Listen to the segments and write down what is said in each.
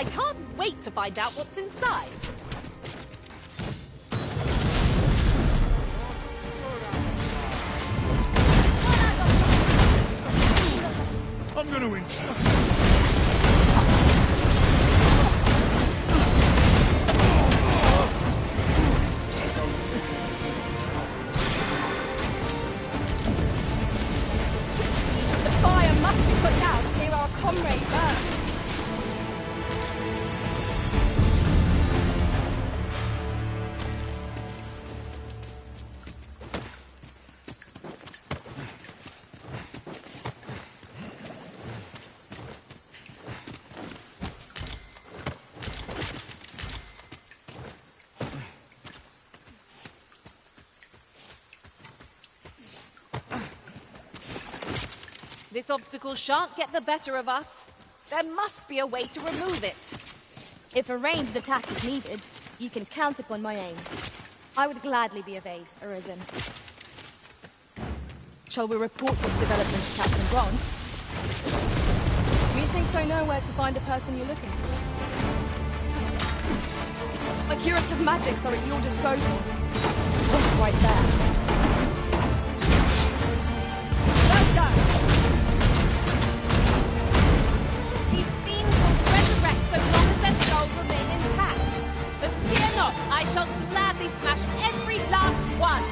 I can't wait to find out what's inside. I'm gonna win. The fire must be put out to hear our comrade burn. This obstacle shan't get the better of us. There must be a way to remove it. If a ranged attack is needed, you can count upon my aim. I would gladly be of aid, Arisen. Shall we report this development to Captain Grant? Methinks I know where to find the person you're looking for. My curative magics are at your disposal. Oh, right there. Well done! These fiends will resurrect so long as their skulls remain intact. But fear not, I shall gladly smash every last one.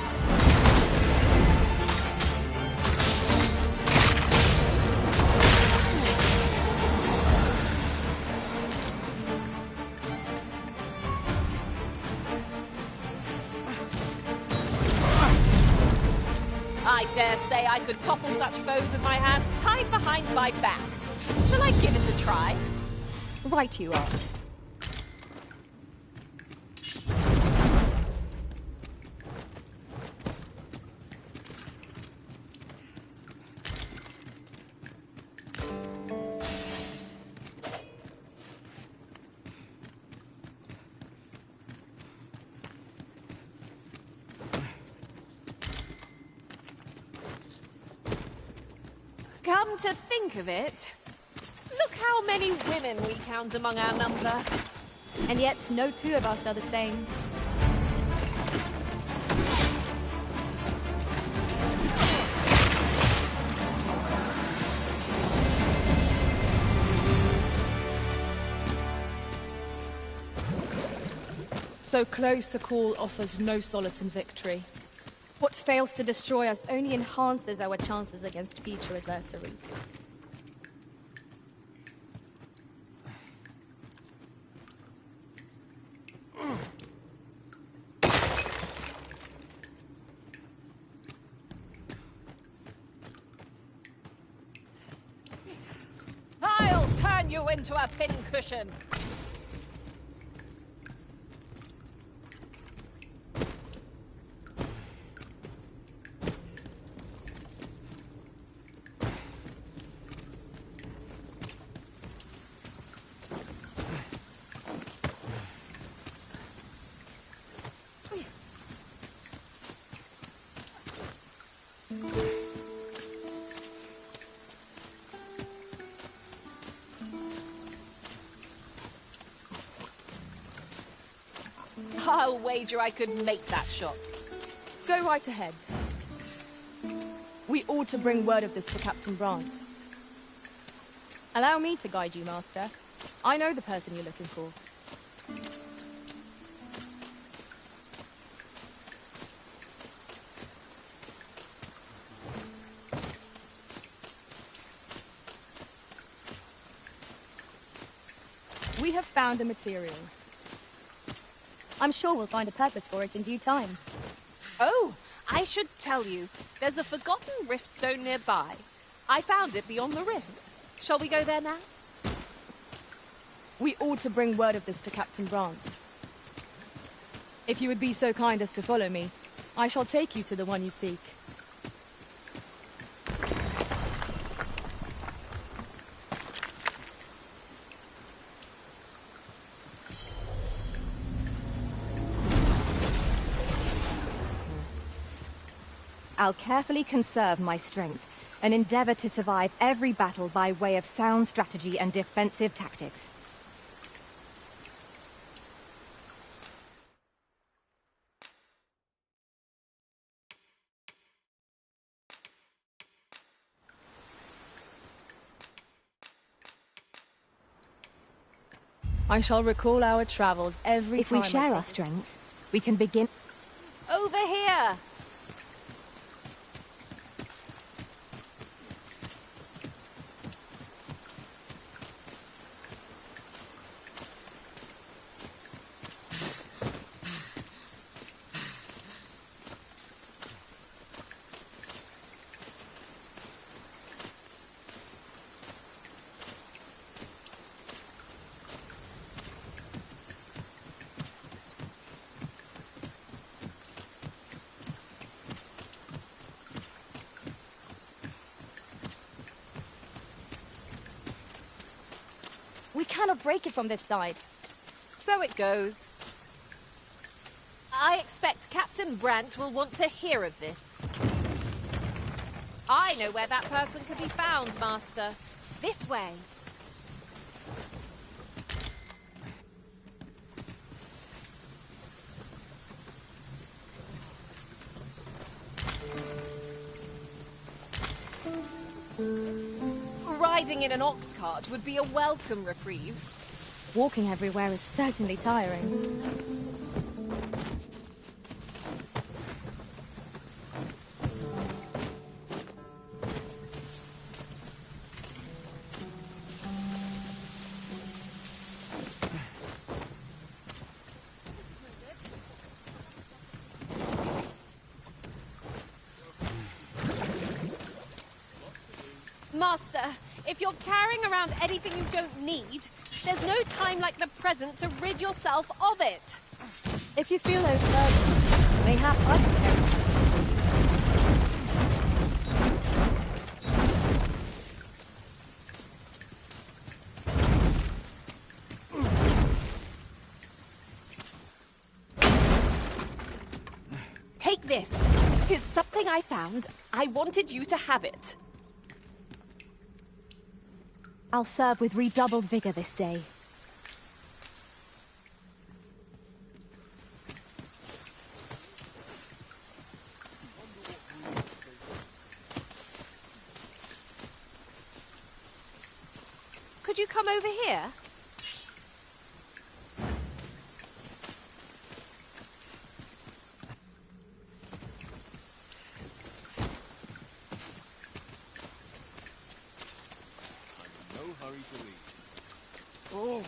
I dare say I could topple such foes with my hands tied behind my back. Shall I give it a try? Right you are. Come to think of it, look how many women we count among our number. And yet, no two of us are the same. So close a call offers no solace in victory. What fails to destroy us only enhances our chances against future adversaries. I'll turn you into a pincushion. I'll wager I could make that shot. Go right ahead. We ought to bring word of this to Captain Brandt. Allow me to guide you, Master. I know the person you're looking for. We have found the material. I'm sure we'll find a purpose for it in due time. Oh, I should tell you, there's a forgotten riftstone nearby. I found it beyond the rift. Shall we go there now? We ought to bring word of this to Captain Brandt. If you would be so kind as to follow me, I shall take you to the one you seek. I'll carefully conserve my strength and endeavor to survive every battle by way of sound strategy and defensive tactics. I shall recall our travels every If time. we share our strengths, we can begin... Over here! We cannot break it from this side. So it goes. I expect Captain Brandt will want to hear of this. I know where that person can be found, Master. This way. Riding in an ox cart would be a welcome reprieve. Walking everywhere is certainly tiring. Master, if you're carrying around anything you don't need, there's no time like the present to rid yourself of it. If you feel no further, mayhap I can carry something. Take this. 'Tis something I found. I wanted you to have it. I'll serve with redoubled vigor this day. Could you come over here? Oh,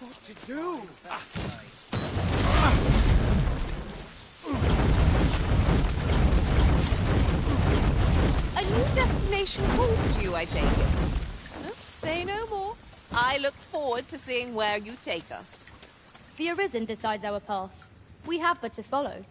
what to do? A new destination calls to you, I take it. No, say no more. I look forward to seeing where you take us. The Arisen decides our path. We have but to follow.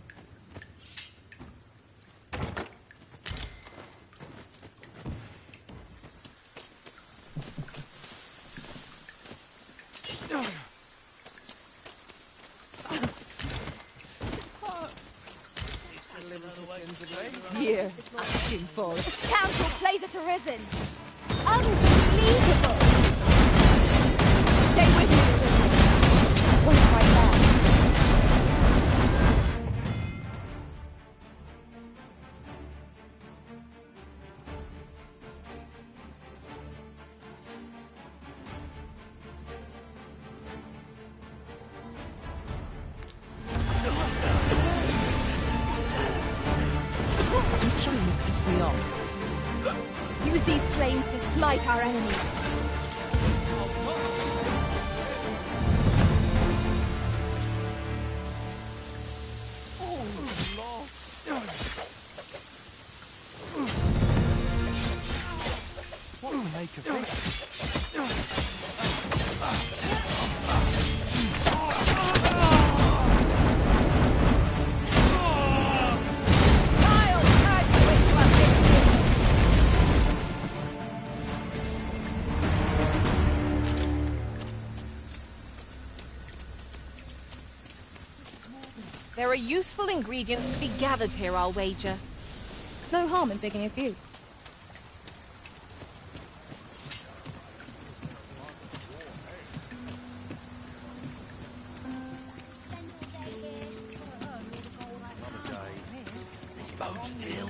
Here, asking for it. The scoundrel plays it Arisen! Unbelievable! Stay with me, Arisen! Wait right there. Piss me off. Use these flames to smite our enemies. What to make of this? There are useful ingredients to be gathered here, I'll wager. No harm in picking a few. This boat's ill.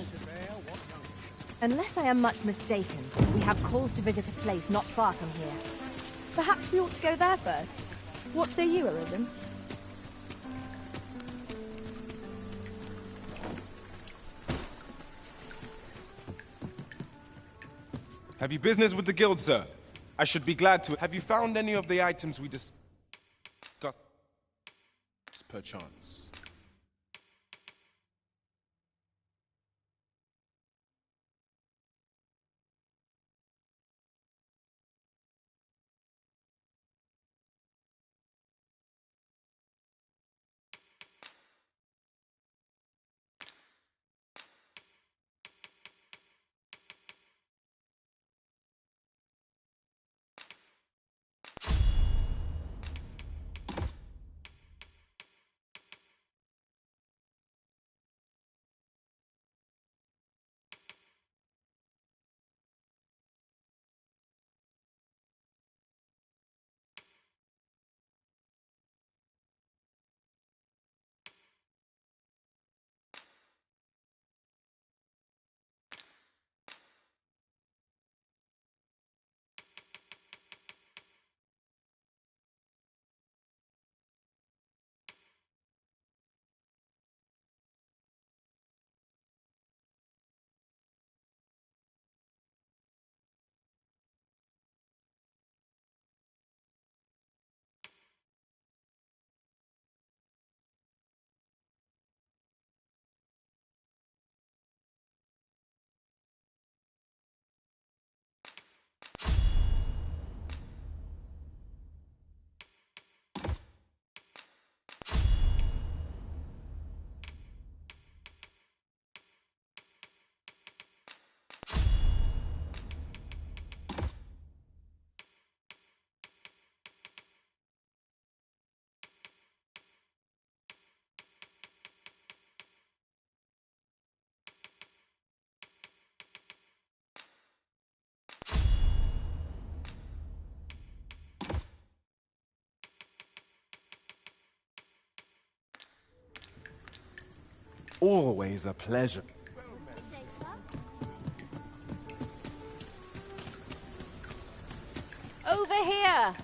Unless I am much mistaken, we have cause to visit a place not far from here. Perhaps we ought to go there first. What say you, Arisen? Have you business with the guild, sir? I should be glad to. Have you found any of the items we discussed, perchance? Always a pleasure. Over here!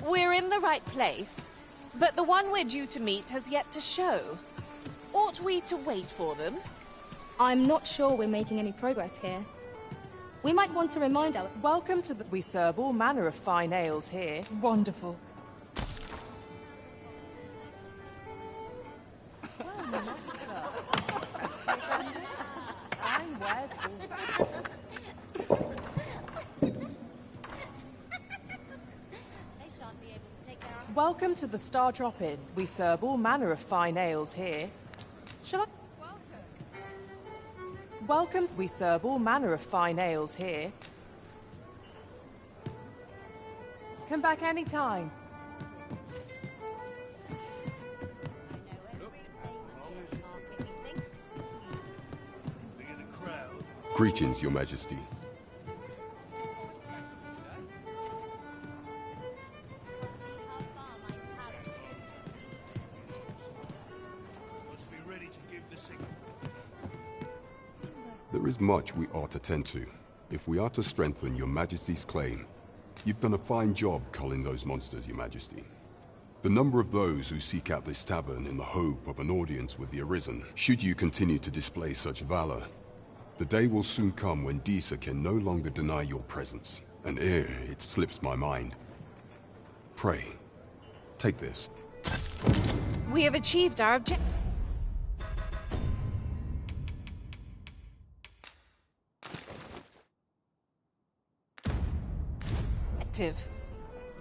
We're in the right place, but the one we're due to meet has yet to show. Ought we to wait for them? I'm not sure we're making any progress here. We might want to remind our... Welcome to the... We serve all manner of fine ales here. Wonderful. Fine wares all... Welcome to the Star Drop-In. We serve all manner of fine ales here. Shall I... Welcome. We serve all manner of fine ales here. Come back any time. Greetings, Your Majesty. There is much we ought to tend to, if we are to strengthen Your Majesty's claim. You've done a fine job culling those monsters, Your Majesty. The number of those who seek out this tavern in the hope of an audience with the Arisen, should you continue to display such valor, the day will soon come when Disa can no longer deny your presence, and ere it slips my mind. Pray, take this. We have achieved our objective.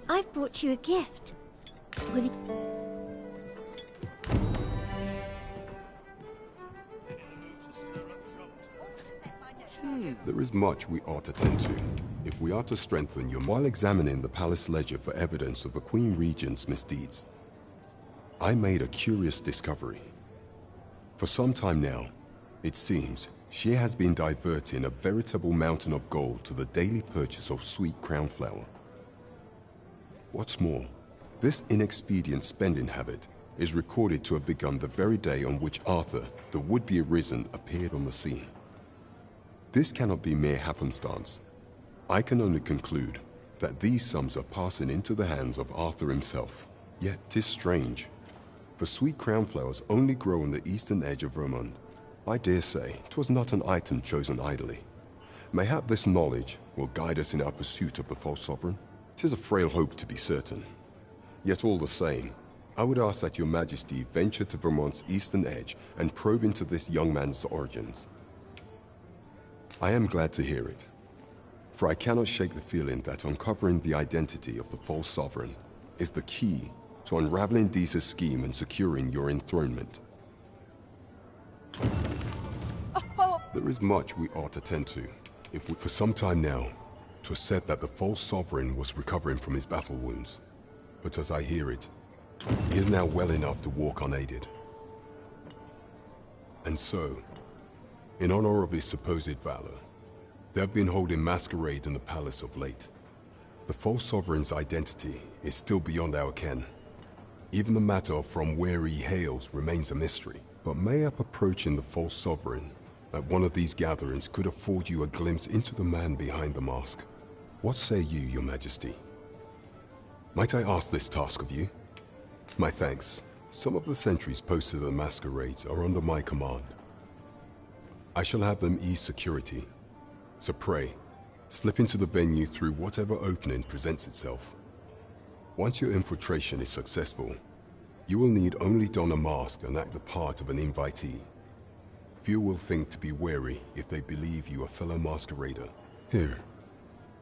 I've brought you a gift. Will you... There is much we ought to tend to, if we are to strengthen your... While examining the palace ledger for evidence of the Queen Regent's misdeeds, I made a curious discovery. For some time now, it seems, she has been diverting a veritable mountain of gold to the daily purchase of sweet crown flower. What's more, this inexpedient spending habit is recorded to have begun the very day on which Arthur, the would-be arisen, appeared on the scene. This cannot be mere happenstance. I can only conclude that these sums are passing into the hands of Arthur himself. Yet 'tis strange, for sweet crown flowers only grow on the eastern edge of Vermund. I dare say 'twas not an item chosen idly. Mayhap this knowledge will guide us in our pursuit of the false sovereign. 'Tis a frail hope to be certain. Yet all the same, I would ask that your majesty venture to Vermund's eastern edge and probe into this young man's origins. I am glad to hear it, for I cannot shake the feeling that uncovering the identity of the false sovereign is the key to unraveling Deeza's scheme and securing your enthronement. There is much we ought to tend to. If we, for some time now, 'twas said that the false sovereign was recovering from his battle wounds, but as I hear it, he is now well enough to walk unaided. And so, in honor of his supposed valor, they have been holding masquerade in the palace of late. The false sovereign's identity is still beyond our ken. Even the matter of from where he hails remains a mystery. But mayhap approaching the false sovereign at one of these gatherings could afford you a glimpse into the man behind the mask. What say you, your majesty? Might I ask this task of you? My thanks. Some of the sentries posted at the masquerades are under my command. I shall have them ease security. So pray, slip into the venue through whatever opening presents itself. Once your infiltration is successful, you will need only don a mask and act the part of an invitee. Few will think to be wary if they believe you a fellow masquerader. Here,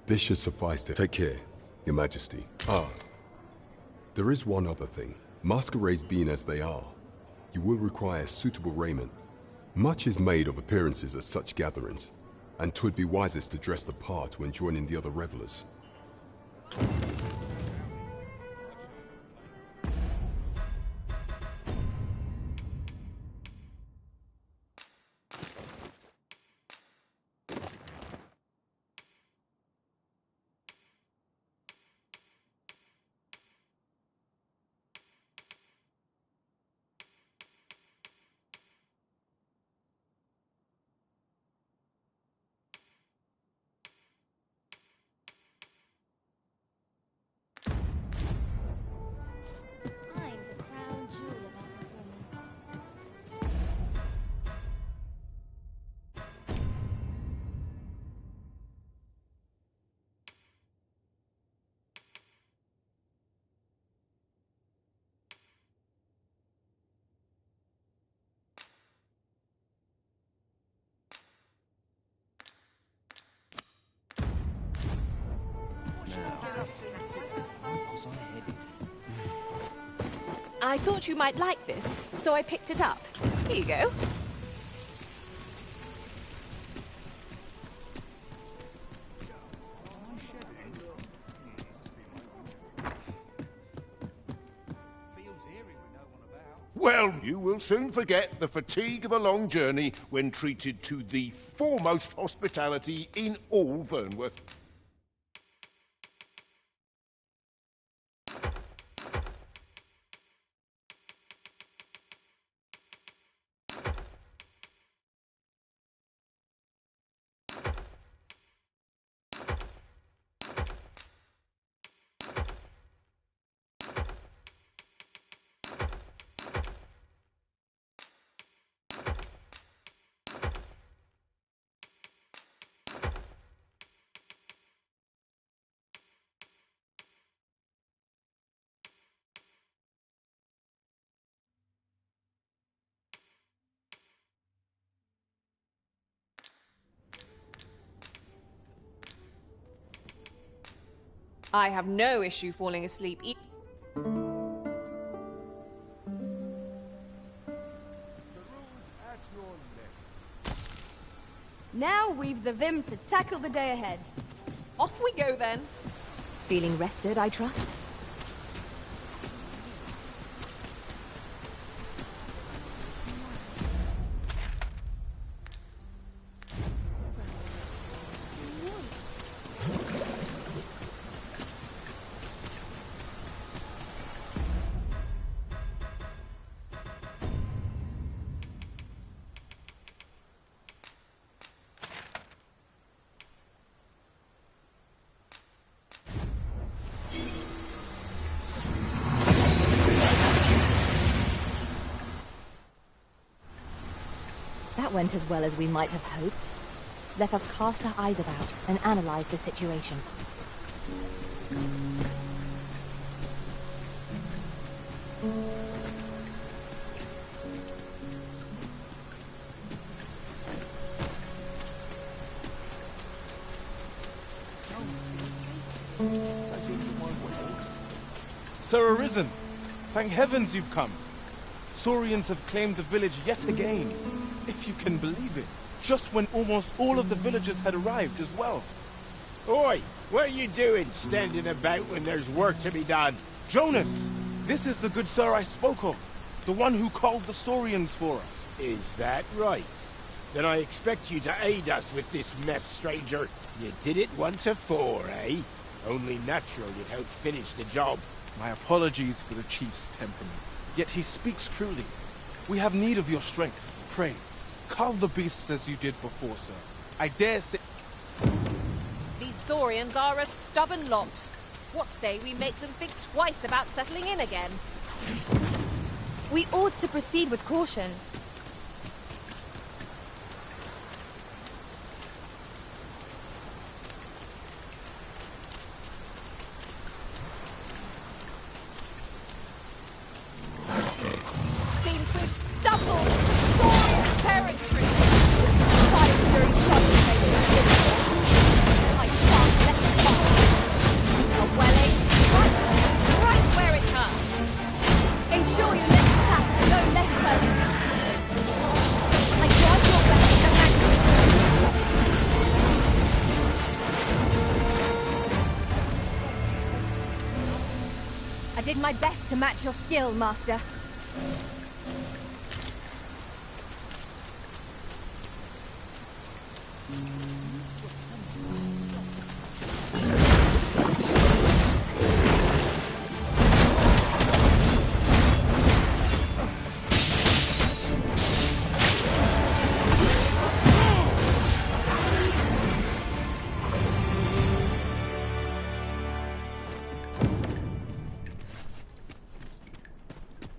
this should suffice to take care, your majesty. There is one other thing. Masquerades being as they are, you will require suitable raiment. Much is made of appearances at such gatherings, and 'twould be wisest to dress the part when joining the other revelers. I'm the crown jewel of our performance. I thought you might like this, so I picked it up. Here you go. Well, you will soon forget the fatigue of a long journey when treated to the foremost hospitality in all Vernworth. I have no issue falling asleep. Now we've the the vim to tackle the day ahead. Off we go then. Feeling rested, I trust? That went as well as we might have hoped. Let us cast our eyes about and analyze the situation. Sir Arisen, thank heavens you've come. Saurians have claimed the village yet again. If you can believe it, just when almost all of the villagers had arrived as well. Oi! What are you doing, standing about when there's work to be done? Jonas, this is the good sir I spoke of. The one who called the Saurians for us. Is that right? Then I expect you to aid us with this mess, stranger. You did it once afore, eh? Only natural you'd help finish the job. My apologies for the chief's temperament. Yet he speaks truly. We have need of your strength. Pray, carve the beasts as you did before, sir. I dare say... These Saurians are a stubborn lot. What say we make them think twice about settling in again? We ought to proceed with caution. Seems we've stumbled Saurian territory. Fire fury shovels may be invisible. I shan't let them pass. A welling, right where it hurts. Ensure your next attack is no less purposeful. I grant your blessing and thank you. I did my best to match your skill, Master.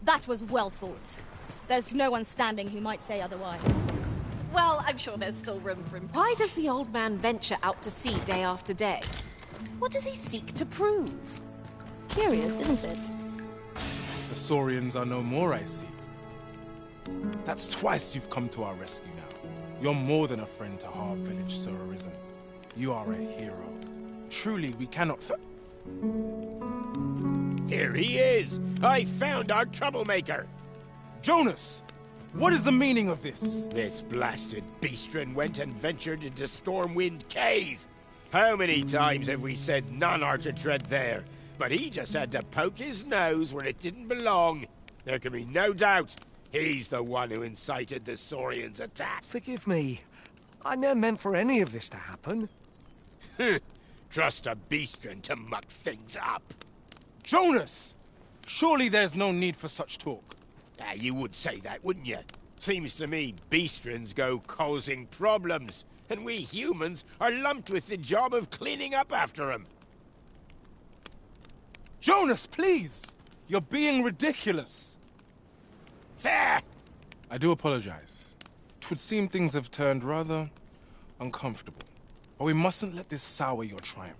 That was well thought. There's no one standing who might say otherwise. Well, I'm sure there's still room for him. Why does the old man venture out to sea day after day? What does he seek to prove? Curious, isn't it? The Saurians are no more, I see. That's twice you've come to our rescue now. You're more than a friend to Harv Village, Sir Arisen. You are a hero. Truly, we cannot... Here he is! I found our troublemaker! Jonas! What is the meaning of this? This blasted beastren went and ventured into Stormwind Cave! How many times have we said none are to tread there? But he just had to poke his nose where it didn't belong. There can be no doubt he's the one who incited the Saurians' attack. Forgive me. I never meant for any of this to happen. Trust a beastren to muck things up. Jonas! Surely there's no need for such talk. You would say that, wouldn't you? Seems to me beastrens go causing problems, and we humans are lumped with the job of cleaning up after them. Jonas, please! You're being ridiculous. There! I do apologize. 'Twould seem things have turned rather uncomfortable. But we mustn't let this sour your triumph.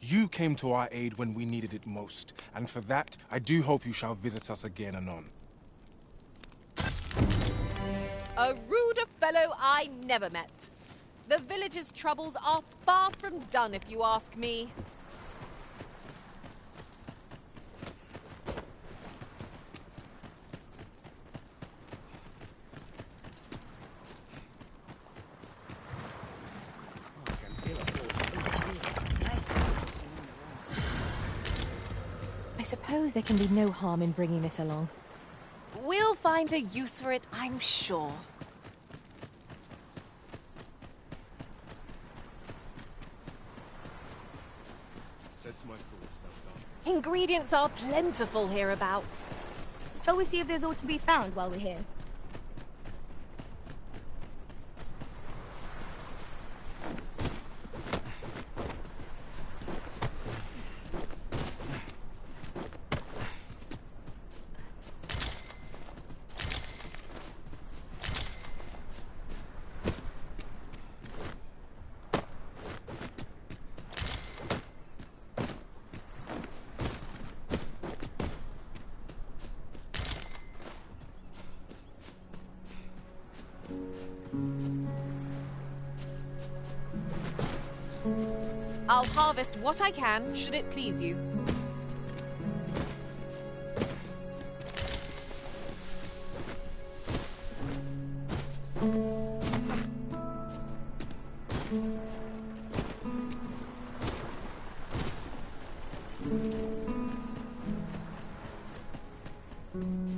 You came to our aid when we needed it most, and for that, I do hope you shall visit us again anon. A ruder fellow I never met. The village's troubles are far from done, if you ask me. suppose there can be no harm in bringing this along. We'll find a use for it, I'm sure. Set's my thoughts, now. Ingredients are plentiful hereabouts. Shall we see if there's aught to be found while we're here? I'll harvest what I can, should it please you.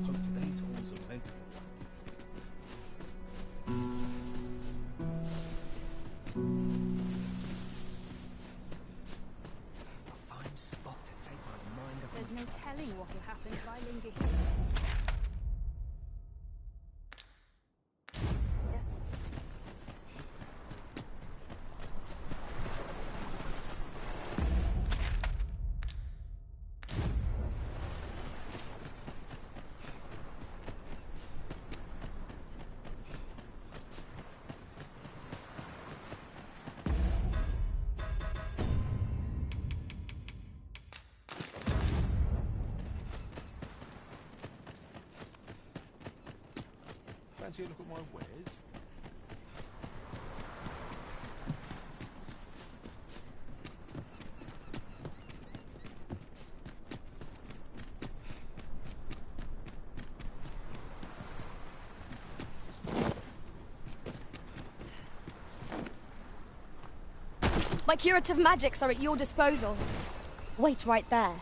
Hope today's haul's a plentiful Fine spot to take my mind off There's my no troubles. telling what will happen if I linger here. Fancy a look at my wares? My curative magics are at your disposal. Wait right there.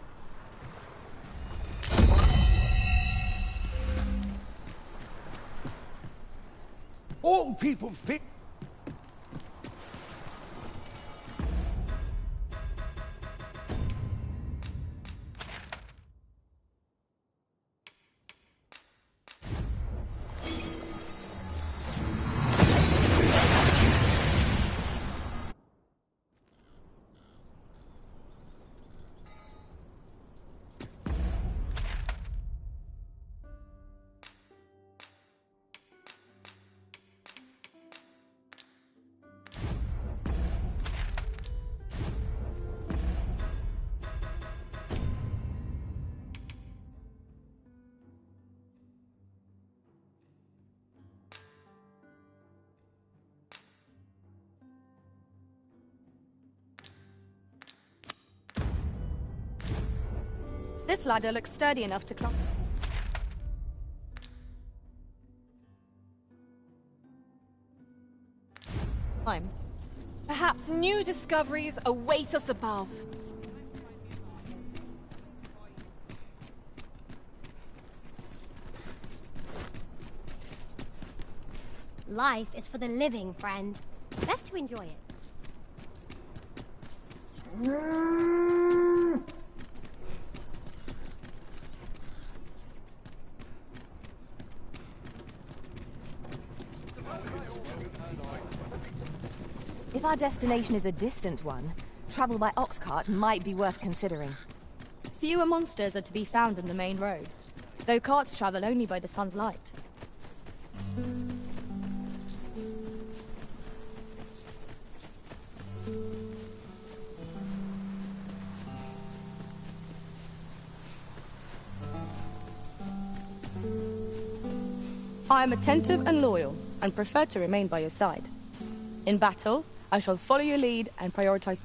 All people fit. This ladder looks sturdy enough to climb. Perhaps new discoveries await us above. Life is for the living, friend. Best to enjoy it. If our destination is a distant one, travel by ox cart might be worth considering. Fewer monsters are to be found on the main road, though carts travel only by the sun's light. I am attentive and loyal, and prefer to remain by your side. In battle, I shall follow your lead and prioritize...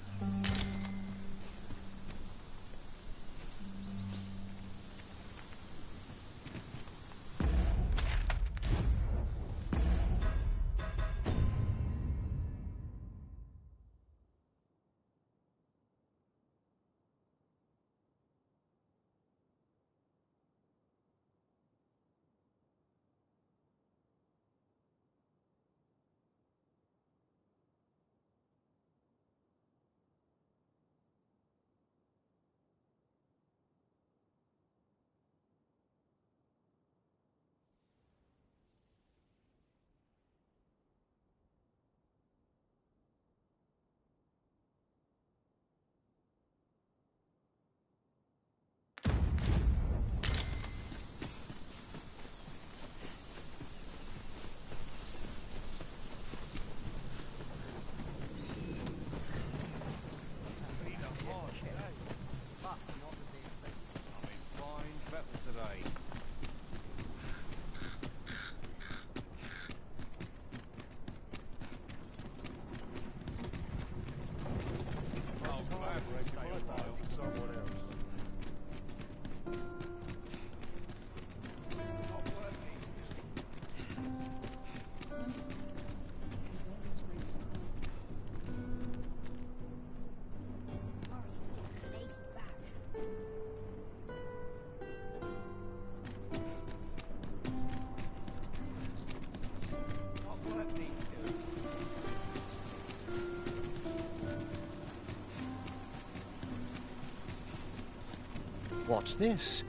What's this?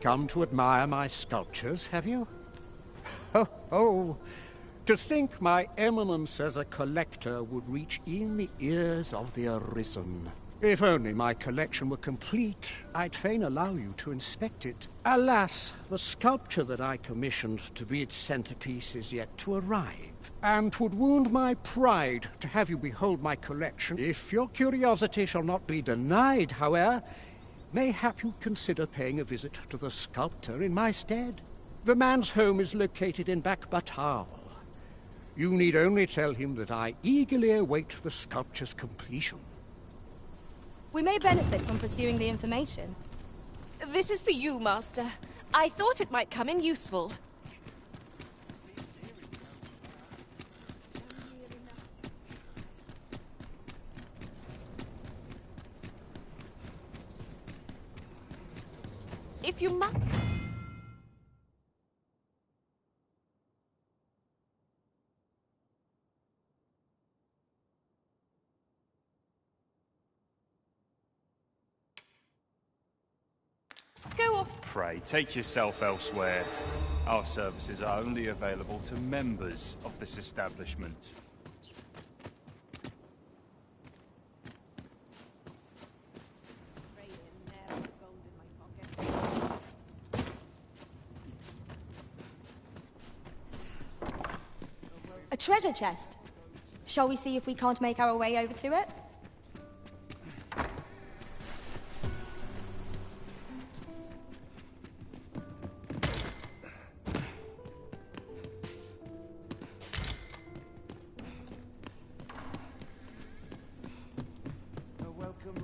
Come to admire my sculptures, have you? Ho, ho! To think my eminence as a collector would reach in the ears of the arisen. If only my collection were complete, I'd fain allow you to inspect it. Alas, the sculpture that I commissioned to be its centerpiece is yet to arrive, and 'twould wound my pride to have you behold my collection. If your curiosity shall not be denied, however, mayhap you'd consider paying a visit to the sculptor in my stead. The man's home is located in Bakbatal. You need only tell him that I eagerly await the sculpture's completion. We may benefit from pursuing the information. This is for you, Master. I thought it might come in useful. If you must... go off. Pray, take yourself elsewhere. Our services are only available to members of this establishment. A treasure chest. Shall we see if we can't make our way over to it?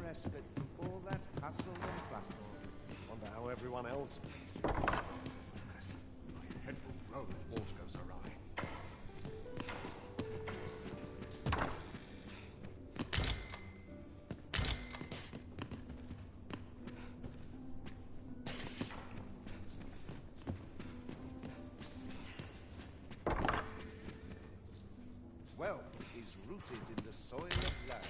Respite from all that hassle and bustle. Wonder how everyone else makes it. My head will roll if aught goes awry. Wealth is rooted in the soil of land.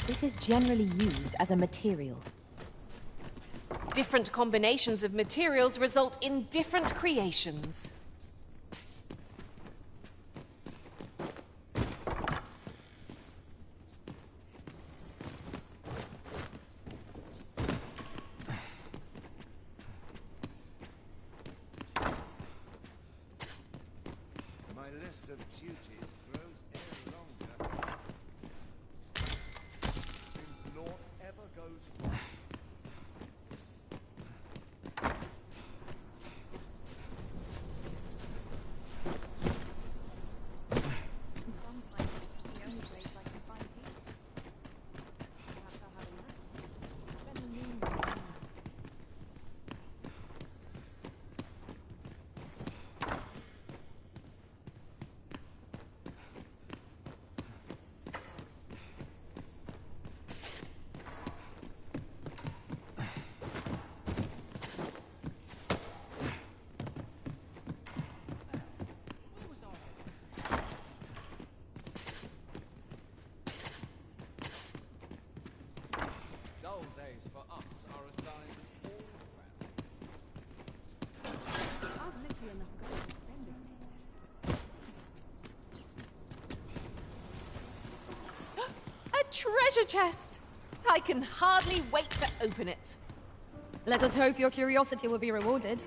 It is generally used as a material. Different combinations of materials result in different creations. My list of duties grows ever longer. Since naught ever goes wrong. Dull days for us are a sign of all around. I've literally enough gold to spend this treasure chest! I can hardly wait to open it. Let us hope your curiosity will be rewarded.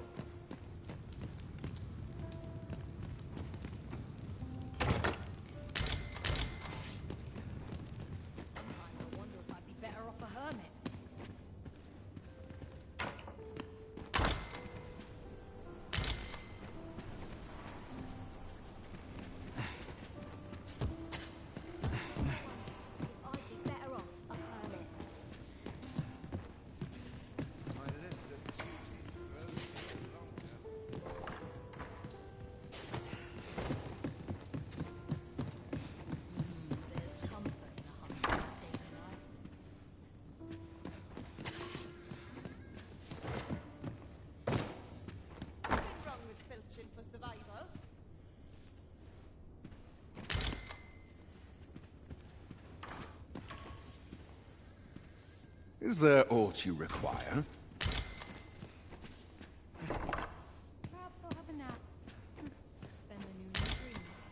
Is there aught you require? Perhaps I'll have a nap. Spend the noon in dreams.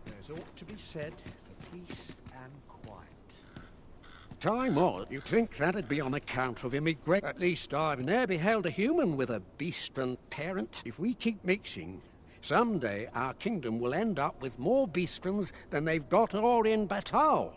There's aught to be said for peace and quiet. Time on. You'd think that'd be on account of immigration. At least I've ne'er beheld a human with a beastren parent. If we keep mixing, someday our kingdom will end up with more beastrens than they've got all in Batal.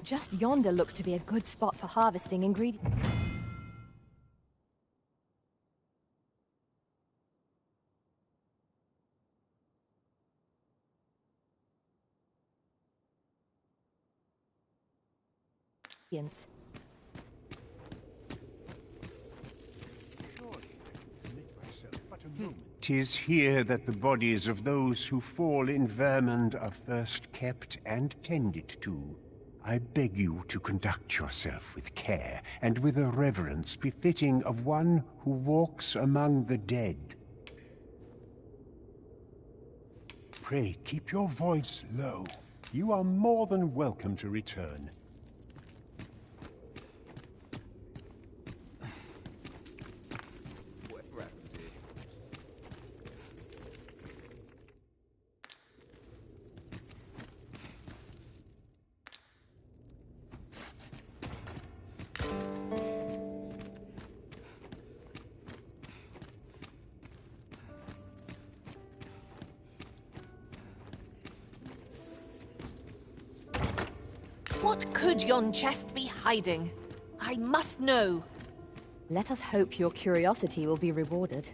Just yonder looks to be a good spot for harvesting ingredients. "'Tis here that the bodies of those who fall in Vermund are first kept and tended to. I beg you to conduct yourself with care, and with a reverence befitting of one who walks among the dead. Pray keep your voice low. You are more than welcome to return." What could yon chest be hiding? I must know. Let us hope your curiosity will be rewarded.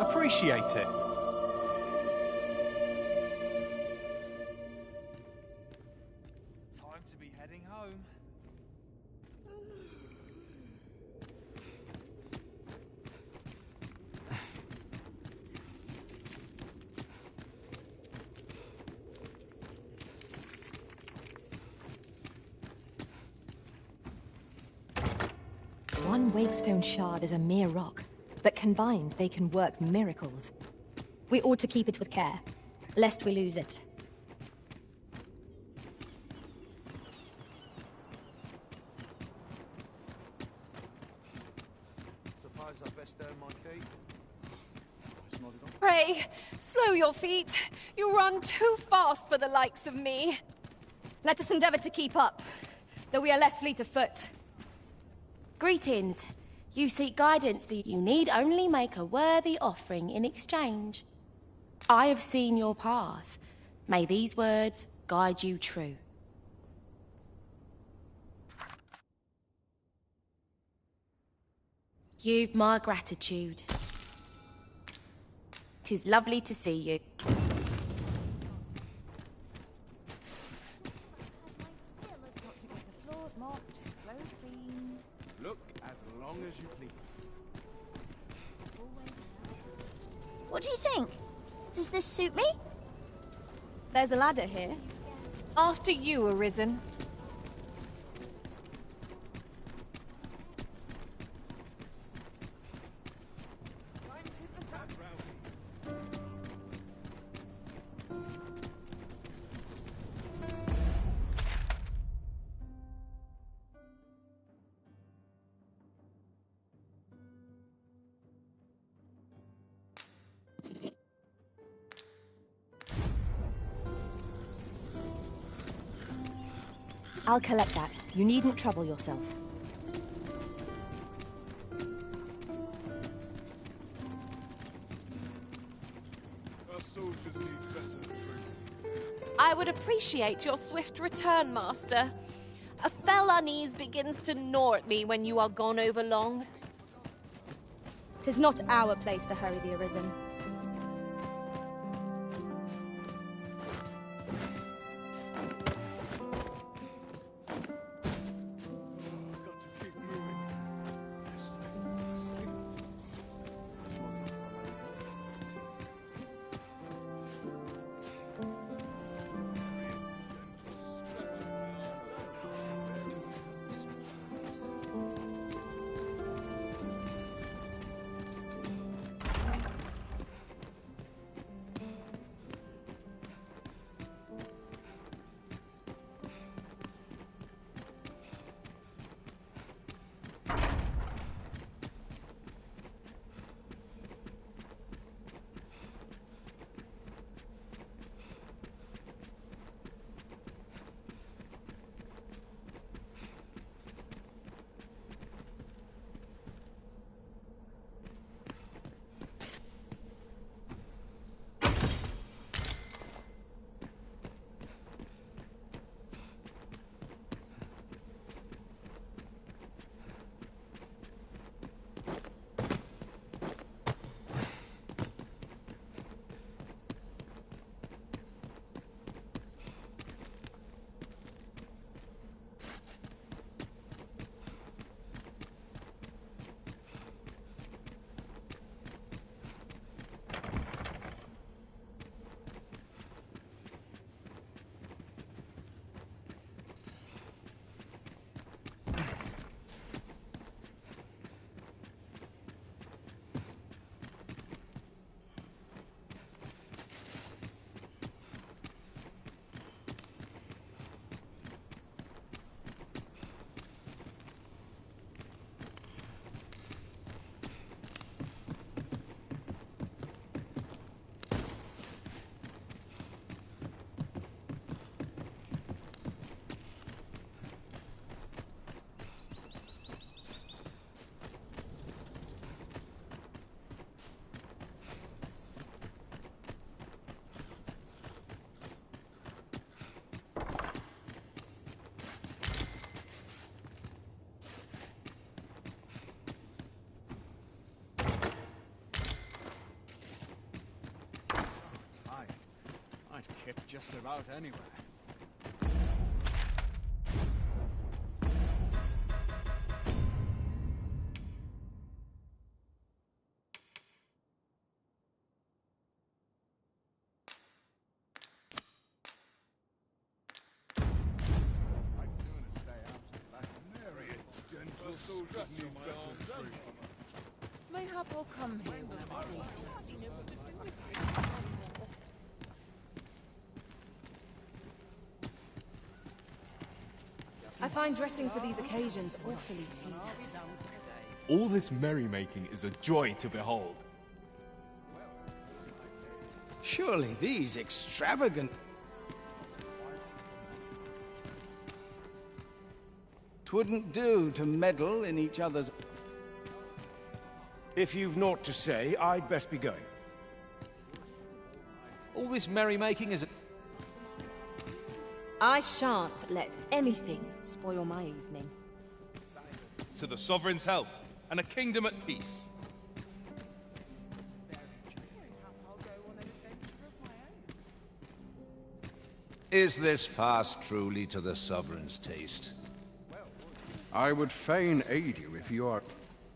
Appreciate it. Time to be heading home. One Wakestone shard is a mere rock, but combined they can work miracles. We ought to keep it with care, lest we lose it. Suppose I best earn my keep. Pray, slow your feet. You run too fast for the likes of me. Let us endeavor to keep up, though we are less fleet of foot. Greetings. You seek guidance, do you need only make a worthy offering in exchange? I have seen your path. May these words guide you true. You've my gratitude. 'Tis lovely to see you. Look as long as you please. What do you think? Does this suit me? There's a ladder here. After you, Arisen. I'll collect that. You needn't trouble yourself. Our soldiers need better training. I would appreciate your swift return, Master. A fell unease begins to gnaw at me when you are gone over long. 'Tis not our place to hurry the Arisen. I'd kip just about anywhere. Mayhap I'll come here with my dainties. I find dressing for these occasions awfully tedious. All this merrymaking is a joy to behold. Surely these extravagant... 'Twouldn't do to meddle in each other's... If you've naught to say, I'd best be going. All this merrymaking is... I shan't let anything spoil my evening. To the Sovereign's help, and a kingdom at peace. Is this fast truly to the Sovereign's taste? I would fain aid you if you are...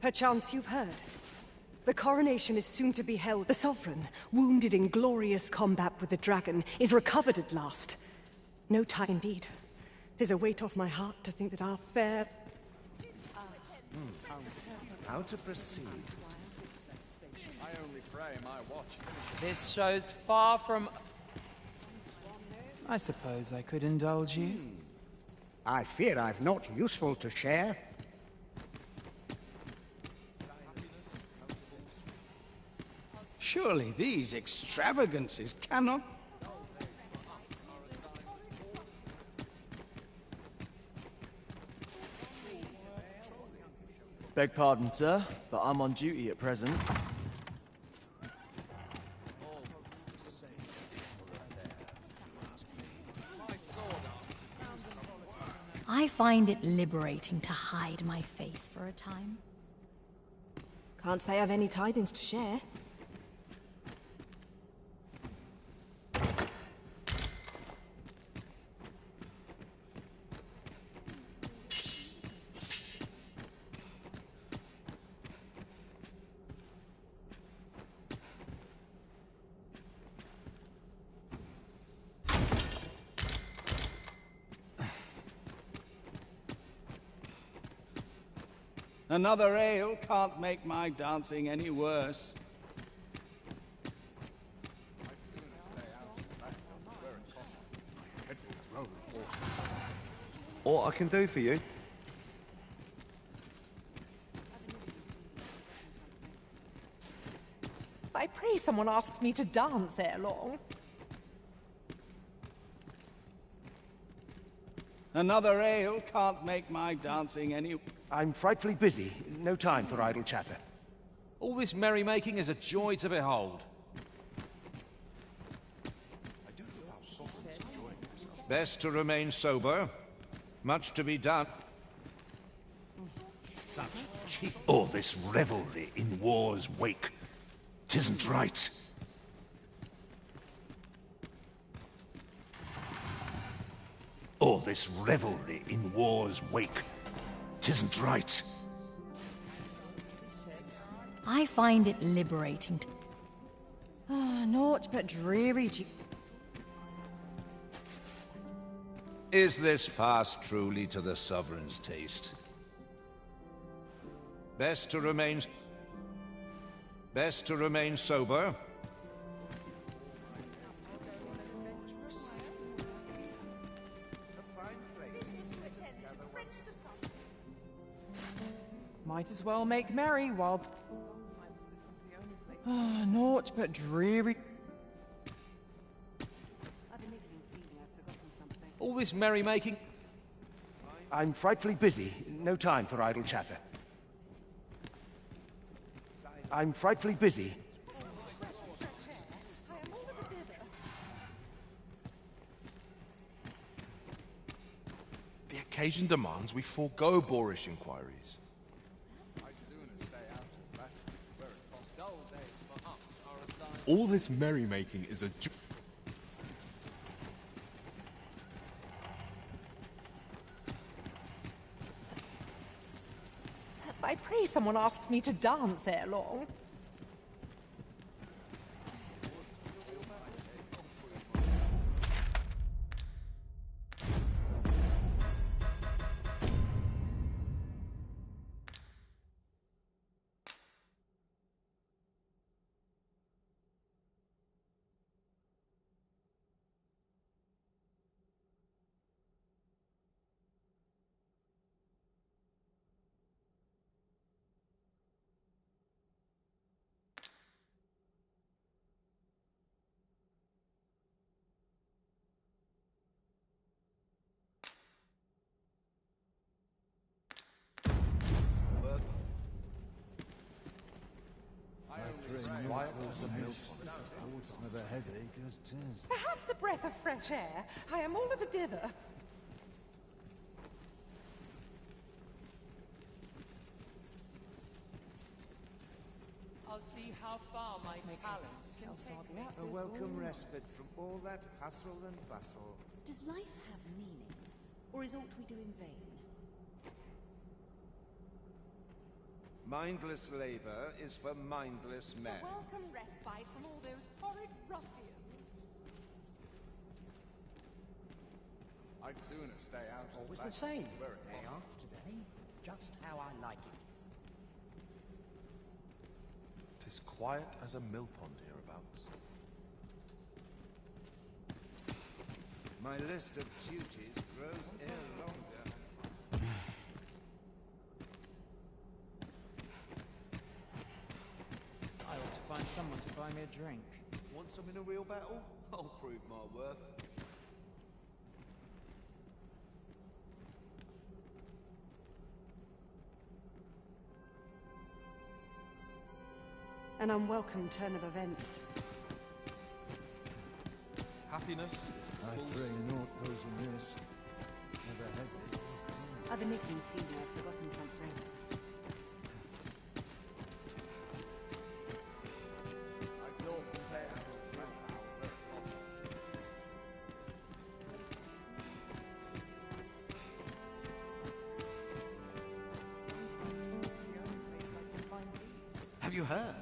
Perchance you've heard. The coronation is soon to be held. The Sovereign, wounded in glorious combat with the dragon, is recovered at last. No time indeed. 'Tis a weight off my heart to think that our fair... How to proceed? I only pray my watch finishes. This show's far from... I suppose I could indulge you. I fear I've not useful to share. Surely these extravagances cannot... Beg pardon, sir, but I'm on duty at present. I find it liberating to hide my face for a time. Can't say I've any tidings to share. Another ale can't make my dancing any worse. All I can do for you? I pray someone asks me to dance ere long. Another ale can't make my dancing any... I'm frightfully busy. No time for idle chatter. All this merrymaking is a joy to behold. Best to remain sober. Much to be done. Such chief... All this revelry in war's wake. 'Tisn't right. All this revelry in war's wake. 'Tisn't right. I find it liberating to... Naught but dreary... Is this fast truly to the Sovereign's taste? Best to remain sober. Might as well make merry while... naught but dreary... All this merrymaking... I'm frightfully busy. No time for idle chatter. I'm frightfully busy. The occasion demands we forego boorish inquiries. All this merrymaking is a... I pray someone asks me to dance ere long. Perhaps a breath of fresh air. I am all of a dither. I'll see how far my talents can take me. A welcome respite from all that hustle and bustle. Does life have meaning, or is aught we do in vain? Mindless labor is for mindless men. A welcome respite from all those horrid ruffians. I'd sooner stay out. Always the same. Day after day, just how I like it. 'Tis quiet as a mill pond hereabouts. My list of duties grows ere longer. I ought to find someone to buy me a drink. Want some in a real battle? I'll prove my worth. An unwelcome turn of events. Happiness is a full naught goes amiss. Never had it. I've a niggling feeling I've forgotten something. Have you heard?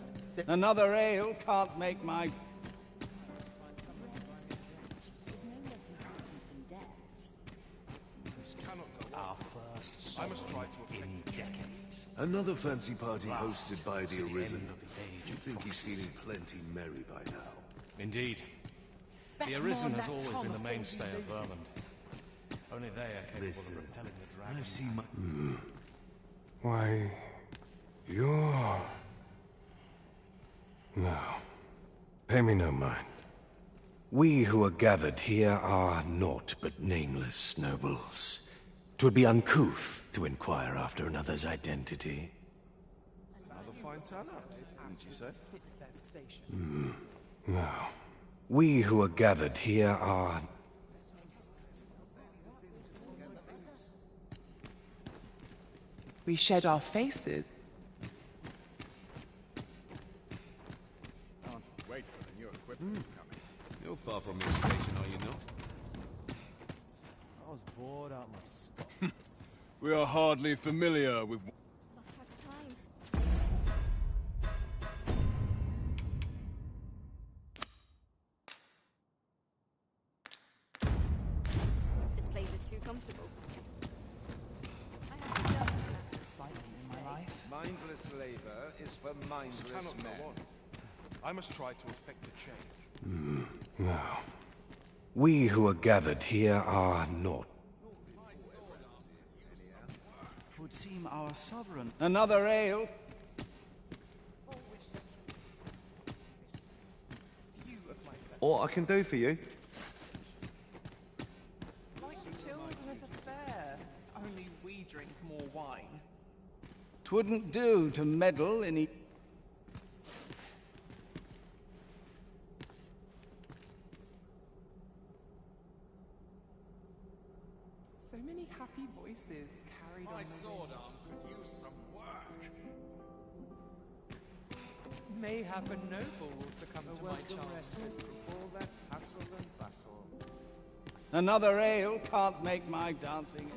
Another ale can't make my... Is no less important than death. This cannot go on. Our first I must try to in affect decades. Another fancy party hosted by the to the Arisen. end of the age You of think he's foxes. feeling plenty merry by now? Indeed. The Arisen has always been the mainstay of Vermund. Only they are capable Listen, of repelling the dragon. I've seen my... Why, you're... No. Pay me no mind. We who are gathered here are naught but nameless nobles. 'Twould be uncouth to inquire after another's identity. Another fine turnout, wouldn't you say? No. We who are gathered here are... We shed our faces. Can't wait for the new equipment that's coming. You're far from your station, are you not? I was bored out my skull. We are hardly familiar with... Lost track of time. This place is too comfortable. I have to just Excitement in my life. Mindless labor is for This mindless cannot men. go on. I must try to effect a change. No. We who are gathered here are naught. Would seem our sovereign. Another ale. What I can do for you? Like children at a fair. Only we drink more wine. 'Twouldn't do to meddle in So many happy voices carried on My the sword wind. arm could use some work. Mayhap a noble will succumb A to my welcome charms. respite from all that hustle and bustle. Another ale can't make my dancing.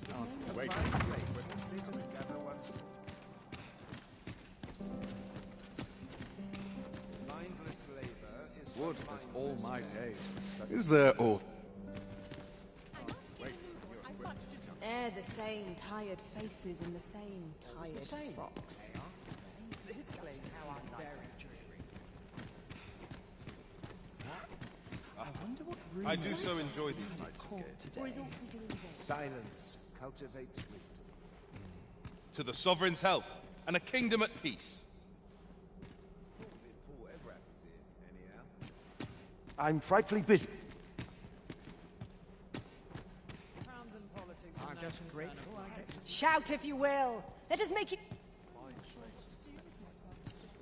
Can't wait. Mindless labor is Would for that all mindless my men. days were such... Is there or... They're the same tired faces in the same tired frocks. This place is very dreary. I wonder what I do so enjoy these nights of gaiety. Or is all we do in vain? Silence cultivates wisdom. To the Sovereign's health, and a kingdom at peace. I'm frightfully busy. I'm just grateful I get Shout if you will. Let us make you...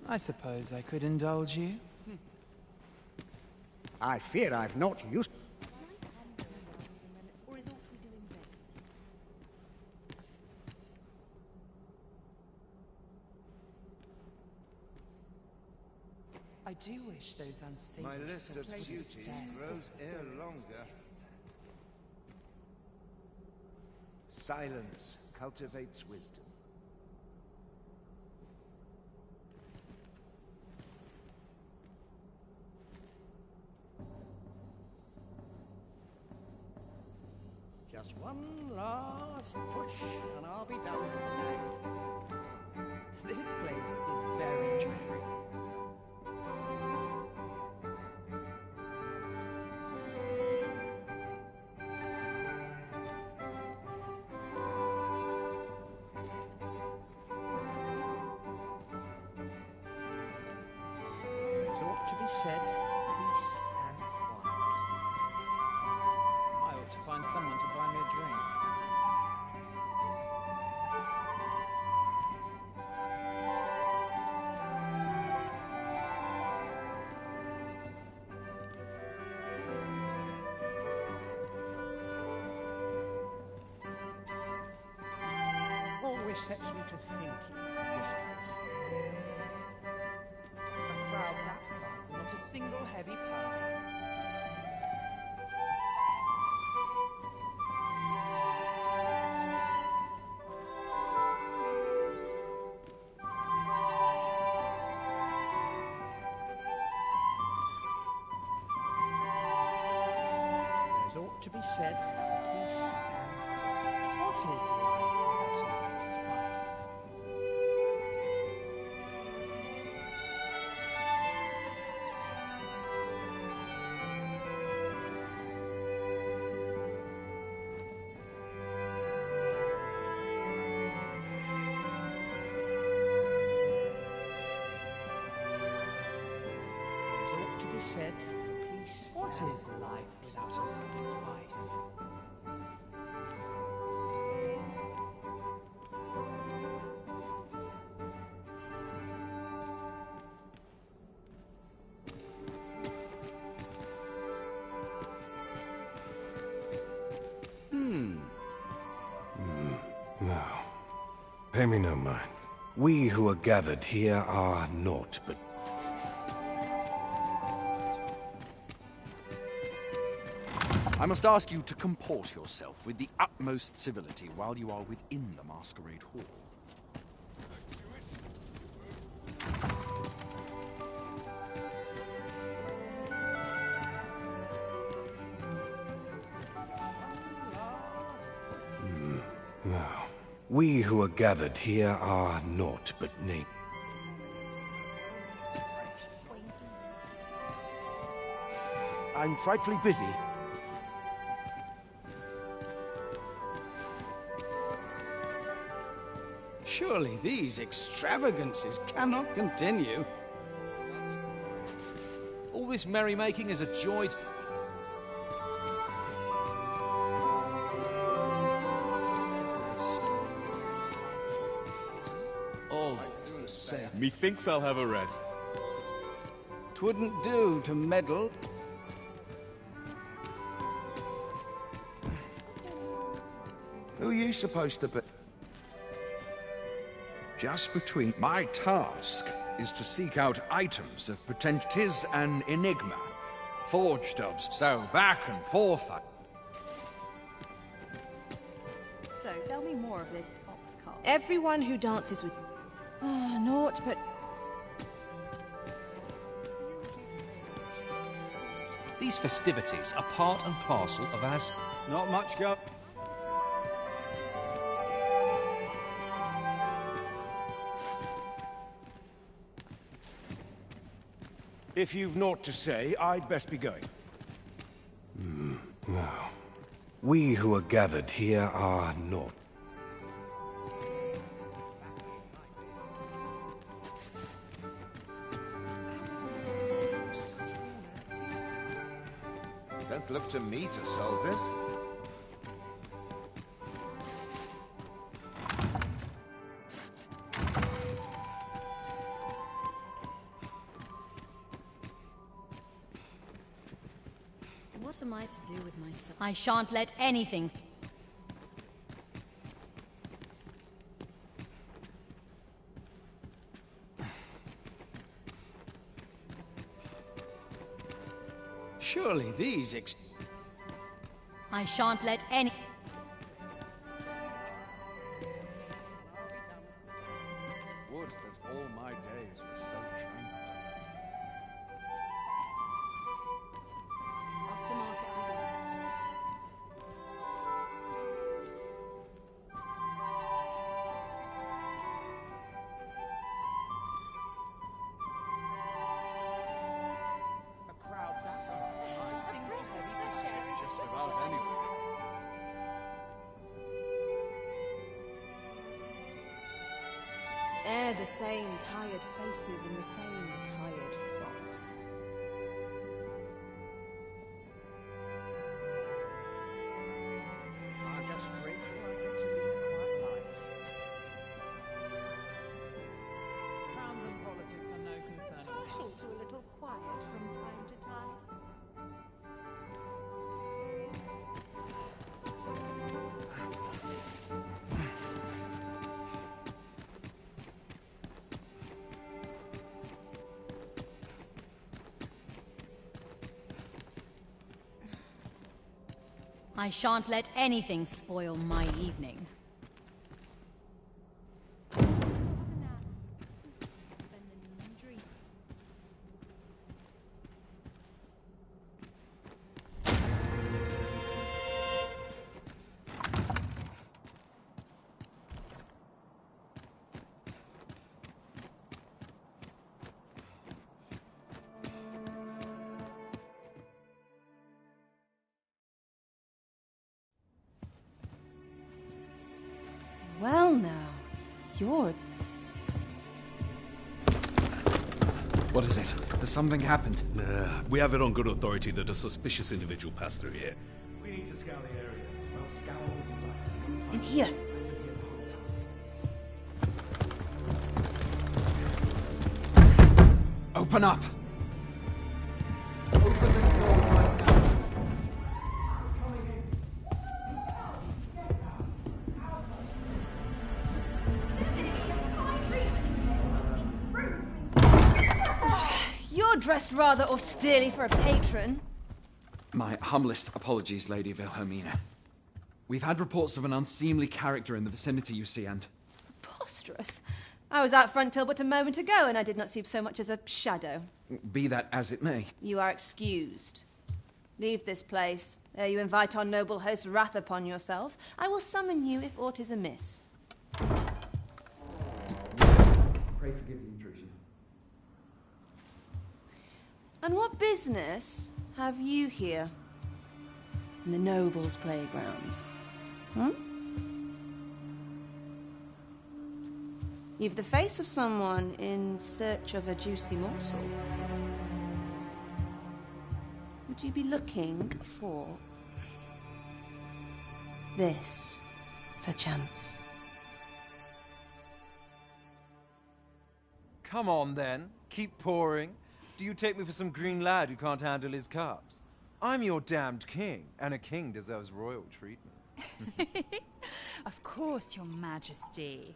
I suppose I could indulge you. I fear I've not used... Or is aught we do in vain? I do wish those unsavory My list of subjects duties possessed grows ere longer. Silence cultivates wisdom. Just one last push, and I'll be done for the night. This place is very dreary. It ought to be said, peace and quiet. I ought to find someone to buy me a drink. Always sets me to thinking, this place. A crowd that size and not a single heavy purse. There's ought to be said, peace and What is life without a little spice? there's ought to be said, peace What and is life without a little spice? No. Pay me no mind. We who are gathered here are naught but... I must ask you to comport yourself with the utmost civility while you are within the masquerade hall. No. We who are gathered here are naught but nature. I'm frightfully busy. Surely these extravagances cannot continue. All this merrymaking is a joy to... Always the same. Methinks I'll have a rest. 'Twouldn't do to meddle. Who are you supposed to be? Just between... My task is to seek out items of potential... 'Tis an enigma, forged of... So back and forth So, tell me more of this ox cart. Everyone who dances with... Naught but... These festivities are part and parcel of our... Not much go. If you've naught to say, I'd best be going. No. We who are gathered here are naught. Don't look to me to solve this. What am I to do with myself? I shan't let anything... Surely these I shan't let any... Would that all my days were so tranquil. Off to market I go. A crowd that size. Just about anywhere. They're the same tired faces and the same tired frocks. I'm just grateful I get to lead a quiet life. Crowns and politics are no concern. Partial to a little quiet from time to time. I shan't let anything spoil my evening. Well now, you're... What is it? Has something happened? We have it on good authority that a suspicious individual passed through here. We need to scour the area. Well, scour what you like. In here. Open up! You're dressed rather austerely for a patron. My humblest apologies, Lady Wilhelmina. We've had reports of an unseemly character in the vicinity, you see, and... Preposterous. I was out front till but a moment ago, and I did not see so much as a shadow. Be that as it may. You are excused. Leave this place, ere you invite our noble host's wrath upon yourself. I will summon you if aught is amiss. Pray forgive the intrusion. And what business have you here? In the nobles' playground? Hmm? You've the face of someone in search of a juicy morsel. Would you be looking for this, perchance? Come on, then. Keep pouring. Do you take me for some green lad who can't handle his cups? I'm your damned king, and a king deserves royal treatment. Of course, Your Majesty.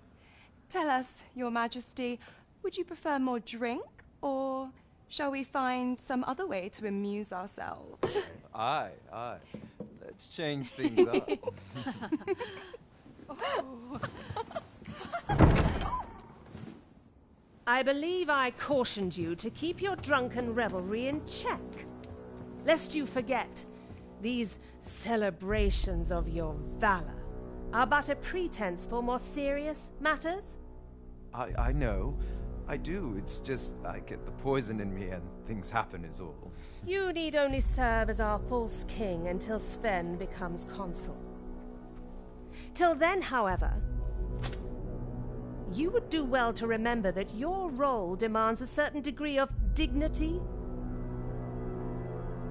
Tell us, Your Majesty, would you prefer more drink, or shall we find some other way to amuse ourselves? Aye. Let's change things up. I believe I cautioned you to keep your drunken revelry in check. Lest you forget, these celebrations of your valor are but a pretense for more serious matters. I know. I do. It's just I get the poison in me and things happen is all. You need only serve as our false king until Sven becomes consul. Till then, however, you would do well to remember that your role demands a certain degree of dignity.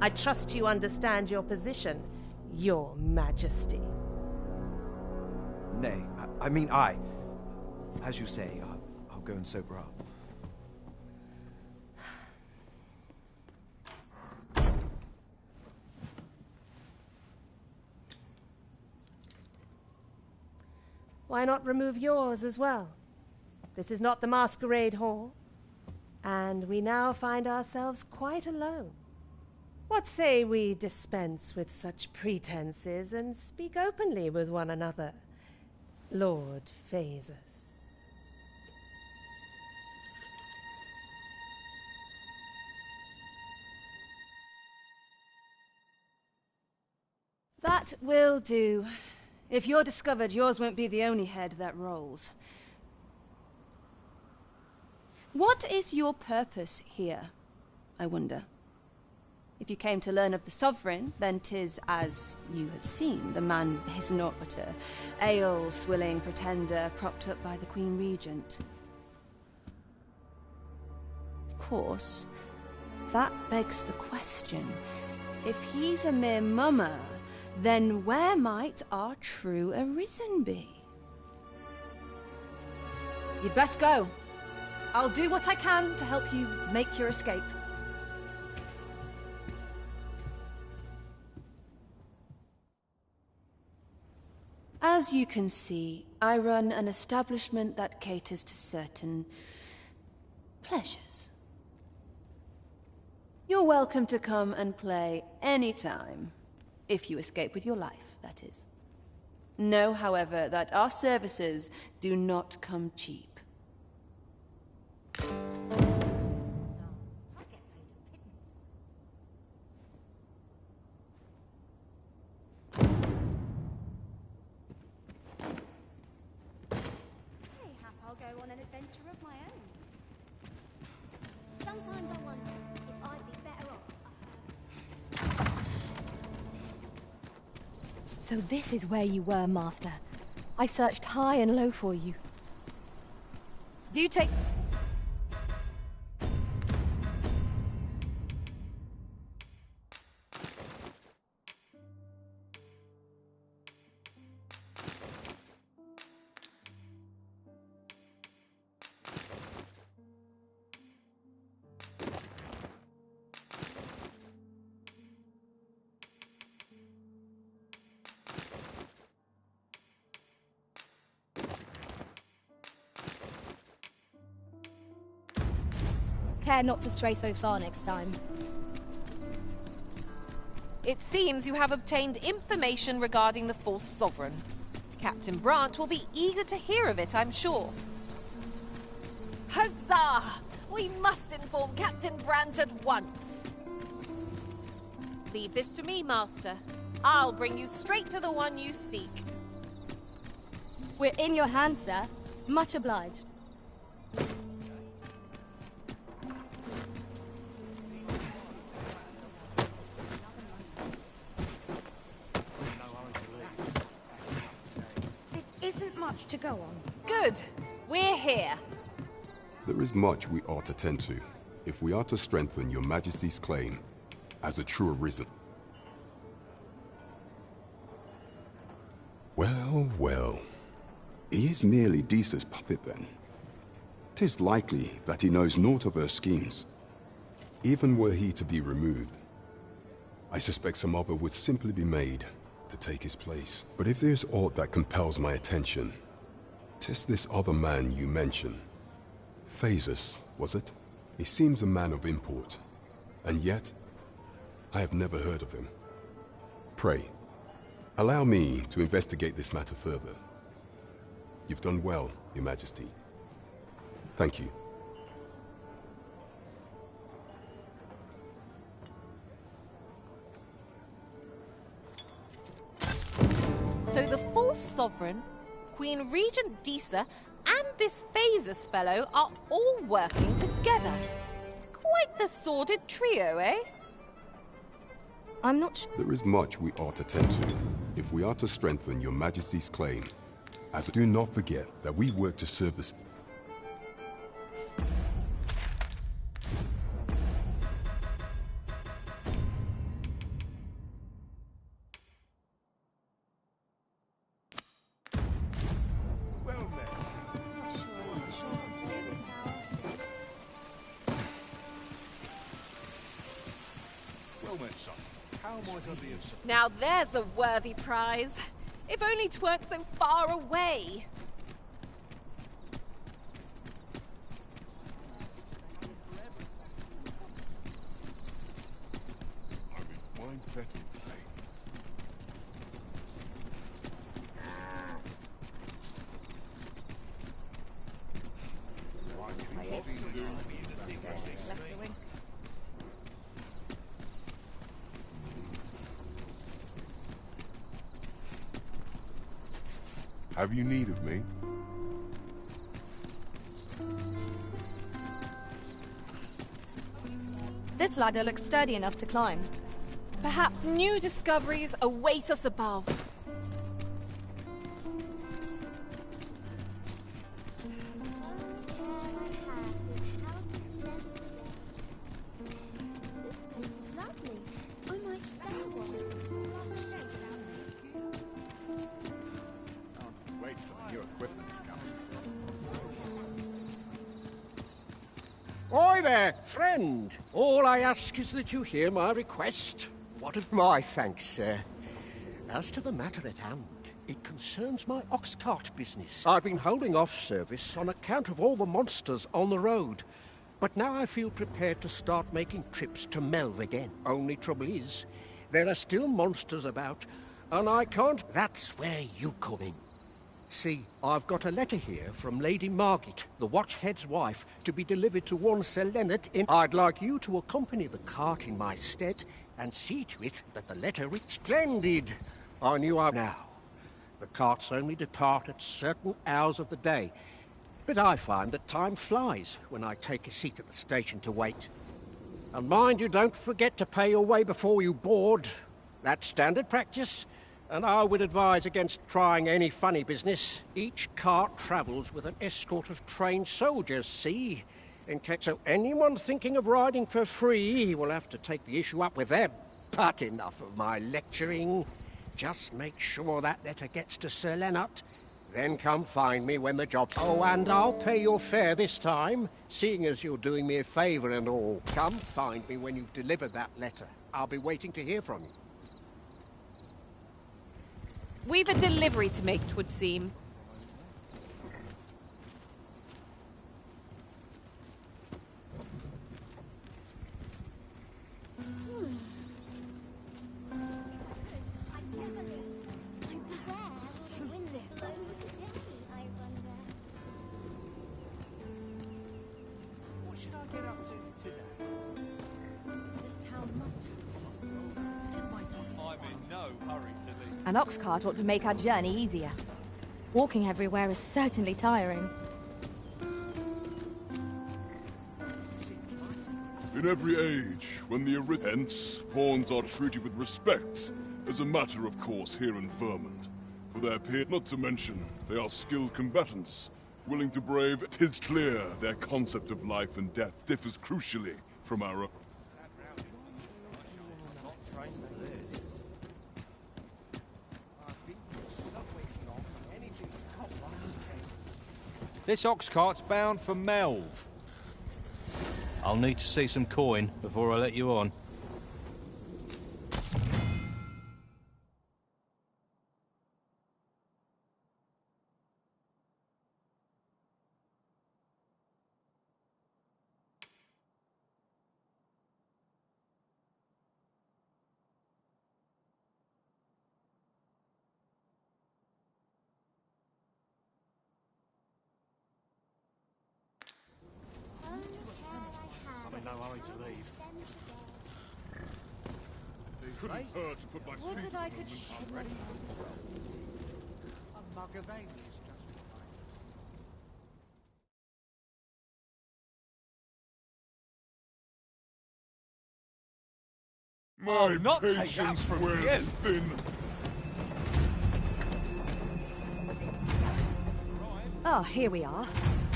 I trust you understand your position, Your Majesty. Nay, as you say, I'll go and sober up. Why not remove yours as well? This is not the masquerade hall, and we now find ourselves quite alone. What say we dispense with such pretenses and speak openly with one another, Lord Phaesus? That will do. If you're discovered, yours won't be the only head that rolls. What is your purpose here, I wonder? If you came to learn of the Sovereign, then 'tis as you have seen. The man is naught but a ale-swilling pretender propped up by the Queen Regent. Of course, that begs the question. If he's a mere mummer, then where might our true Arisen be? You'd best go. I'll do what I can to help you make your escape. As you can see, I run an establishment that caters to certain pleasures. You're welcome to come and play anytime. If you escape with your life, that is. Know, however, that our services do not come cheap. I'll go on an adventure of my own. Sometimes I wonder if I'd be better off. So this is where you were, Master. I searched high and low for you. Do take... Care not to stray so far next time. It seems you have obtained information regarding the false sovereign. Captain Brant will be eager to hear of it, I'm sure. Huzzah! We must inform Captain Brant at once. Leave this to me, Master. I'll bring you straight to the one you seek. We're in your hands, sir. Much obliged. To go on. Good. We're here. There is much we ought to tend to, if we are to strengthen your Majesty's claim as a true Arisen. Well, well. He is merely Disa's puppet then. 'Tis likely that he knows naught of her schemes. Even were he to be removed, I suspect some other would simply be made to take his place. But if there's aught that compels my attention, 'tis this other man you mention. Phaesus, was it? He seems a man of import, and yet I have never heard of him. Pray, allow me to investigate this matter further. You've done well, Your Majesty. Thank you. So the false sovereign, Queen Regent Disa, and this Phaesus fellow are all working together. Quite the sordid trio, eh? I'm not sure. There is much we ought to tend to, if we are to strengthen your Majesty's claim. As do not forget that we work to service... Now there's a worthy prize. If only 'tweren't so far away. Wine fetted today. Have you need of me? This ladder looks sturdy enough to climb. Perhaps new discoveries await us above. Wait for the new equipment to come. Oi there, friend. All I ask is that you hear my request. What of my thanks, sir? As to the matter at hand, it concerns my ox cart business. I've been holding off service on account of all the monsters on the road. But now I feel prepared to start making trips to Melve again. Only trouble is, there are still monsters about, and I can't... That's where you come in. See, I've got a letter here from Lady Margit, the Watchhead's wife, to be delivered to one Sir Leonard in... I'd like you to accompany the cart in my stead and see to it that the letter reads... Splendid! I knew I... Now, the carts only depart at certain hours of the day, but I find that time flies when I take a seat at the station to wait. And mind you don't forget to pay your way before you board. That's standard practice. And I would advise against trying any funny business. Each cart travels with an escort of trained soldiers, see? In case so anyone thinking of riding for free will have to take the issue up with them. But enough of my lecturing. Just make sure that letter gets to Sir Leonard. Then come find me when the job's... Oh, and I'll pay your fare this time, seeing as you're doing me a favour and all. Come find me when you've delivered that letter. I'll be waiting to hear from you. We've a delivery to make, 'twould seem. What should I get up to today? This town must have I'm in no hurry to leave. An ox cart ought to make our journey easier. Walking everywhere is certainly tiring. In every age, when the hence, pawns are treated with respect, as a matter of course here in Vermont. For their peer, not to mention, they are skilled combatants, willing to brave. 'Tis clear their concept of life and death differs crucially from our own. This ox cart's bound for Melve. I'll need to see some coin before I let you on. I'm in no hurry to leave. It couldn't hurt to put my Would feet that I on could them. shed I'm my ready. A mug of ale is just My not take that patience from wears you. thin. Ah, here we are.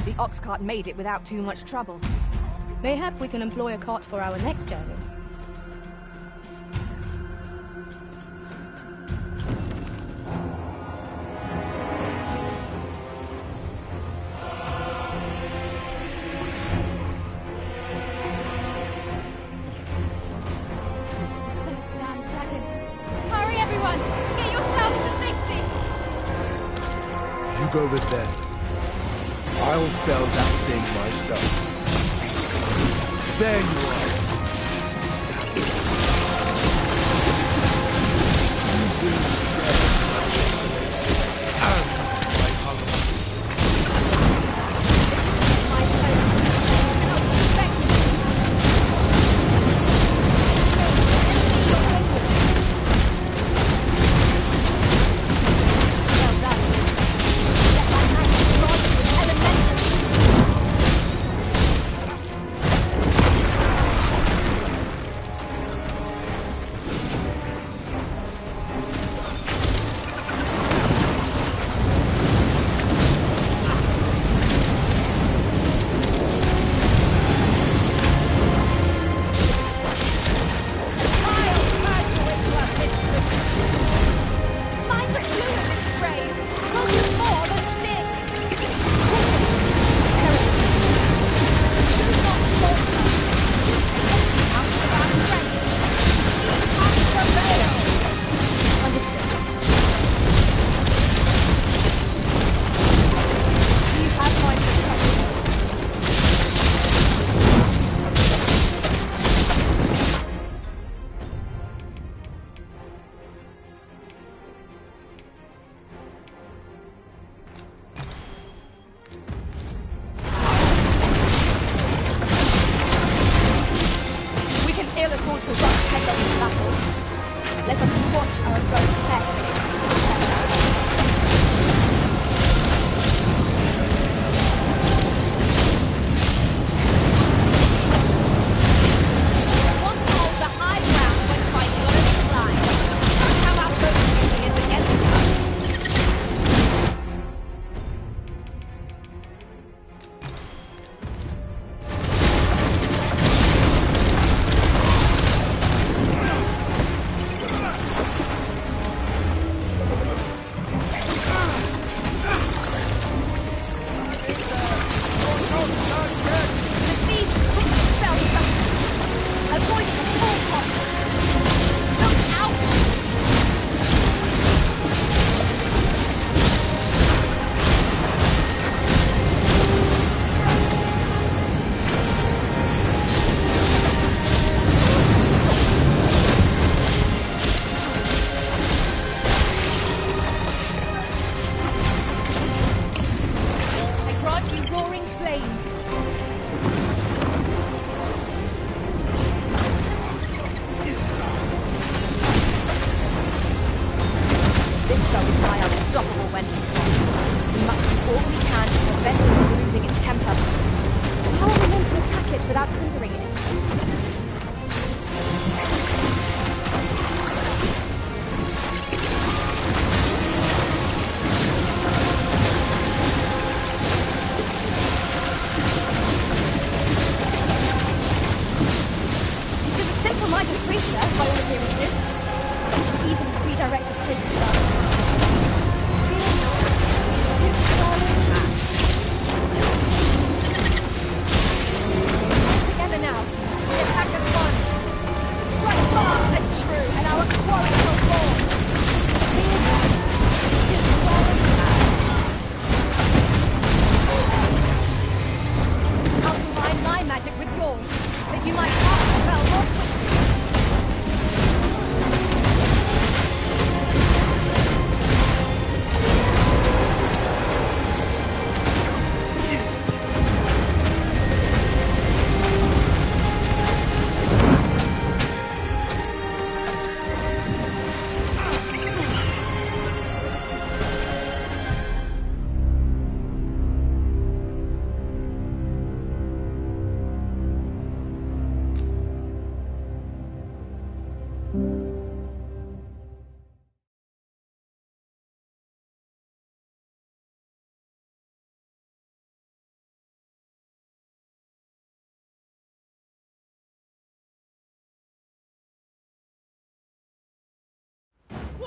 The ox cart made it without too much trouble. Mayhap we can employ a cart for our next journey. over there. I'll fell that thing myself. There you are.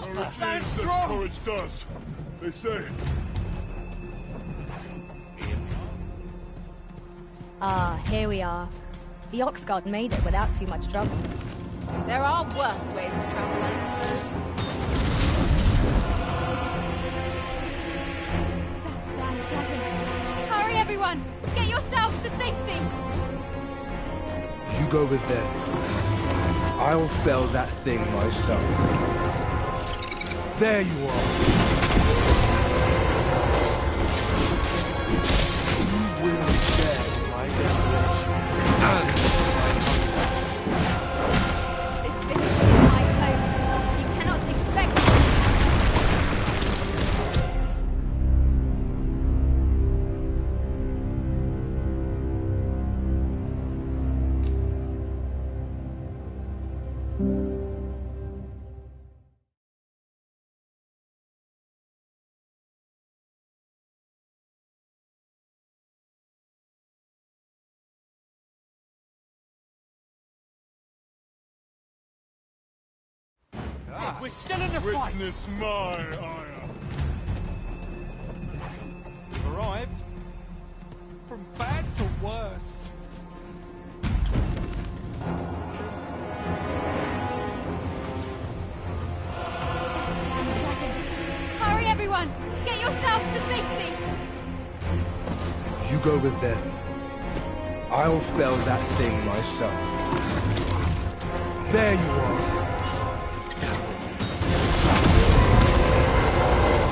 A regime says courage does. They say. Ah, here we are. The Oxguard made it without too much trouble. There are worse ways to travel, I suppose. everyone! Get yourselves to safety! You go with them. I'll fell that thing myself. There you are. You will share my desolation and my hunger. This village is my home. You cannot expect... We're still in the fight! Witness my ire. We've arrived. From bad to worse. Damn dragon! Hurry, everyone! Get yourselves to safety! You go with them. I'll fell that thing myself. There you are.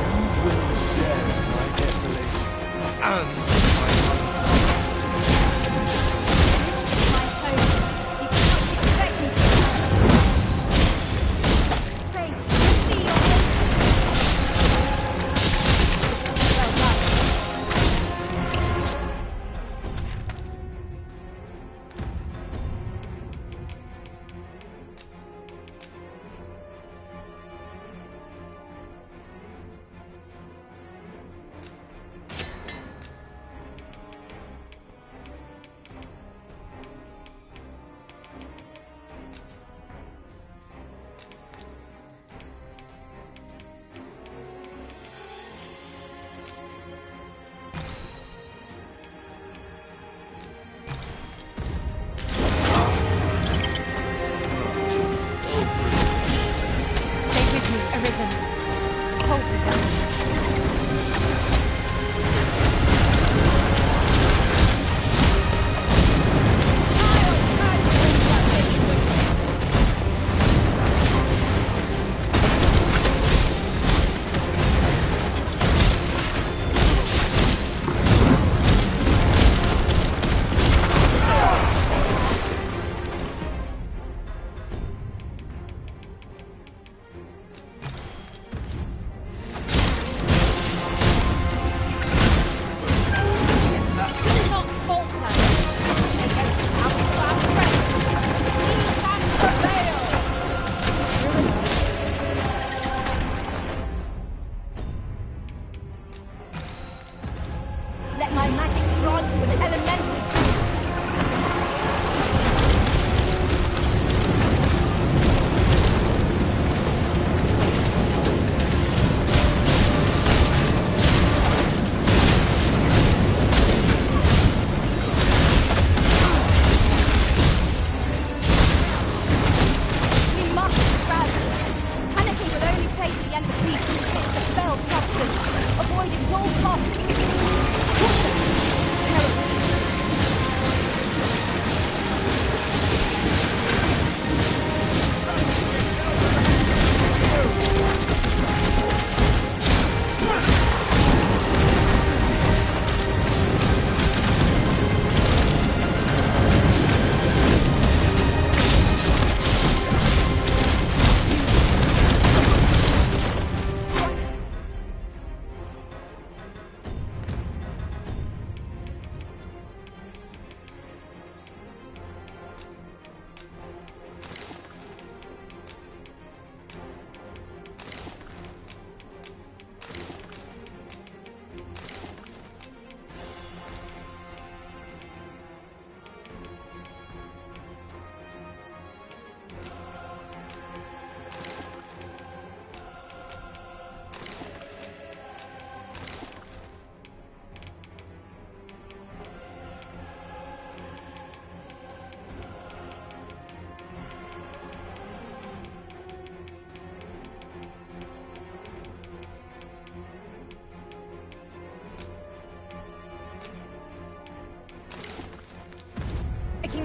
You will share my desolation and my hunger. My home. You cannot expect me to... Pray, see your... Well done.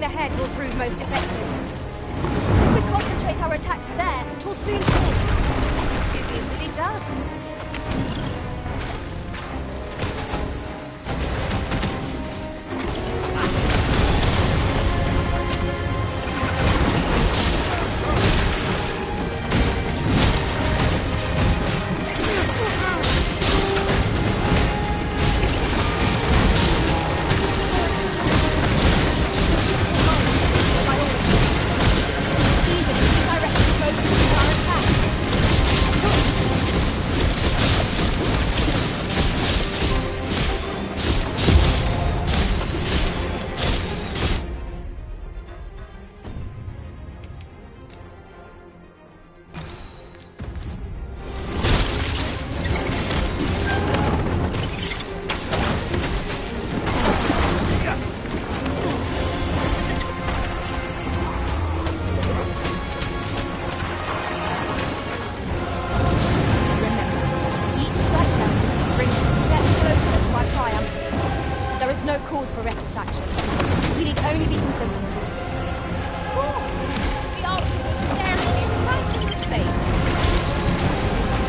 the head will prove most effective. If we concentrate our attacks there, 'twill soon fall. It is easily done. No cause for reckless action. We need only be consistent. Of course. The answer was staring me right in the face.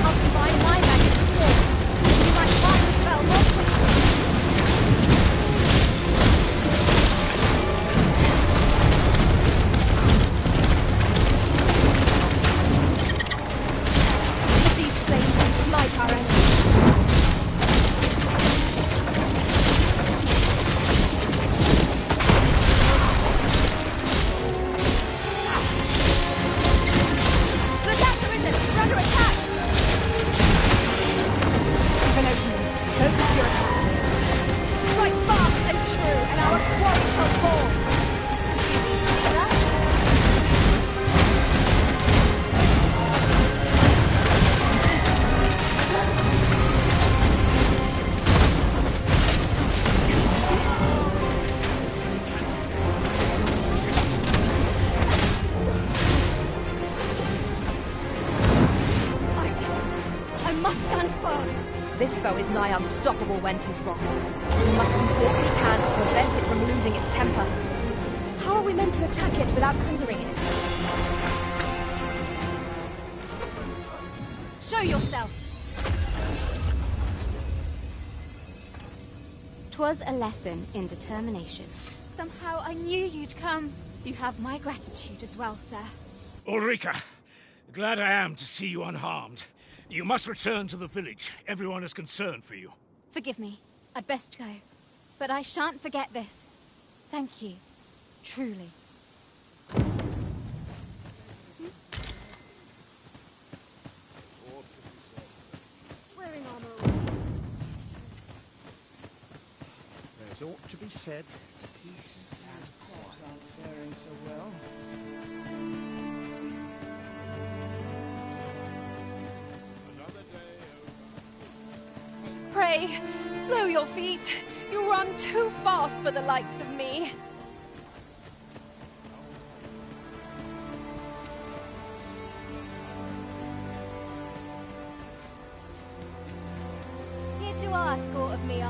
I'll combine my magic with yours. You might find the spell more quickly. These flames will smite our enemies. This foe is nigh unstoppable when 'tis wrath. We must do what we can to prevent it from losing its temper. How are we meant to attack it without hindering it? Show yourself! 'Twas a lesson in determination. Somehow I knew you'd come. You have my gratitude as well, sir. Ulrika, glad I am to see you unharmed. You must return to the village. Everyone is concerned for you. Forgive me. I'd best go. But I shan't forget this. Thank you. Truly. Wearing armor. There's aught to be said. Peace as cross aren't faring so well. Pray, slow your feet. You run too fast for the likes of me. Here to ask aught of me.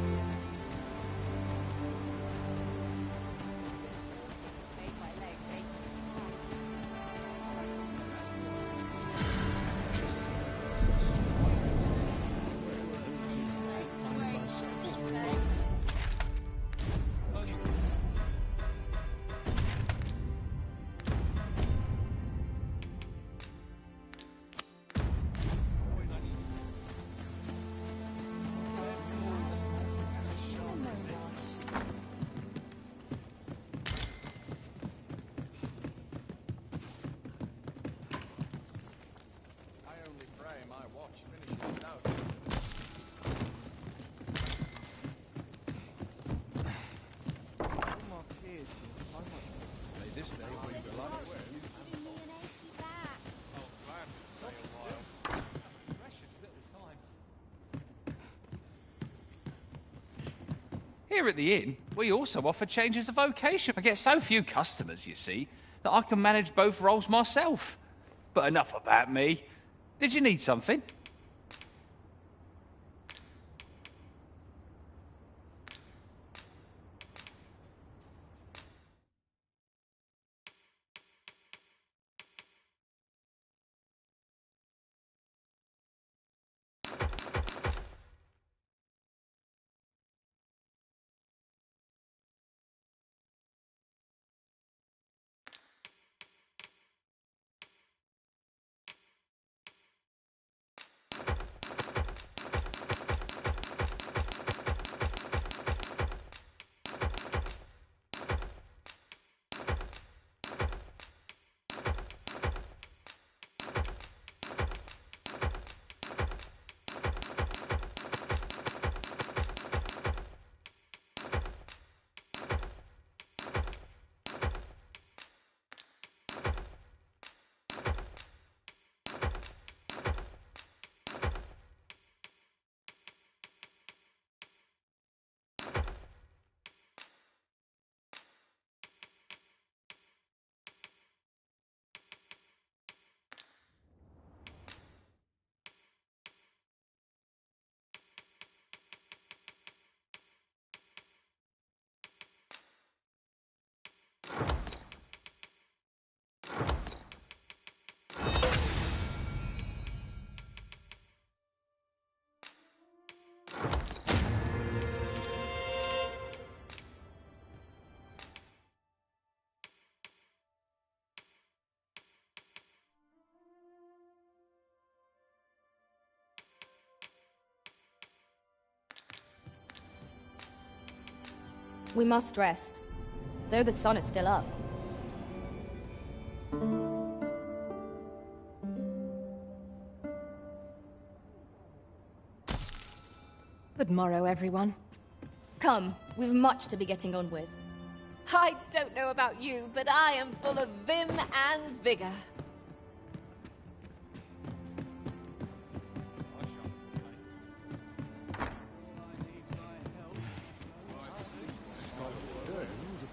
Here at the inn, we also offer changes of vocation. I get so few customers, you see, that I can manage both roles myself. But enough about me. Did you need something? We must rest, though the sun is still up. Good morrow, everyone. Come, we've much to be getting on with. I don't know about you, but I am full of vim and vigor.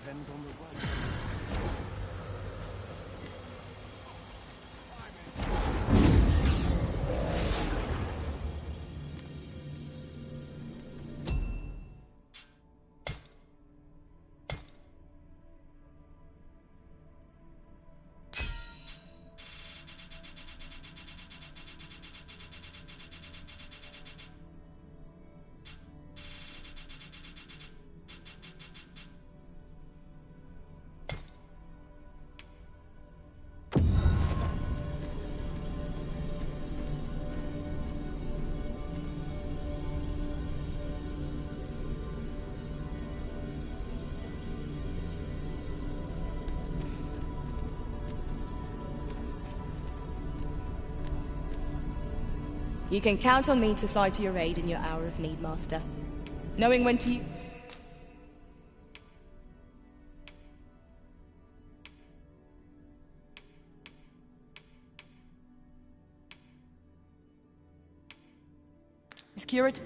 Depends on the way. You can count on me to fly to your aid in your hour of need, Master. Knowing when to... Security...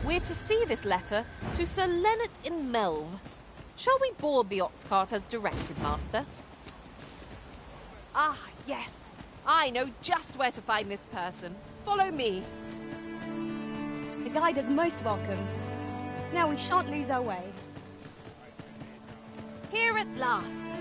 We're to see this letter to Sir Leonard in Melve. Shall we board the ox cart as directed, Master? Ah, yes. I know just where to find this person. Follow me. The guide is most welcome. Now we shan't lose our way. Here at last.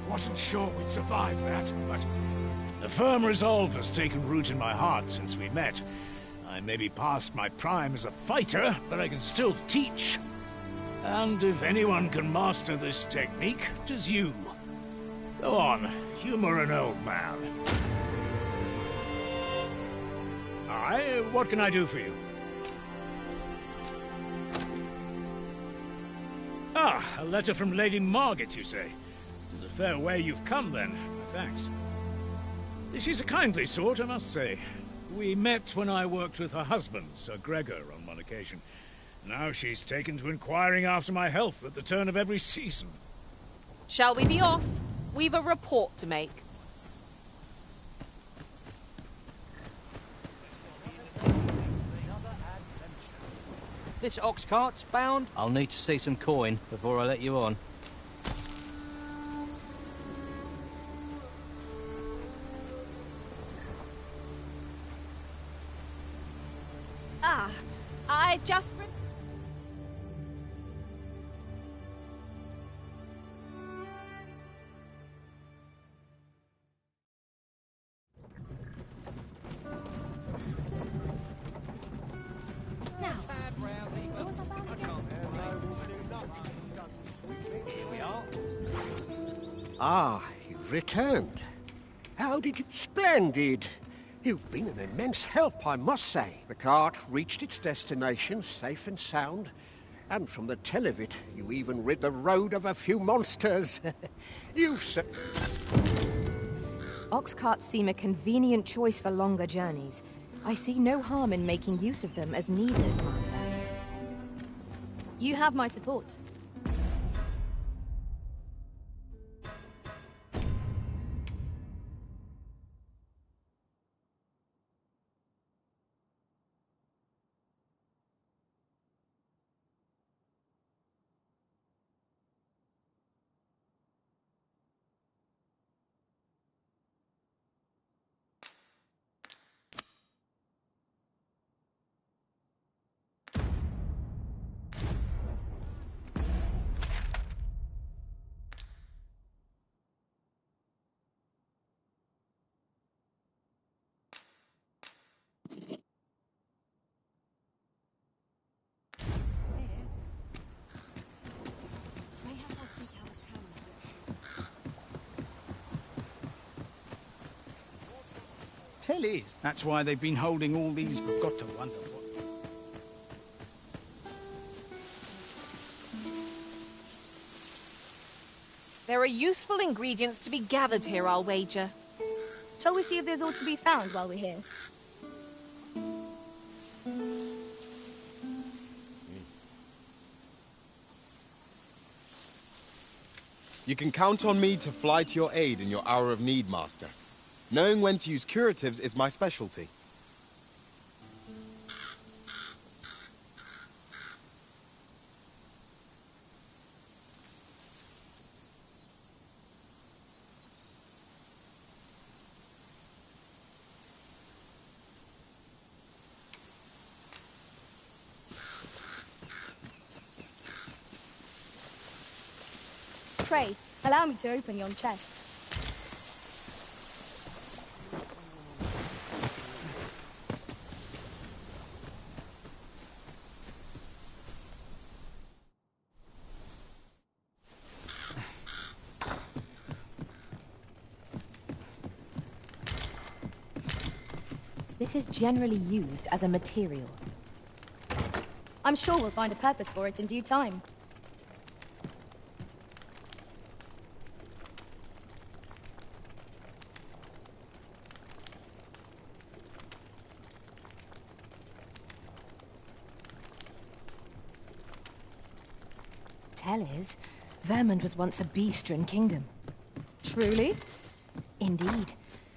Wasn't sure we'd survive that, but a firm resolve has taken root in my heart since we met. I may be past my prime as a fighter, but I can still teach. And if anyone can master this technique, 'tis you. Go on, humor an old man. Aye, what can I do for you? Ah, a letter from Lady Margaret, you say? 'Tis a fair way you've come, then. Thanks. She's a kindly sort, I must say. We met when I worked with her husband, Sir Gregor, on one occasion. Now she's taken to inquiring after my health at the turn of every season. Shall we be off? We've a report to make. This ox cart's bound. I'll need to see some coin before I let you on. Ah, I've just... Ah, you've returned. How did you... Splendid! You've been an immense help, I must say. The cart reached its destination safe and sound, and from the tell of it, you even rid the road of a few monsters. Ox carts seem a convenient choice for longer journeys. I see no harm in making use of them as needed, Master. You have my support. Tell is, that's why they've been holding all these... We've got to wonder what... There are useful ingredients to be gathered here, I'll wager. Shall we see if there's aught to be found while we're here? You can count on me to fly to your aid in your hour of need, Master. Knowing when to use curatives is my specialty. Pray, allow me to open yon chest. This is generally used as a material. I'm sure we'll find a purpose for it in due time. Tell is, Vermund was once a beastren kingdom. Truly? Indeed,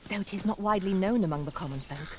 though 'tis not widely known among the common folk.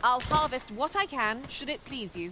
I'll harvest what I can, should it please you.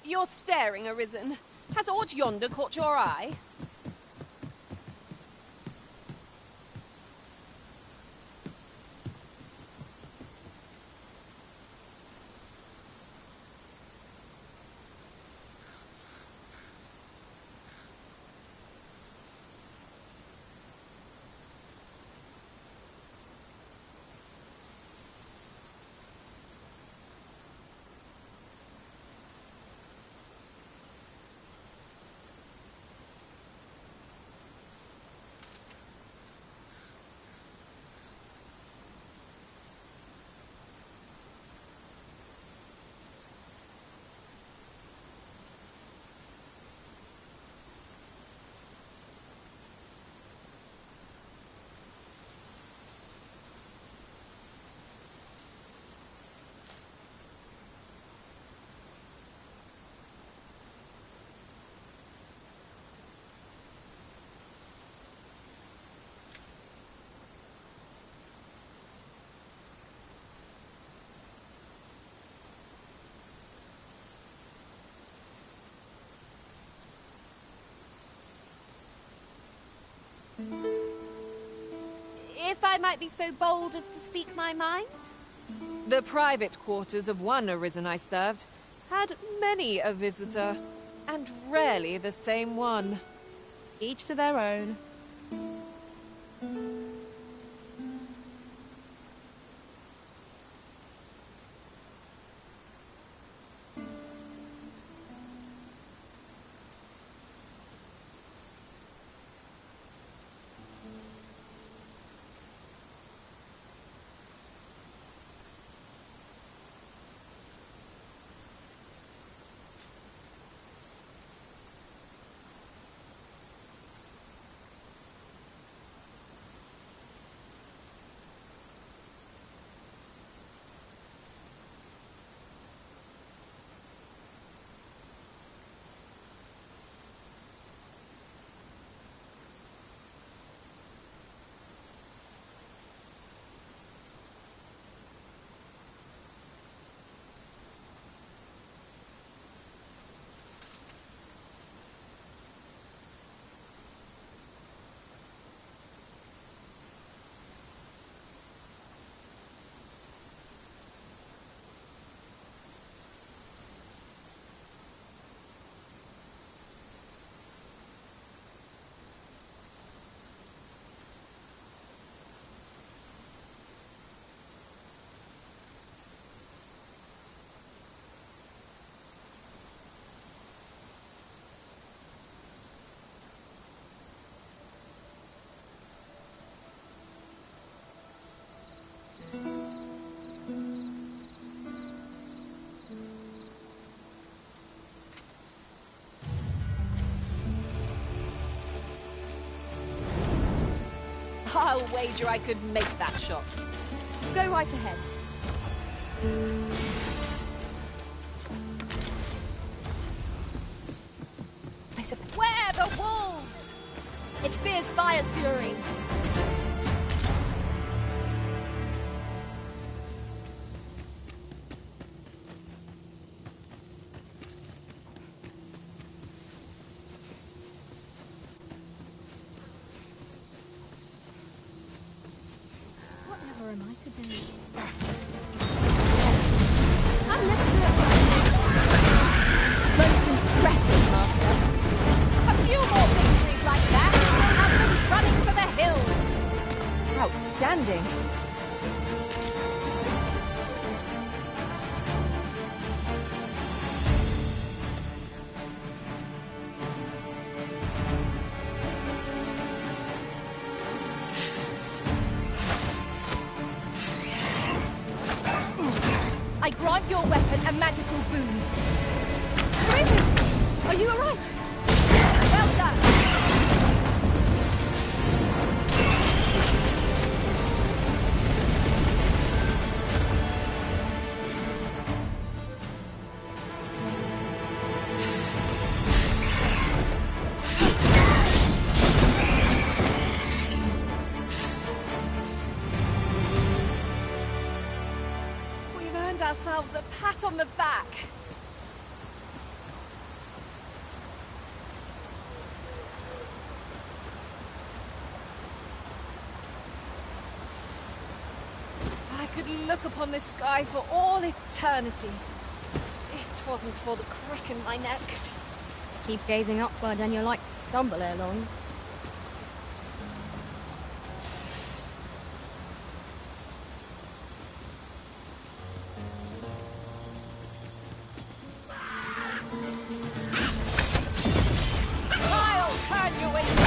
You're staring, Arisen. Has aught yonder caught your eye? If I might be so bold as to speak my mind? The private quarters of one Arisen I served had many a visitor, and rarely the same one. Each to their own. I'll wager I could make that shot. Go right ahead. Where the wolves? It fears fire's fury. Whatever am I to do? I'm never good. Most impressive, Master. A few more victories like that, and we'll have them running for the hills. Outstanding. I grant your weapon a magical boon. Risen! Are you alright? Well done! We've earned ourselves a pat on the back. I could look upon this sky for all eternity. If 'twasn't for the crick in my neck. Keep gazing upward and you're like to stumble ere long. I'll turn you into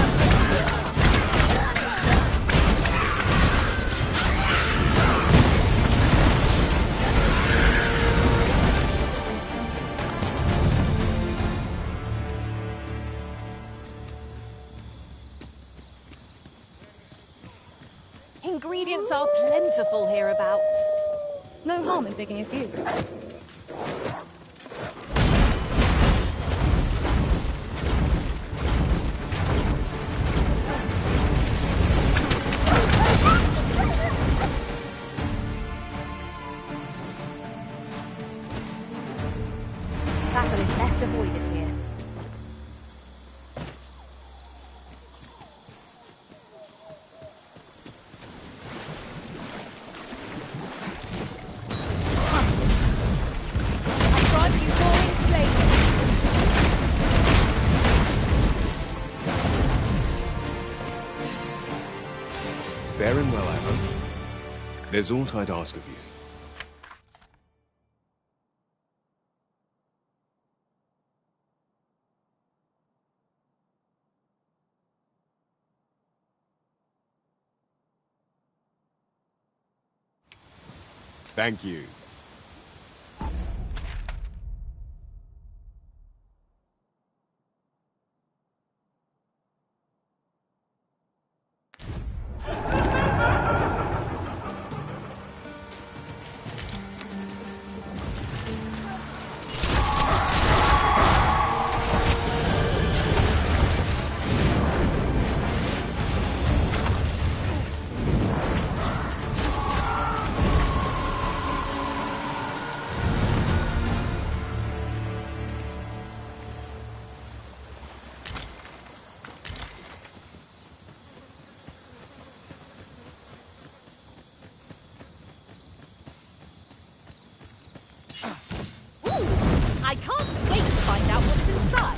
Ingredients are plentiful hereabouts. No harm in picking a few. Battle is best avoided here. Faring well, I hope. There's aught I'd ask of you. Thank you. I can't wait to find out what's inside.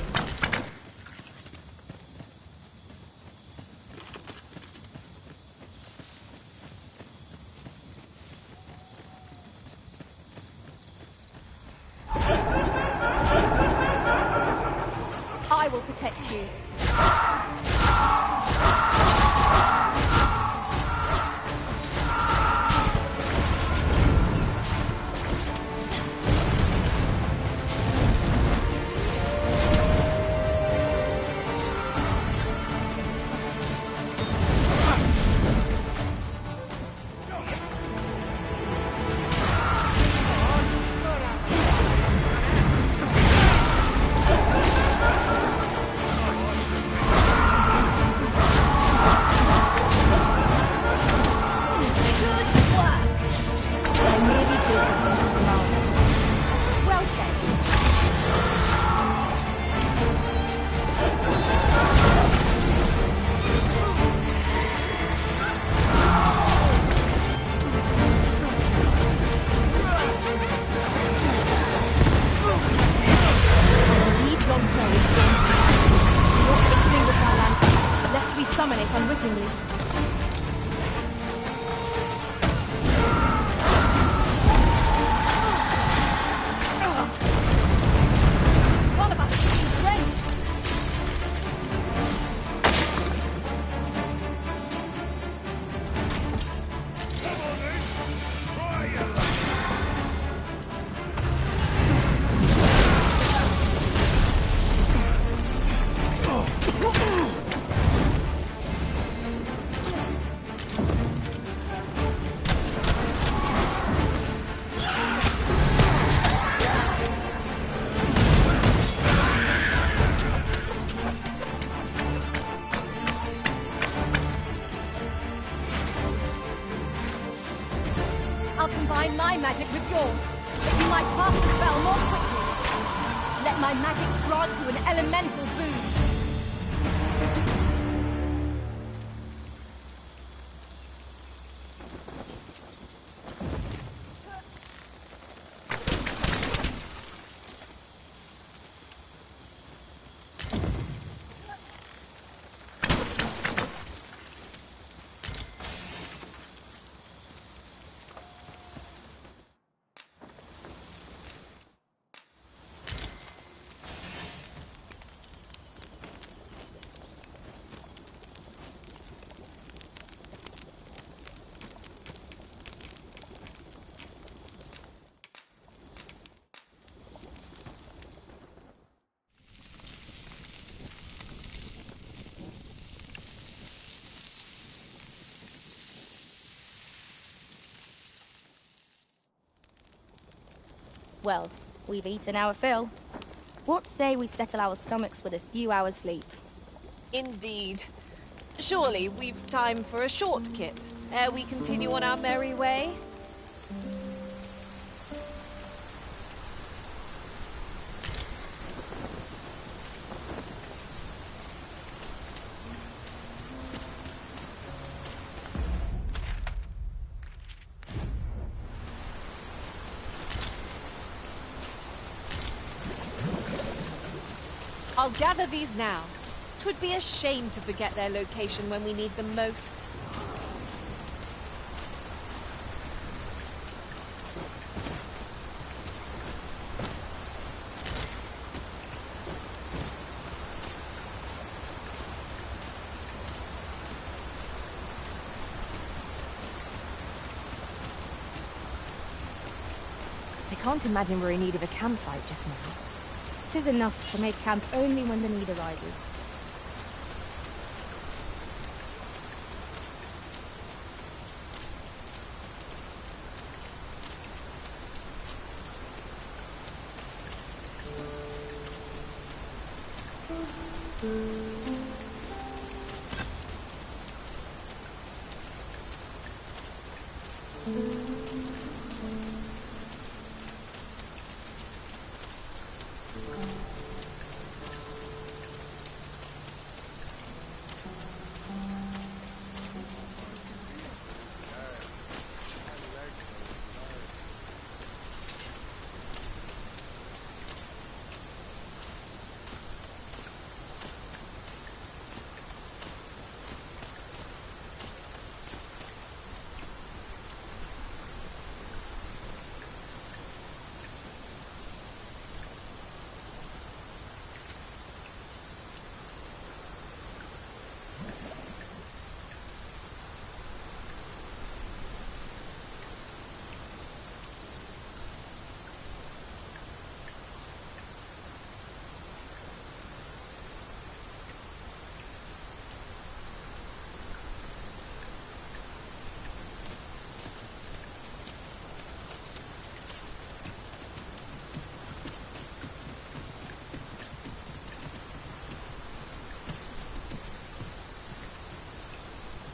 I will protect you. Summon it unwittingly. One of us is ranged. I'll combine my magic with yours. You might cast the spell more quickly. Let my magics grant you an elemental boon. Well, we've eaten our fill. What say we settle our stomachs with a few hours' sleep? Indeed. Surely we've time for a short kip, ere we continue on our merry way? I'll gather these now. 'Twould be a shame to forget their location when we need them most. can't imagine we're in need of a campsite just now. It is enough to make camp only when the need arises.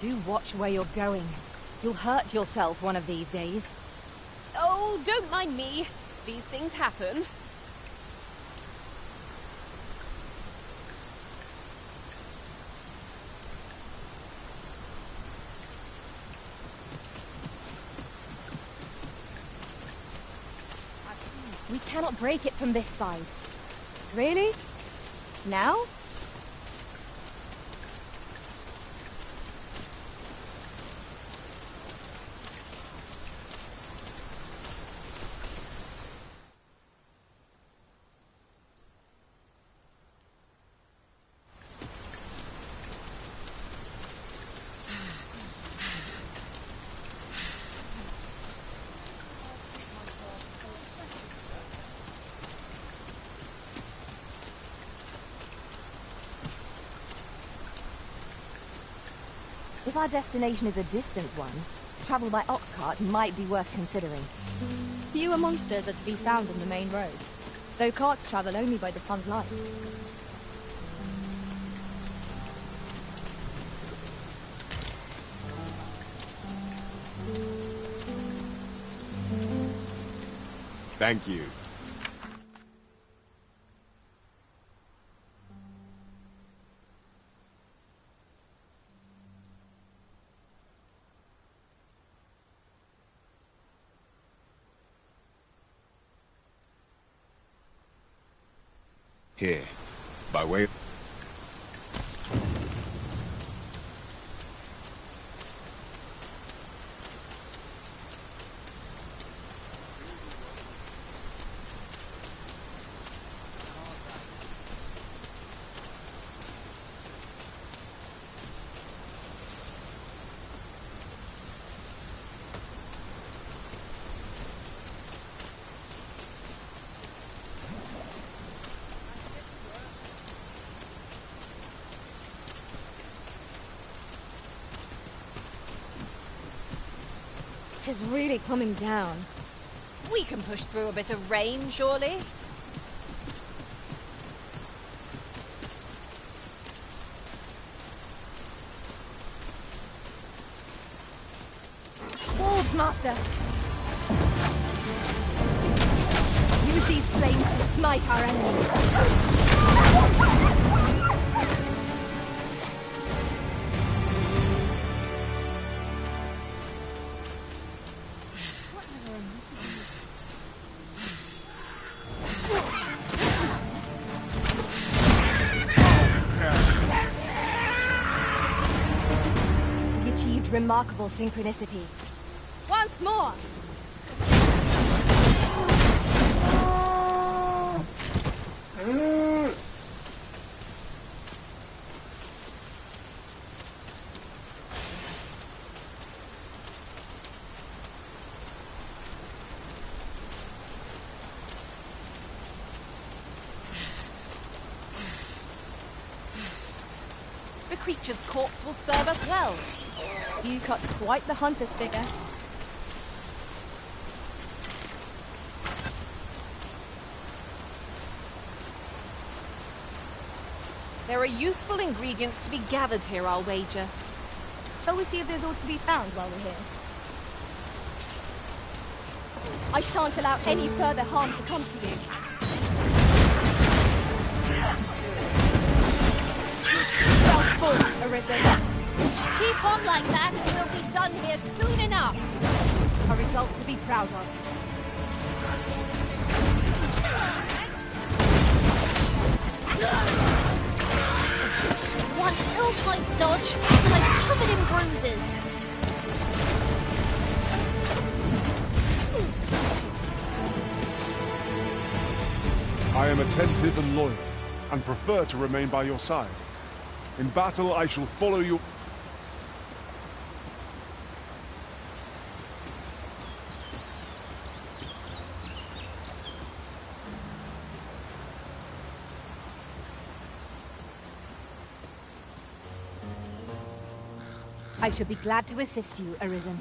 Do watch where you're going. You'll hurt yourself one of these days. Oh, don't mind me. These things happen. We cannot break it from this side. Really? Now? If our destination is a distant one, travel by ox cart might be worth considering. Fewer monsters are to be found on the main road, though carts travel only by the sun's light. Thank you. Here, by way of... It is really coming down. We can push through a bit of rain, surely? Wolves, Master! Use these flames to smite our enemies. Remarkable synchronicity. Once more! creature's corpse will serve us well. You cut quite the hunter's figure. There are useful ingredients to be gathered here, I'll wager. Shall we see if there's aught to be found while we're here? I shan't allow any further harm to come to you. Well fought, Arisen. Keep on like that and we'll be done here soon enough. A result to be proud of. One ill-timed dodge, and I'm covered in bruises. I am attentive and loyal, and prefer to remain by your side. In battle, I shall follow you. I should be glad to assist you, Arisen.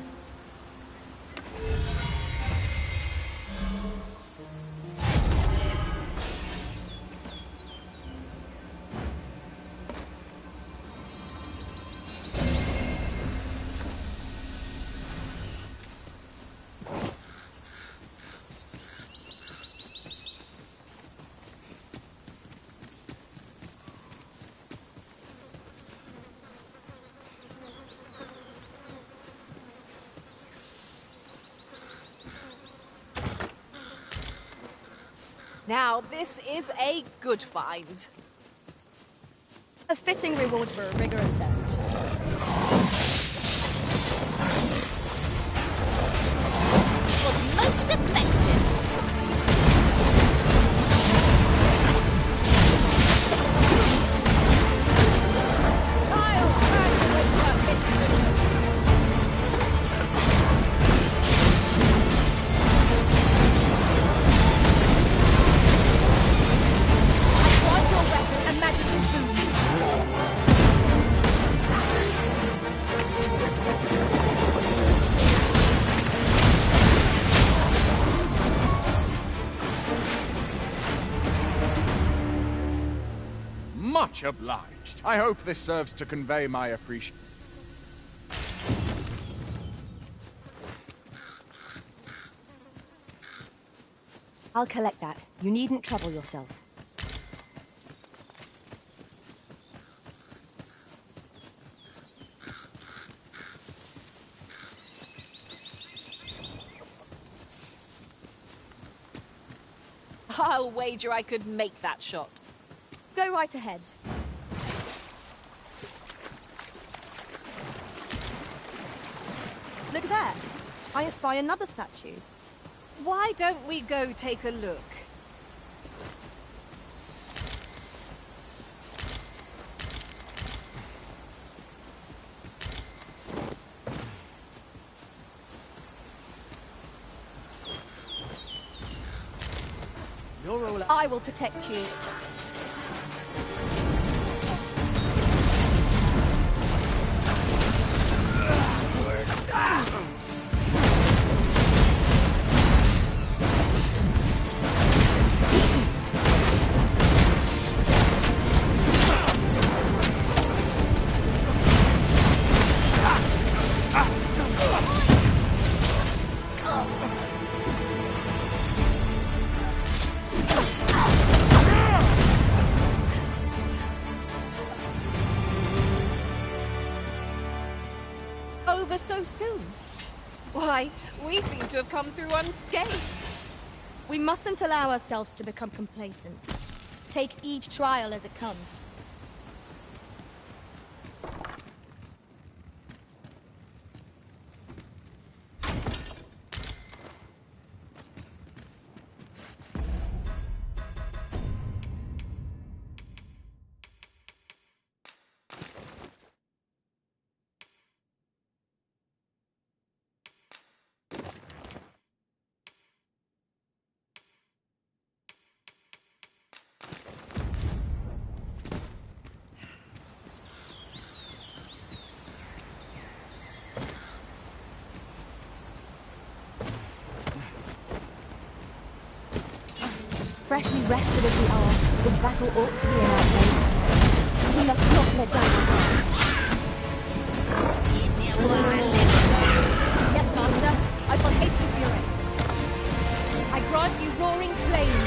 Now, this is a good find. A fitting reward for a rigorous search. Was most effective. Much obliged. I hope this serves to convey my appreciation. I'll collect that. You needn't trouble yourself. I'll wager I could make that shot. Go right ahead. Look there. I espy another statue. Why don't we go take a look? I will protect you. Over so soon? Why, we seem to have come through unscathed. We mustn't allow ourselves to become complacent. Take each trial as it comes. freshly rested as we are, this battle ought to be in our favor. We must not let down our guard. Yes, Master. I shall hasten to your aid. I grant you roaring flame.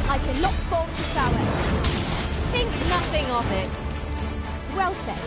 I can look forward to prowess. Think nothing of it. Well said.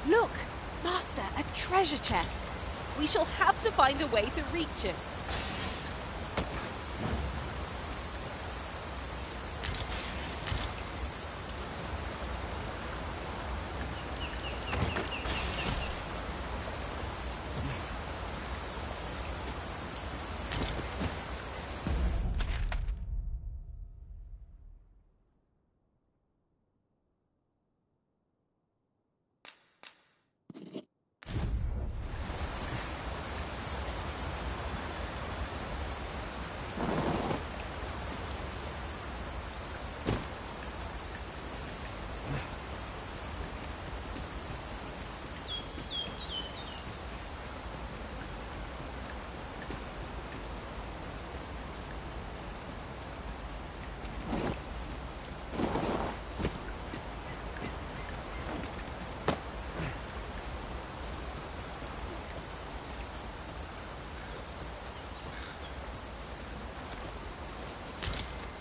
Look, Master, a treasure chest. We shall have to find a way to reach it.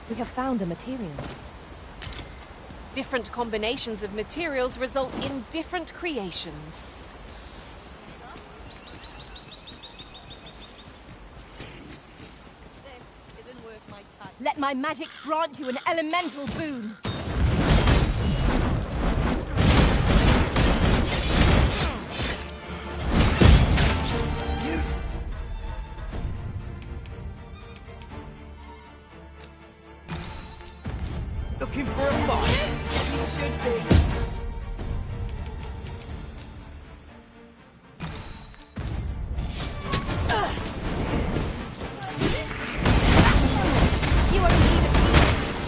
We have found a material. Different combinations of materials result in different creations. This isn't worth my time. Let my magics grant you an elemental boon. Looking for a fight? You should be. You are in need of me.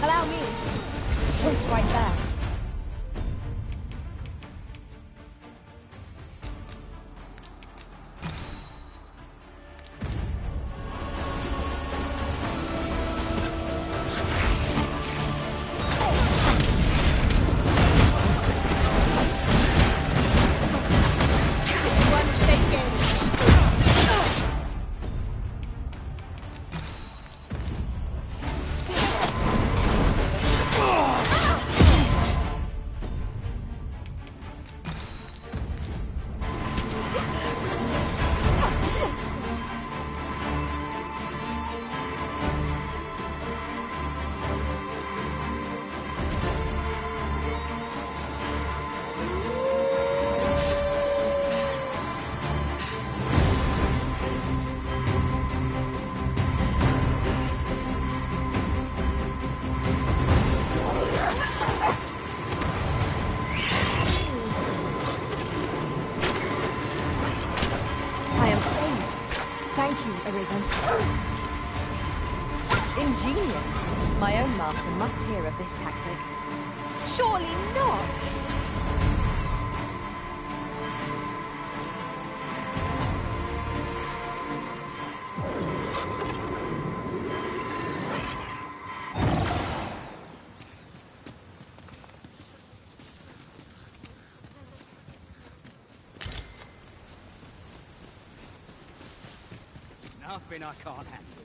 Allow me. Thank you, Arisen. Ingenious. My own master must hear of this tactic. Surely not! Nothing I can't handle.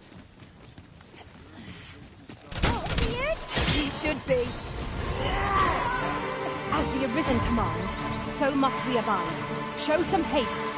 He should be. As the Arisen commands, so must we abide. Show some haste.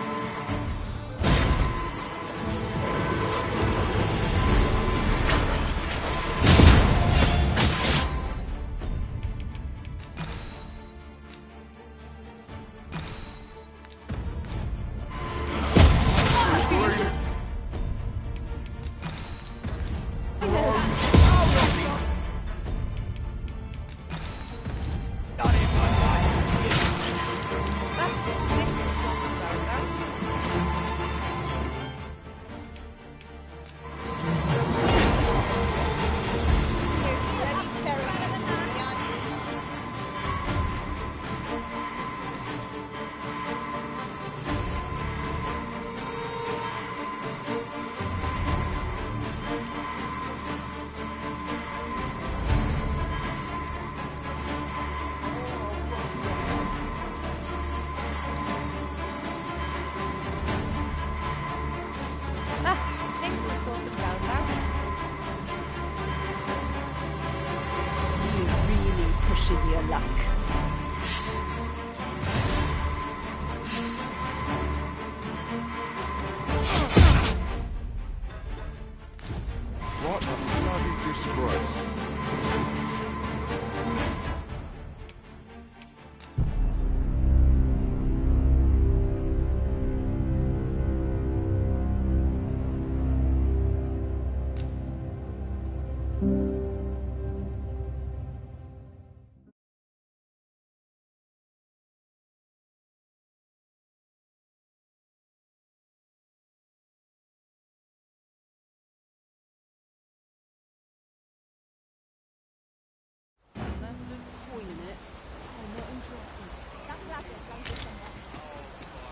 Your luck. What a bloody disgrace.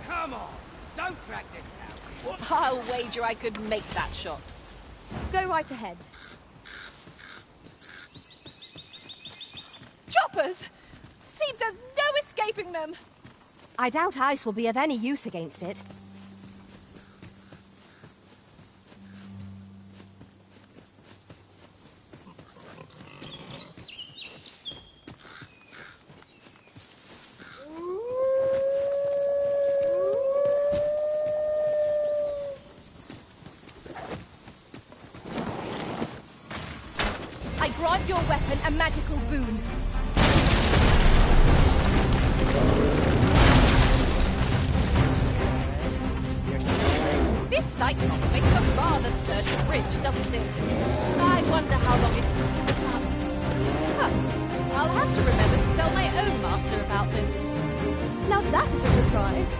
Come on! Don't track this out! I'll wager I could make that shot. Go right ahead. Choppers! Seems there's no escaping them! I doubt ice will be of any use against it. I grant your weapon a magical boon. This Cyclops makes a rather sturdy bridge, doesn't it? I wonder how long it will keep us up. Huh. I'll have to remember to tell my own master about this. Now that is a surprise.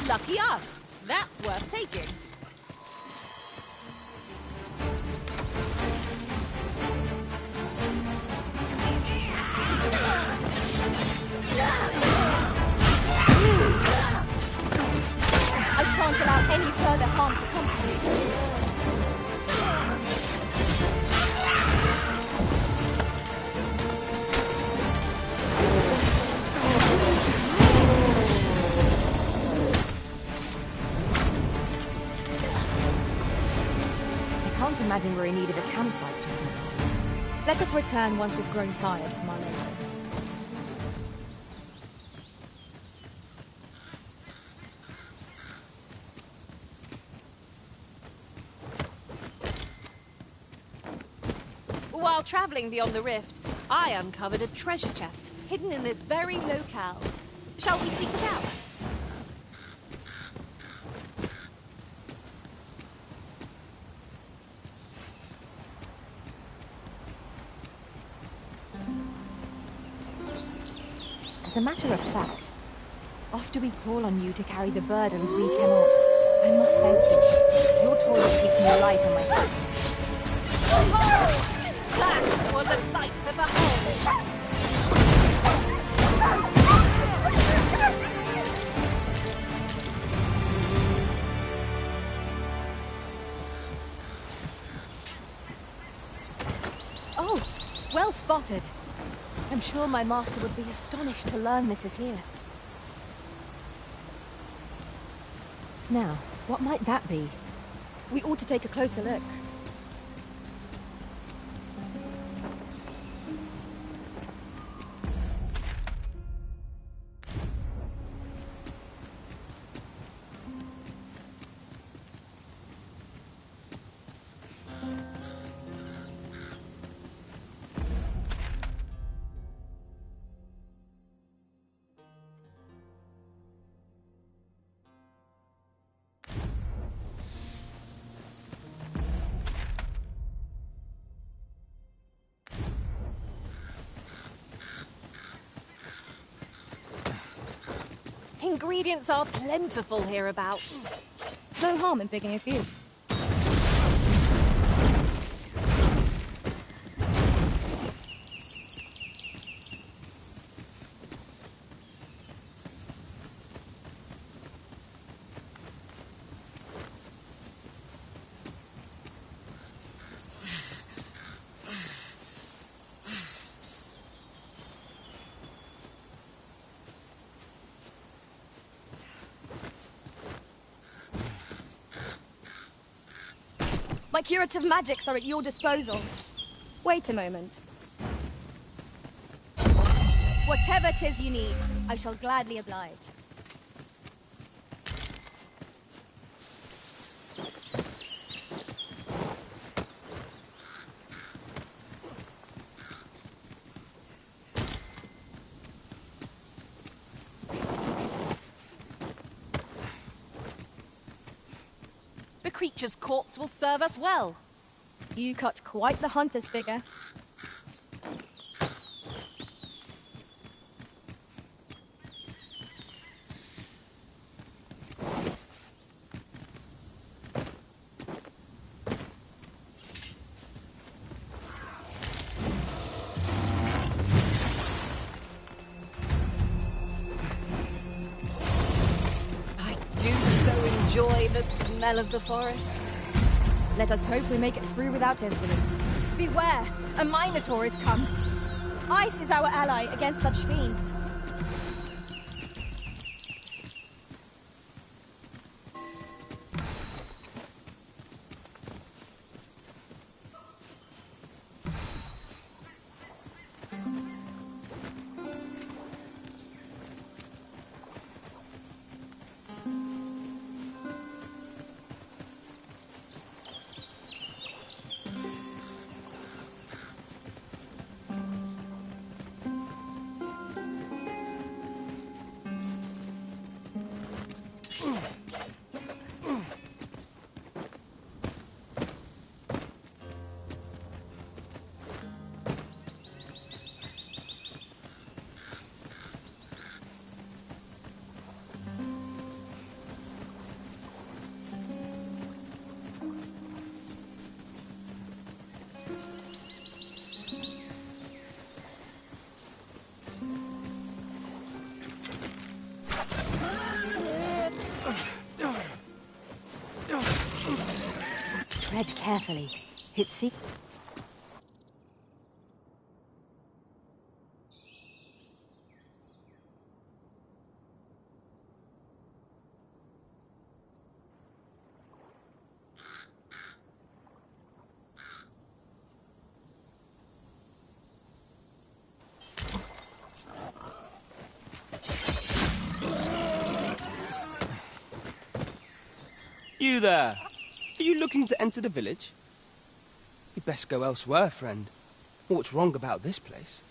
Lucky us. That's worth taking. I shan't allow any further harm to come to me. I can't imagine we're in need of a campsite just now. Let us return once we've grown tired from our labours. While travelling beyond the rift, I uncovered a treasure chest hidden in this very locale. Shall we seek it out? As a matter of fact, after we call on you to carry the burdens we cannot, I must thank you. Your toilet keeps me light on my feet. That was a sight to behold! Oh, well spotted. I'm sure my master would be astonished to learn this is here. Now, what might that be? We ought to take a closer look. Ingredients are plentiful hereabouts. No harm in picking a few. My curative magics are at your disposal. Wait a moment. Whatever 'tis you need, I shall gladly oblige. The creature's corpse will serve us well. You cut quite the hunter's figure. Enjoy the smell of the forest. Let us hope we make it through without incident. Beware! A Minotaur is come. Ice is our ally against such fiends. Tread carefully. It's secret. You there! Are you looking to enter the village? You'd best go elsewhere, friend. What's wrong about this place?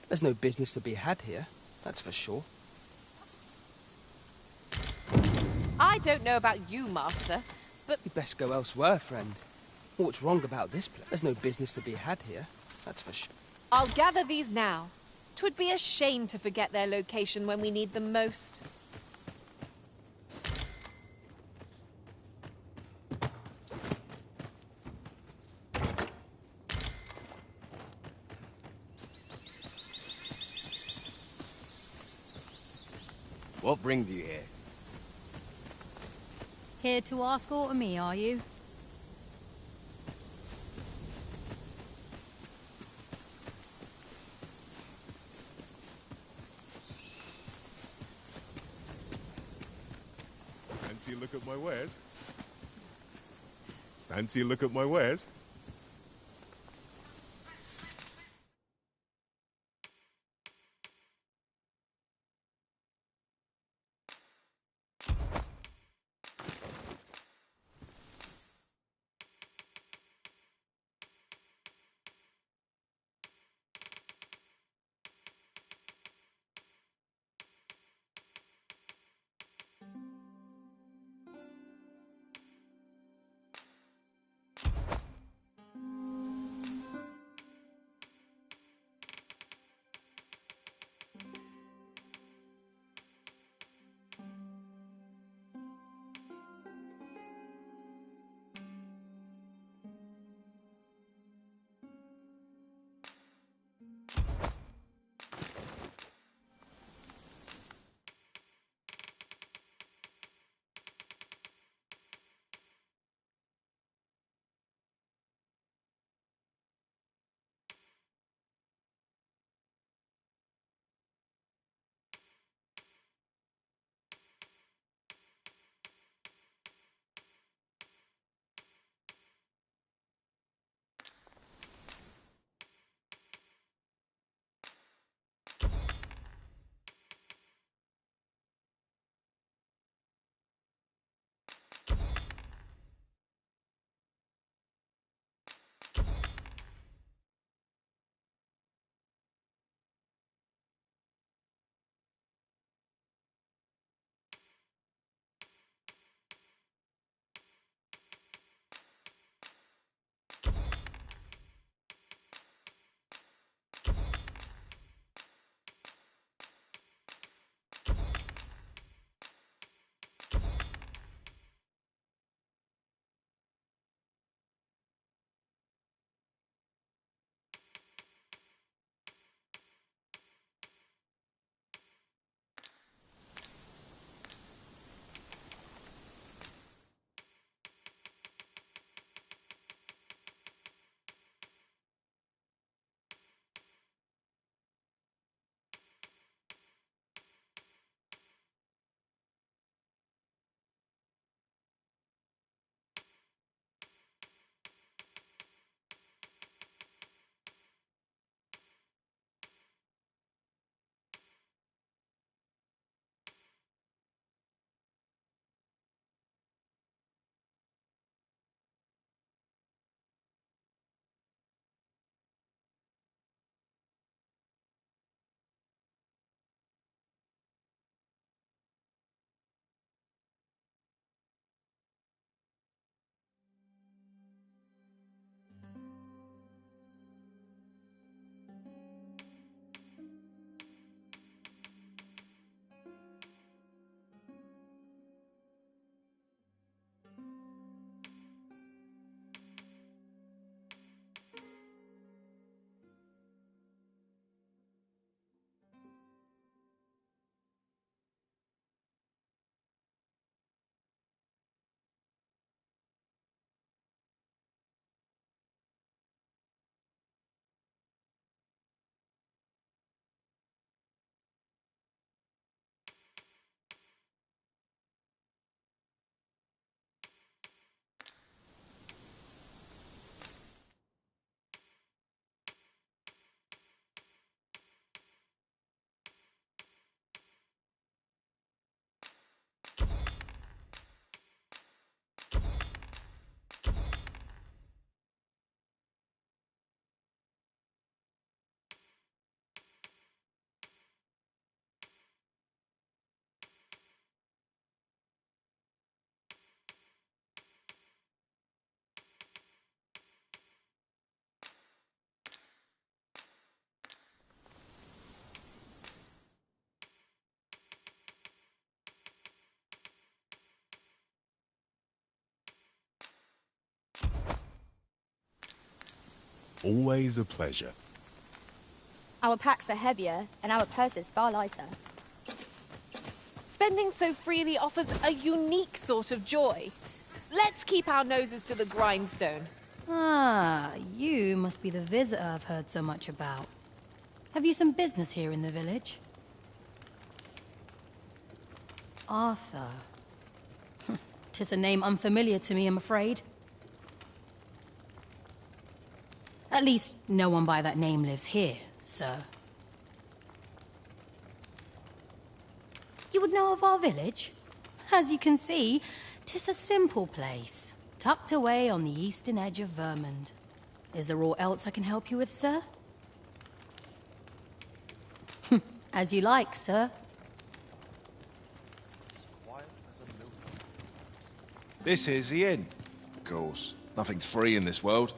There's no business to be had here, that's for sure. I don't know about you, Master, but... You'd best go elsewhere, friend. What's wrong about this place? There's no business to be had here, that's for sure. I'll gather these now. 'Twould be a shame to forget their location when we need them most. What brings you here? Here to ask aught of me, are you? Fancy a look at my wares? Fancy a look at my wares? Always a pleasure. Our packs are heavier, and our purses far lighter. Spending so freely offers a unique sort of joy. Let's keep our noses to the grindstone. Ah, you must be the visitor I've heard so much about. Have you some business here in the village? Arthur. 'Tis a name unfamiliar to me, I'm afraid. At least, no one by that name lives here, sir. You would know of our village? As you can see, 'tis a simple place, tucked away on the eastern edge of Vermund. Is there aught else I can help you with, sir? As you like, sir. This is the inn. Of course, nothing's free in this world.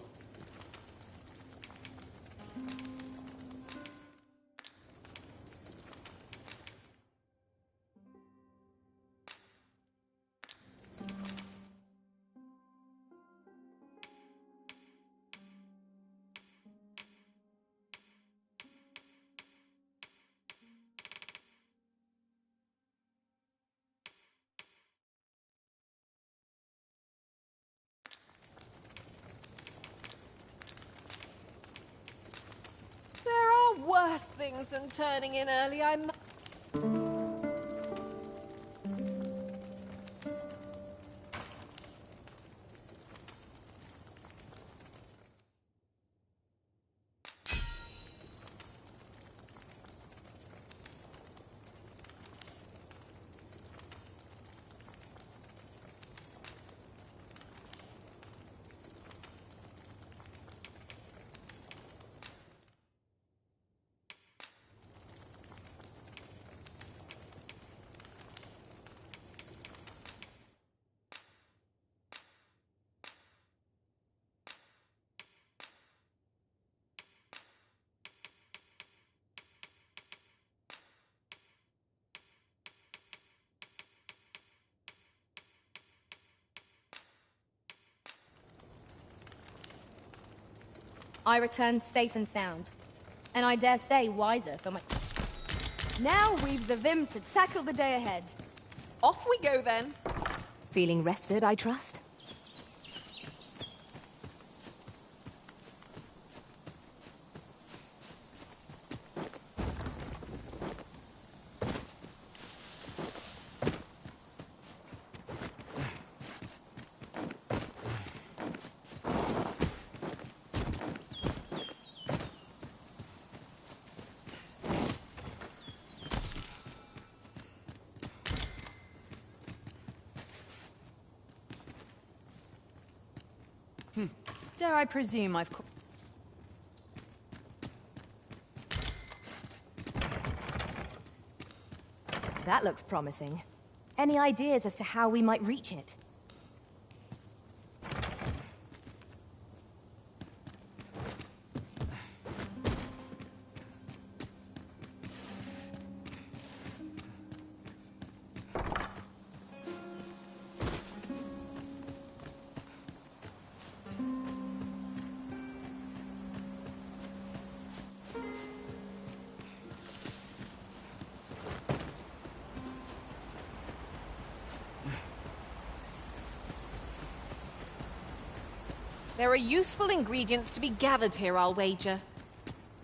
There are worse things than turning in early, I returned safe and sound. And I dare say wiser for my... Now we've the vim to tackle the day ahead. Off we go then. Feeling rested, I trust? Dare I presume I've... That looks promising. Any ideas as to how we might reach it? There are useful ingredients to be gathered here, I'll wager.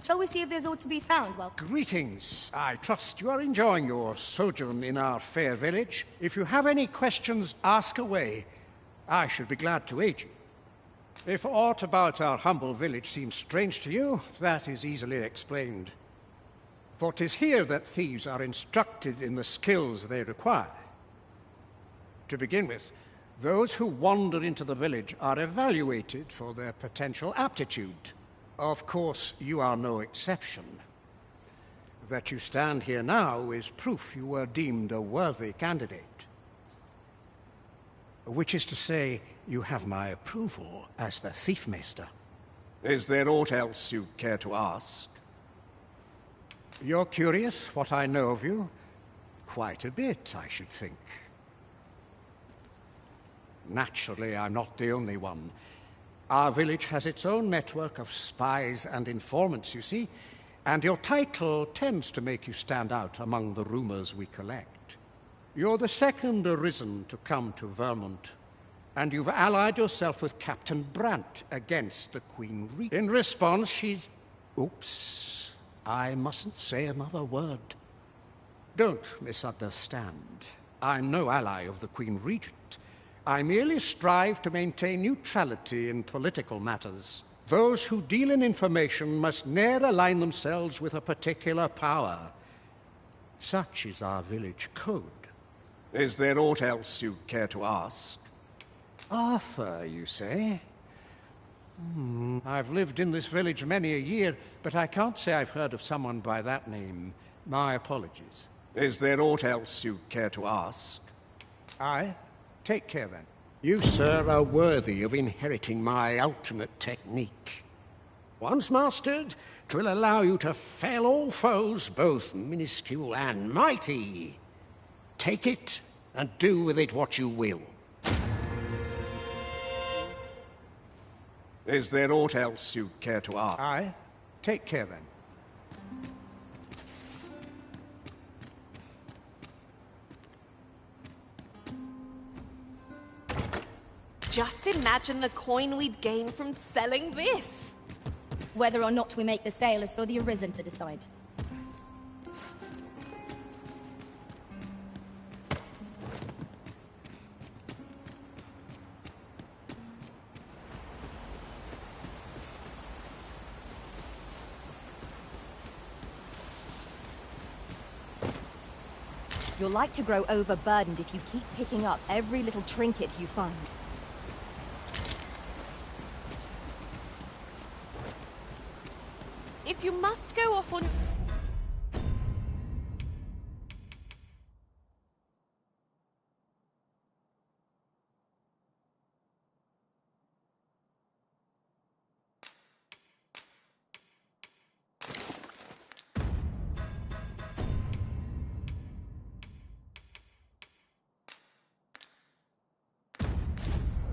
Shall we see if there's aught to be found? Well, Greetings. I trust you are enjoying your sojourn in our fair village. If you have any questions, ask away. I should be glad to aid you. If aught about our humble village seems strange to you, that is easily explained. For 'tis here that thieves are instructed in the skills they require. To begin with, those who wander into the village are evaluated for their potential aptitude. Of course, you are no exception. That you stand here now is proof you were deemed a worthy candidate. Which is to say, you have my approval as the Thiefmaster. Is there aught else you care to ask? You're curious what I know of you? Quite a bit, I should think. Naturally, I'm not the only one. Our village has its own network of spies and informants, you see, and your title tends to make you stand out among the rumors we collect. You're the second Arisen to come to Vermont, and you've allied yourself with Captain Brant against the Queen Regent. In response, she's... Oops. I mustn't say another word. Don't misunderstand. I'm no ally of the Queen Regent. I merely strive to maintain neutrality in political matters. Those who deal in information must ne'er align themselves with a particular power. Such is our village code. Is there aught else you care to ask? Arthur, you say? I've lived in this village many a year, but I can't say I've heard of someone by that name. My apologies. Is there aught else you care to ask? Aye. Take care, then. You, sir, are worthy of inheriting my ultimate technique. Once mastered, 'twill allow you to fell all foes, both minuscule and mighty. Take it, and do with it what you will. Is there aught else you care to ask? Aye. Take care, then. Just imagine the coin we'd gain from selling this. Whether or not we make the sale is for the Arisen to decide. You're like to grow overburdened if you keep picking up every little trinket you find. If you must go off on...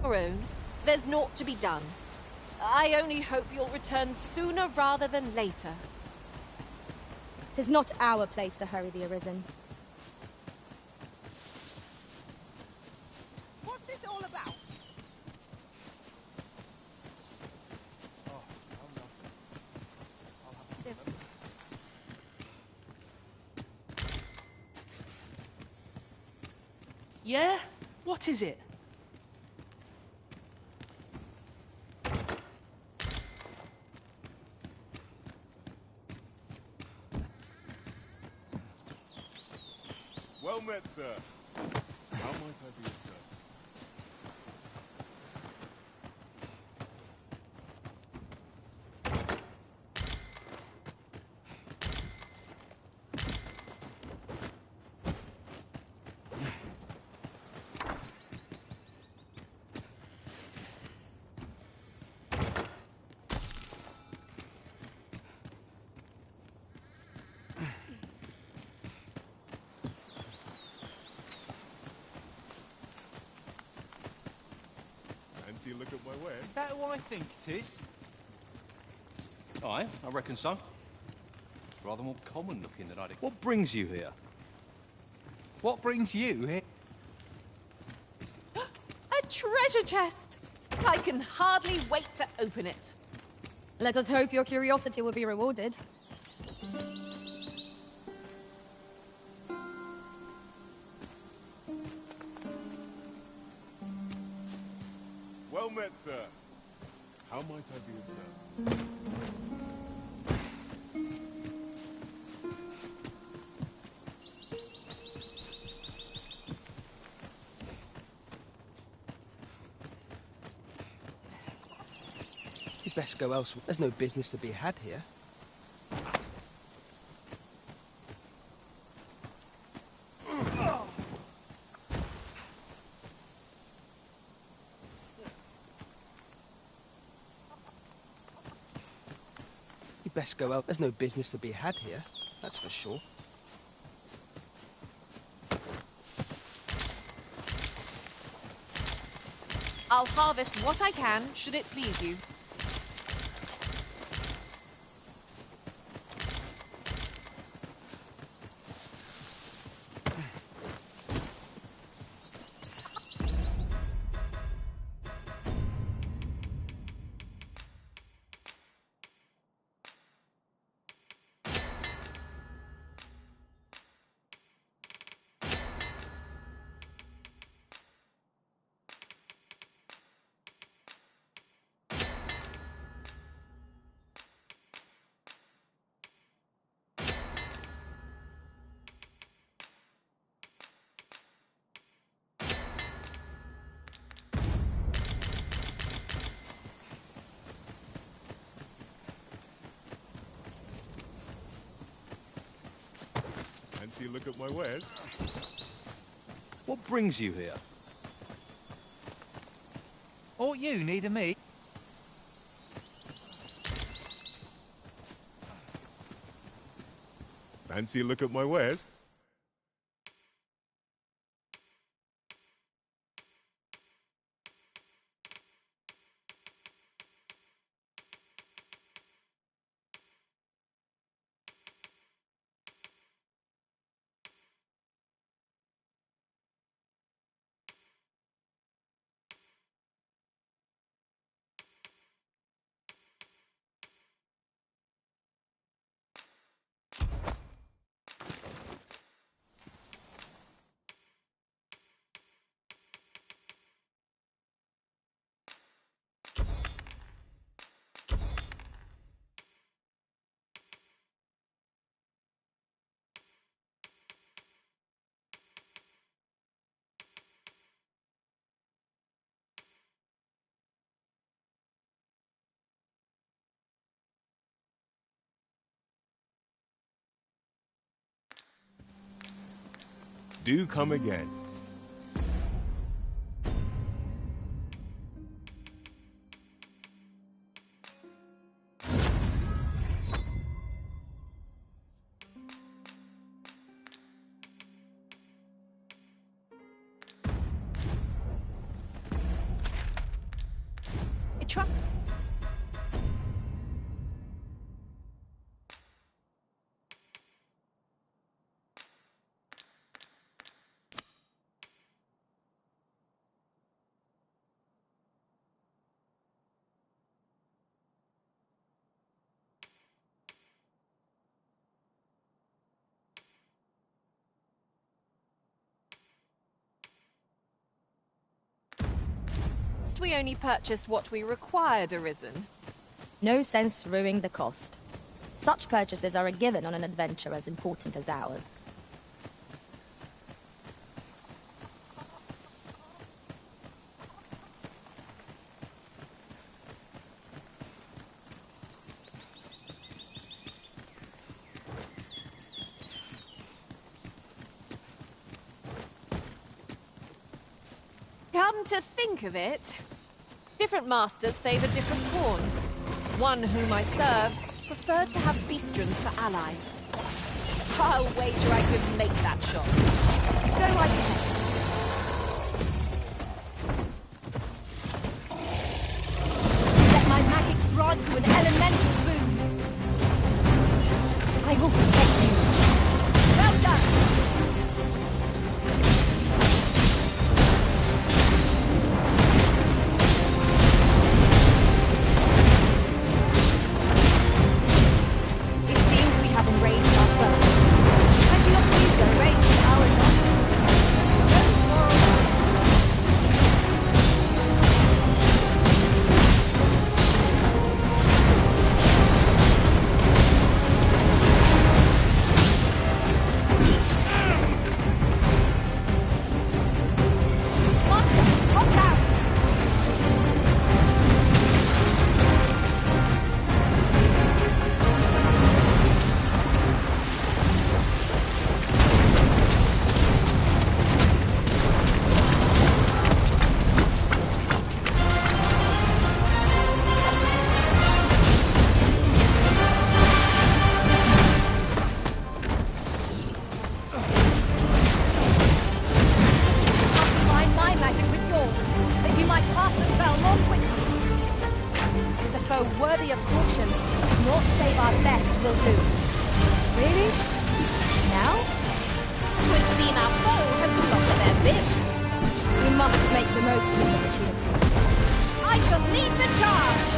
your own, there's naught to be done. I only hope you'll return sooner rather than later. 'Tis not our place to hurry the Arisen. What's this all about? Yeah? What is it? Well met, sir. How might I be of service? Fancy a look at my wares? Is that who I think it is? Aye, I reckon so. Rather more common looking than I'd... What brings you here? What brings you here? A treasure chest! I can hardly wait to open it. Let us hope your curiosity will be rewarded. Well met, sir. How might I be of service? You'd best go elsewhere. There's no business to be had here. You'd best go out. There's no business to be had here, that's for sure. I'll harvest what I can, should it please you. Fancy a look at my wares? What brings you here? Ought you need a me? Fancy a look at my wares? Do come again. We only purchased what we required, Arisen. No sense screwing the cost. Such purchases are a given on an adventure as important as ours. Come to think of it, different masters favor different pawns. One whom I served preferred to have beastrons for allies. I'll wager I could make that shot. Go right ahead. Let my magics grant you an elemental boon. I will protect you. Well done! Raised our foe. I do not see the race our Viv! We must make the most of this opportunity. I shall lead the charge!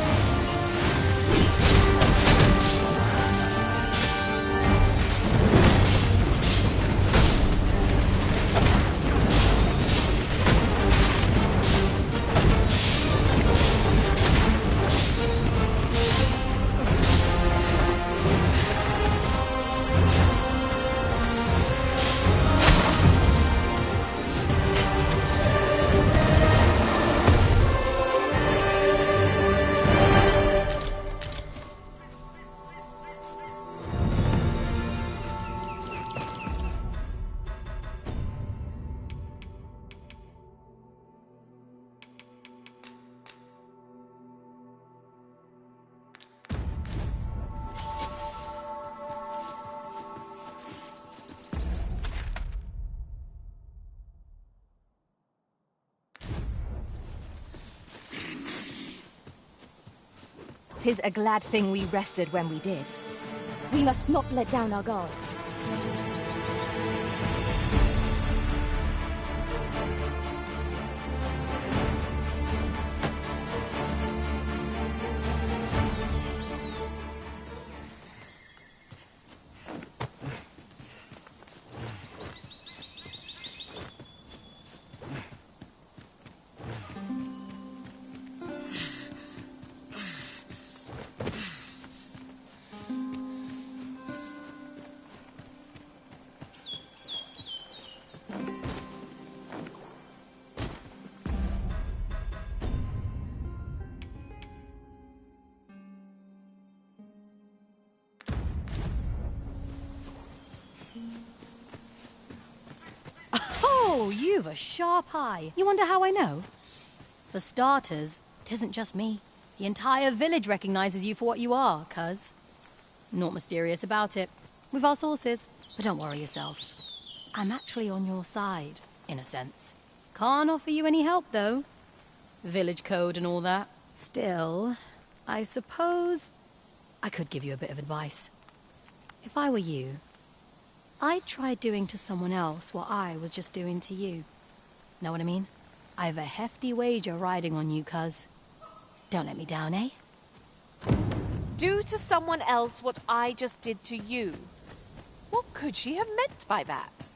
"'Tis a glad thing we rested when we did. We must not let down our guard. Oh, you've a sharp eye. You wonder how I know? For starters, 'tisn't just me. The entire village recognizes you for what you are, cuz. Not mysterious about it. We've our sources. But don't worry yourself. I'm actually on your side, in a sense. Can't offer you any help, though. Village code and all that. Still, I suppose I could give you a bit of advice. If I were you, I'd try doing to someone else what I was just doing to you. Know what I mean? I've a hefty wager riding on you, cuz. Don't let me down, eh? Do to someone else what I just did to you. What could she have meant by that?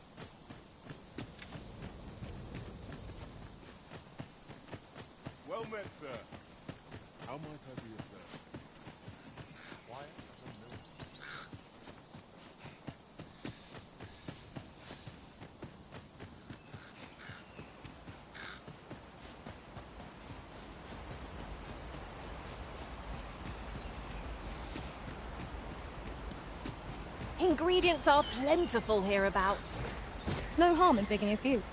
Well met, sir. How might I be of service? Quiet as a mill. Ingredients are plentiful hereabouts. No harm in picking a few.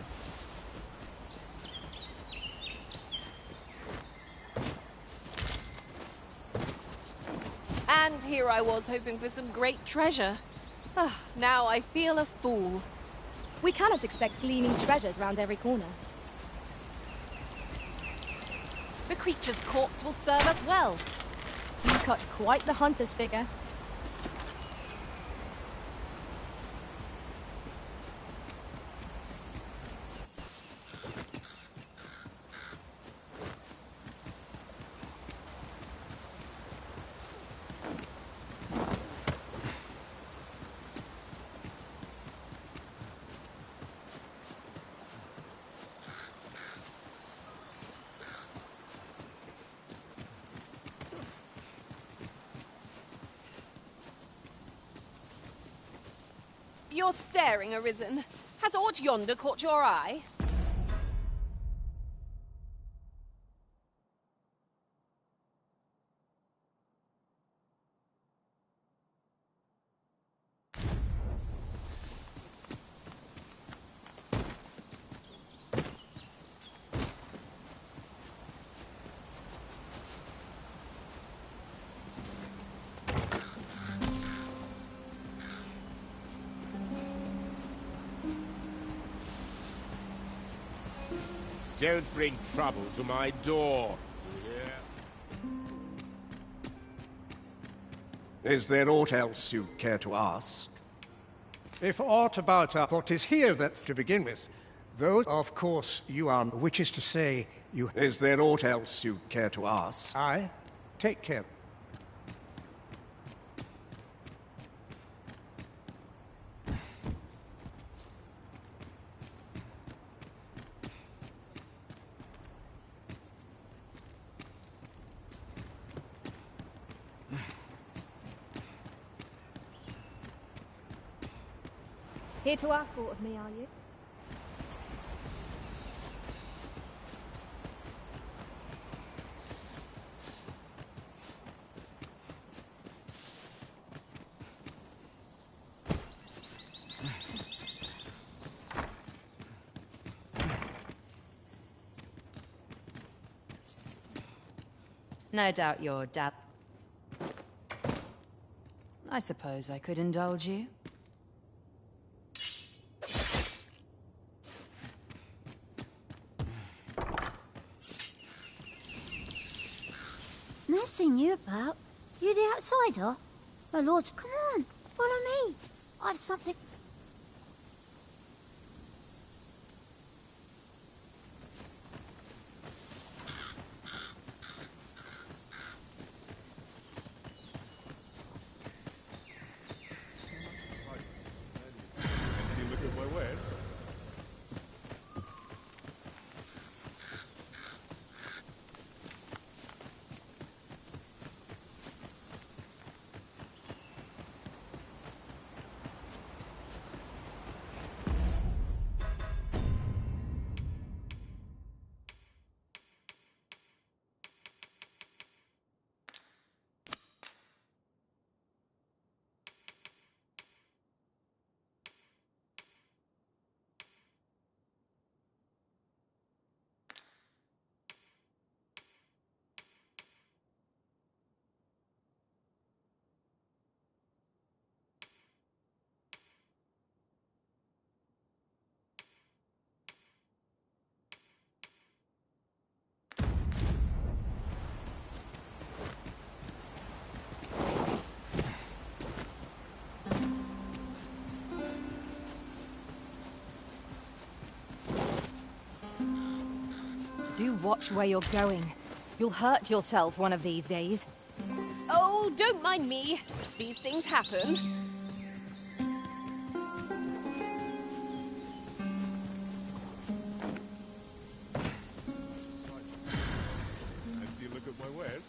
And here I was hoping for some great treasure. Now I feel a fool. We cannot expect gleaming treasures round every corner. The creature's corpse will serve us well. You cut quite the hunter's figure. You're staring, Arisen. Has aught yonder caught your eye? Don't bring trouble to my door. Is there aught else you care to ask? If aught about what is here that, to begin with, Though, of course, you are, which is to say, you... Is there aught else you care to ask? Aye. Take care. Here to ask aught of me, are you? No doubt your dad... I suppose I could indulge you. Never seen you about. You the outsider? My lords, come on, follow me. I've something... Fancy a look at my wares? Do watch where you're going. You'll hurt yourself one of these days. Oh, don't mind me. These things happen. Fancy a look at my wares?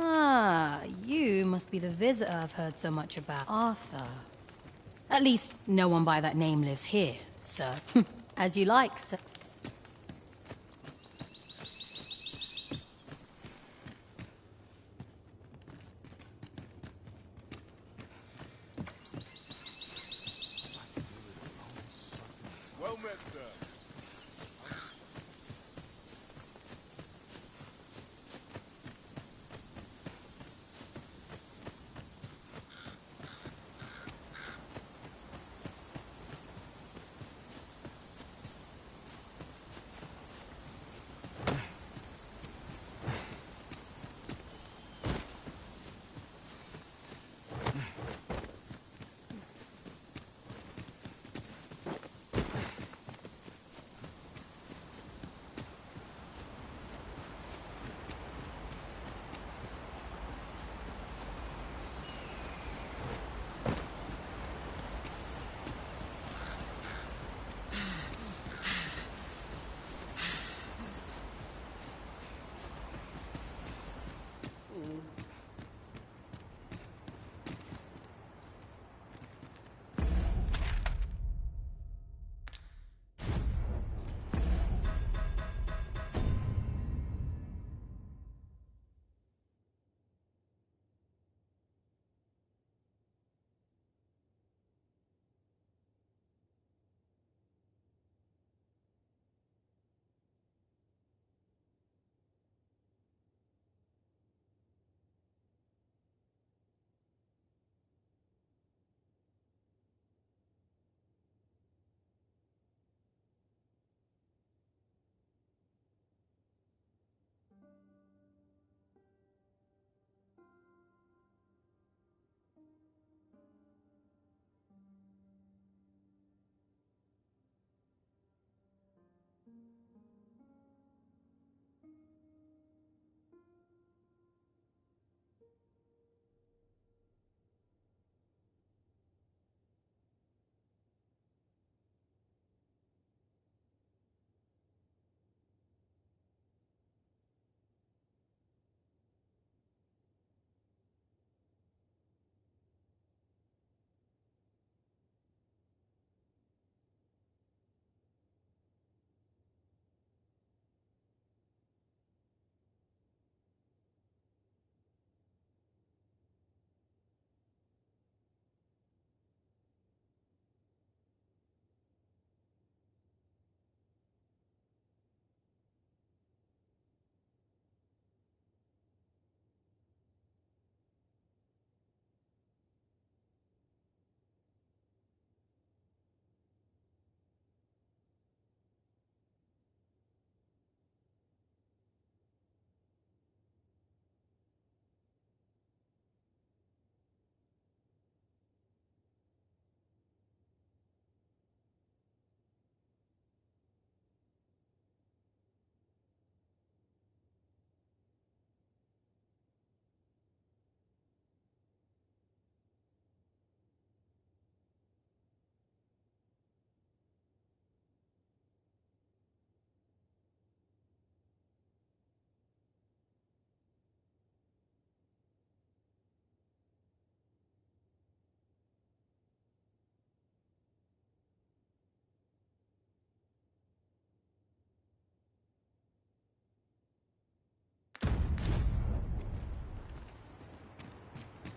Ah, you must be the visitor I've heard so much about. Arthur. At least, no one by that name lives here, sir. As you like, sir. Well met, sir.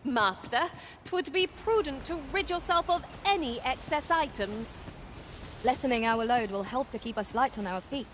Master, 'twould be prudent to rid yourself of any excess items. Lessening our load will help to keep us light on our feet.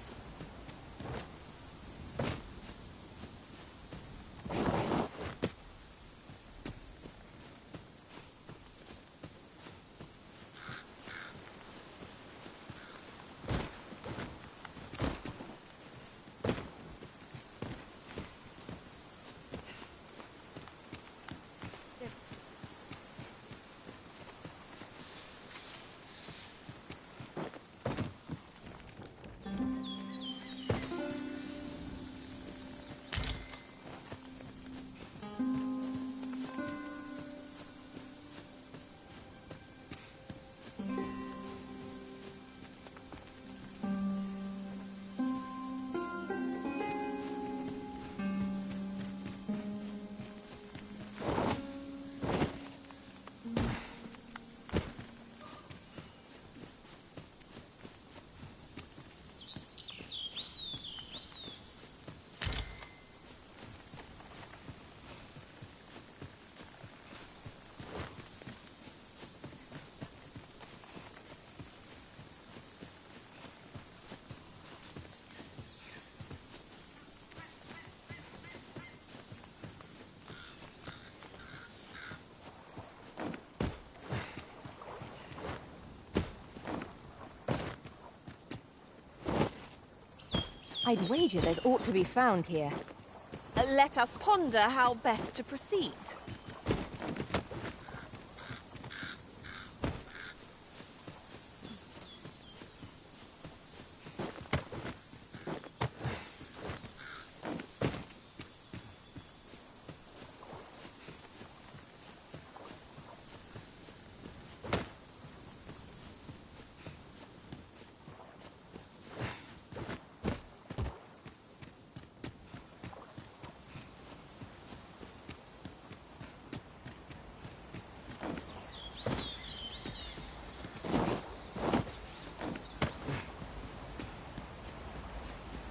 I'd wager there's aught to be found here. Let us ponder how best to proceed.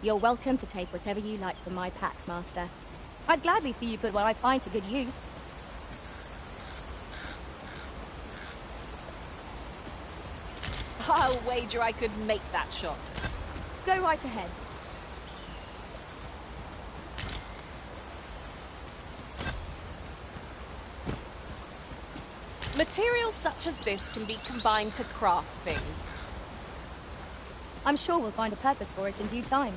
You're welcome to take whatever you like from my pack, Master. I'd gladly see you put what I find to good use. I'll wager I could make that shot. Go right ahead. Materials such as this can be combined to craft things. I'm sure we'll find a purpose for it in due time.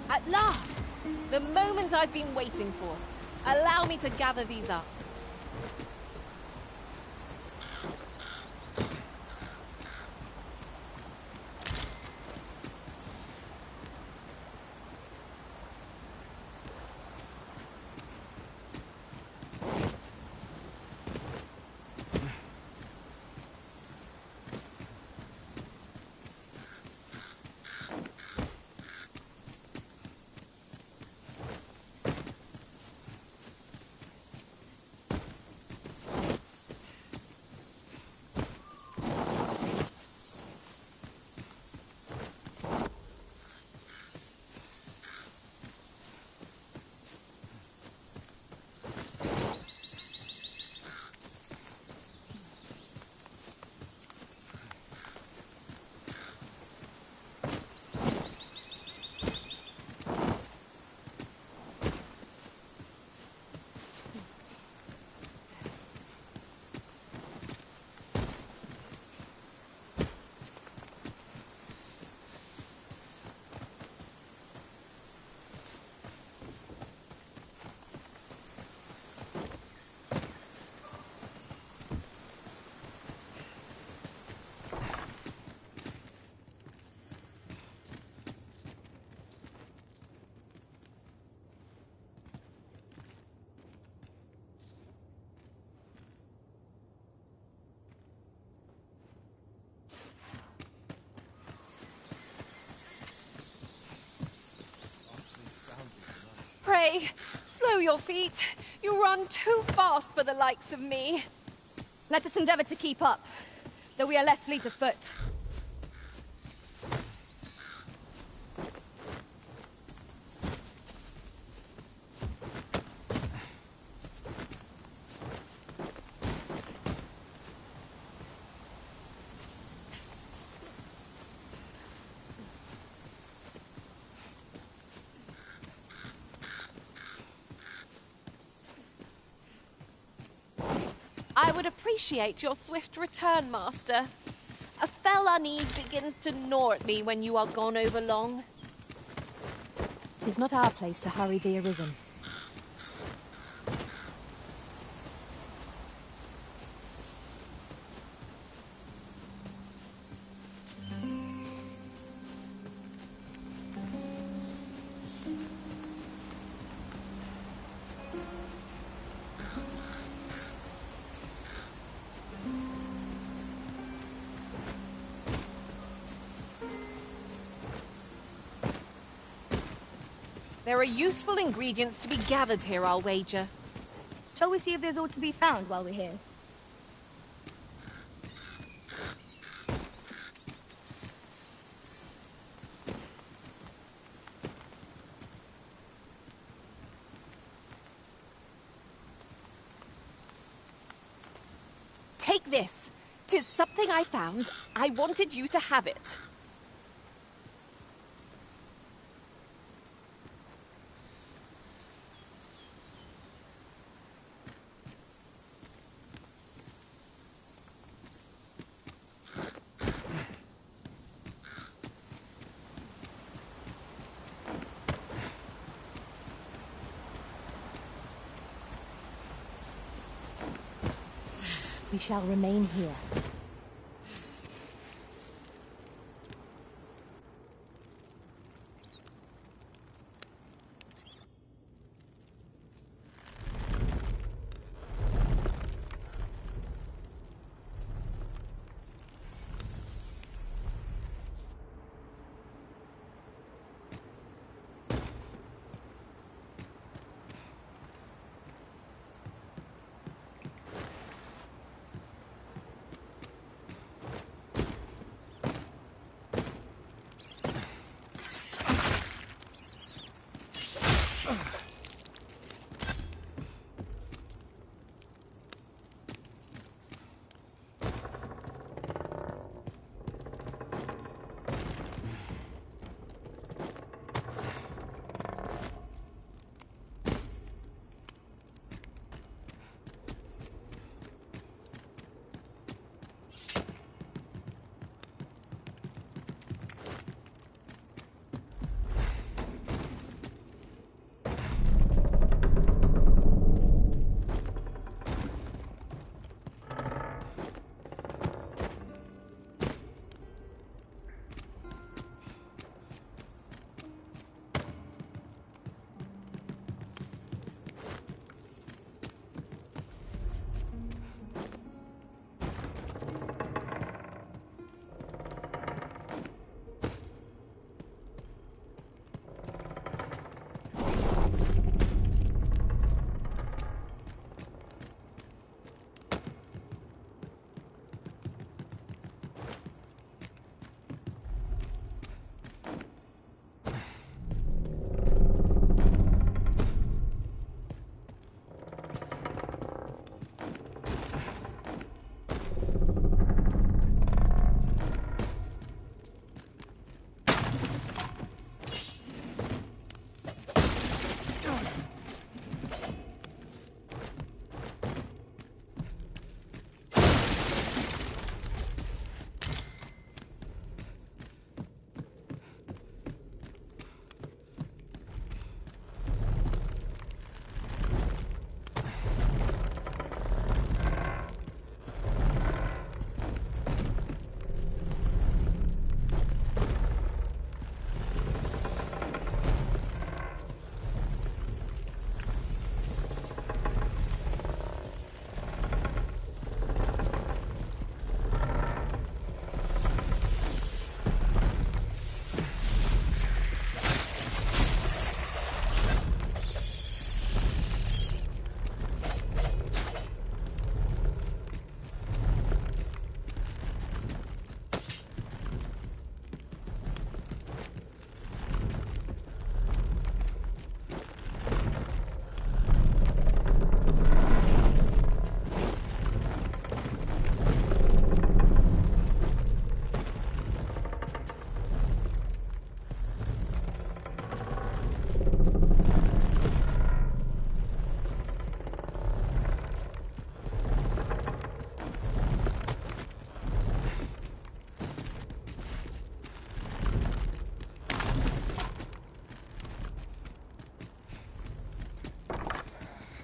At last! The moment I've been waiting for. Allow me to gather these up. away. Slow your feet. You run too fast for the likes of me. Let us endeavor to keep up, though we are less fleet of foot. I would appreciate your swift return, Master. A fell unease begins to gnaw at me when you are gone over long. 'Tis not our place to hurry the arisen. There are useful ingredients to be gathered here, I'll wager. Shall we see if there's aught to be found while we're here? Take this. 'Tis something I found. I wanted you to have it. We shall remain here.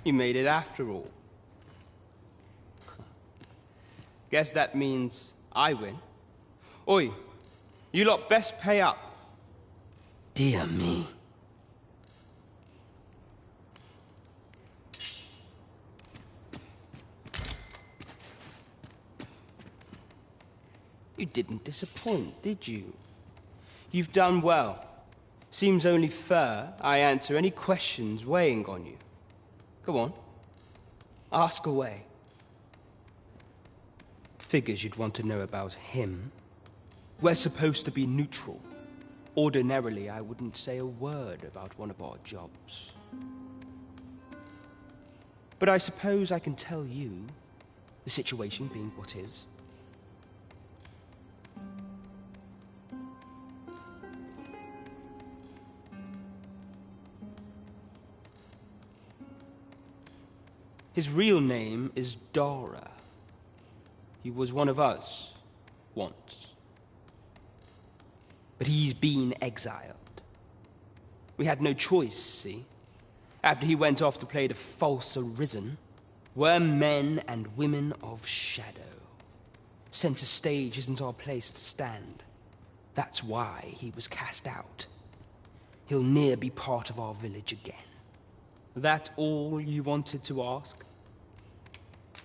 You made it after all. Guess that means I win. Oi, you lot best pay up. Dear me. You didn't disappoint, did you? You've done well. Seems only fair I answer any questions weighing on you. Go on. Ask away. Figures you'd want to know about him. We're supposed to be neutral. Ordinarily, I wouldn't say a word about one of our jobs. But I suppose I can tell you, the situation being what is. His real name is Dara. He was one of us, once. But he's been exiled. We had no choice, see? After he went off to play the false arisen, we're men and women of shadow. Center stage isn't our place to stand. That's why he was cast out. He'll ne'er be part of our village again. That all you wanted to ask?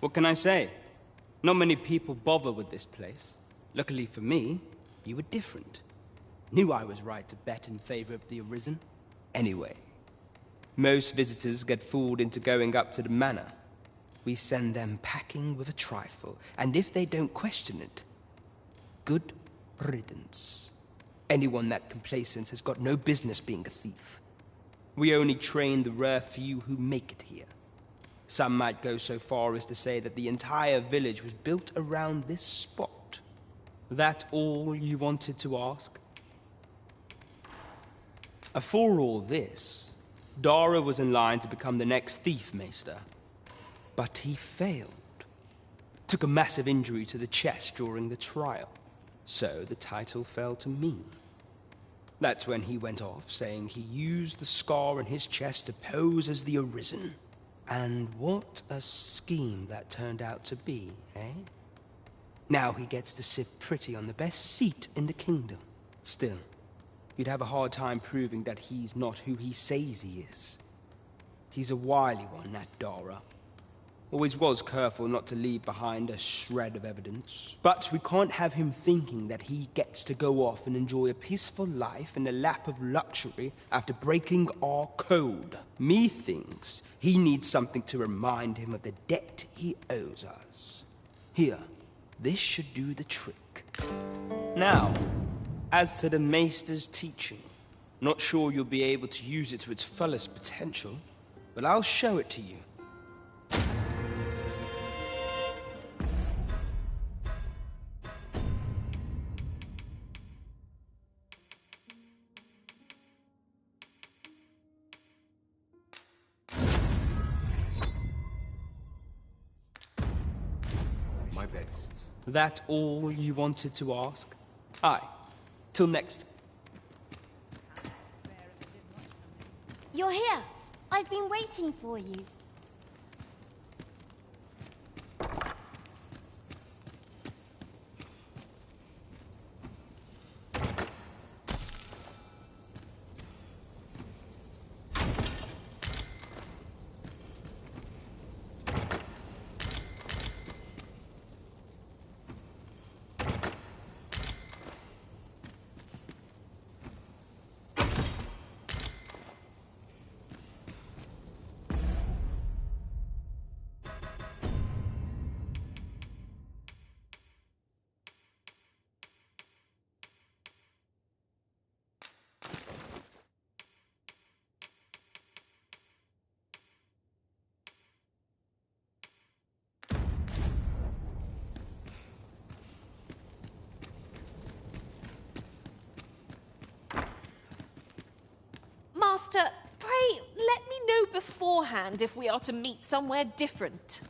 What can I say? Not many people bother with this place. Luckily for me, you were different. Knew I was right to bet in favor of the Arisen. Anyway, most visitors get fooled into going up to the manor. We send them packing with a trifle, and if they don't question it, good riddance. Anyone that complacent has got no business being a thief. We only train the rare few who make it here. Some might go so far as to say that the entire village was built around this spot. That all you wanted to ask? For all this, Dara was in line to become the next thief maester. But he failed. Took a massive injury to the chest during the trial. So the title fell to me. That's when he went off, saying he used the scar on his chest to pose as the Arisen. And what a scheme that turned out to be, eh? Now he gets to sit pretty on the best seat in the kingdom. Still, you'd have a hard time proving that he's not who he says he is. He's a wily one, that Dara. Always was careful not to leave behind a shred of evidence. But we can't have him thinking that he gets to go off and enjoy a peaceful life in a lap of luxury after breaking our code. Methinks he needs something to remind him of the debt he owes us. Here, this should do the trick. Now, as to the Maester's teaching, not sure you'll be able to use it to its fullest potential, but I'll show it to you. My best. That all you wanted to ask? Aye. Till next. You're here. I've been waiting for you. Master, pray let me know beforehand if we are to meet somewhere different.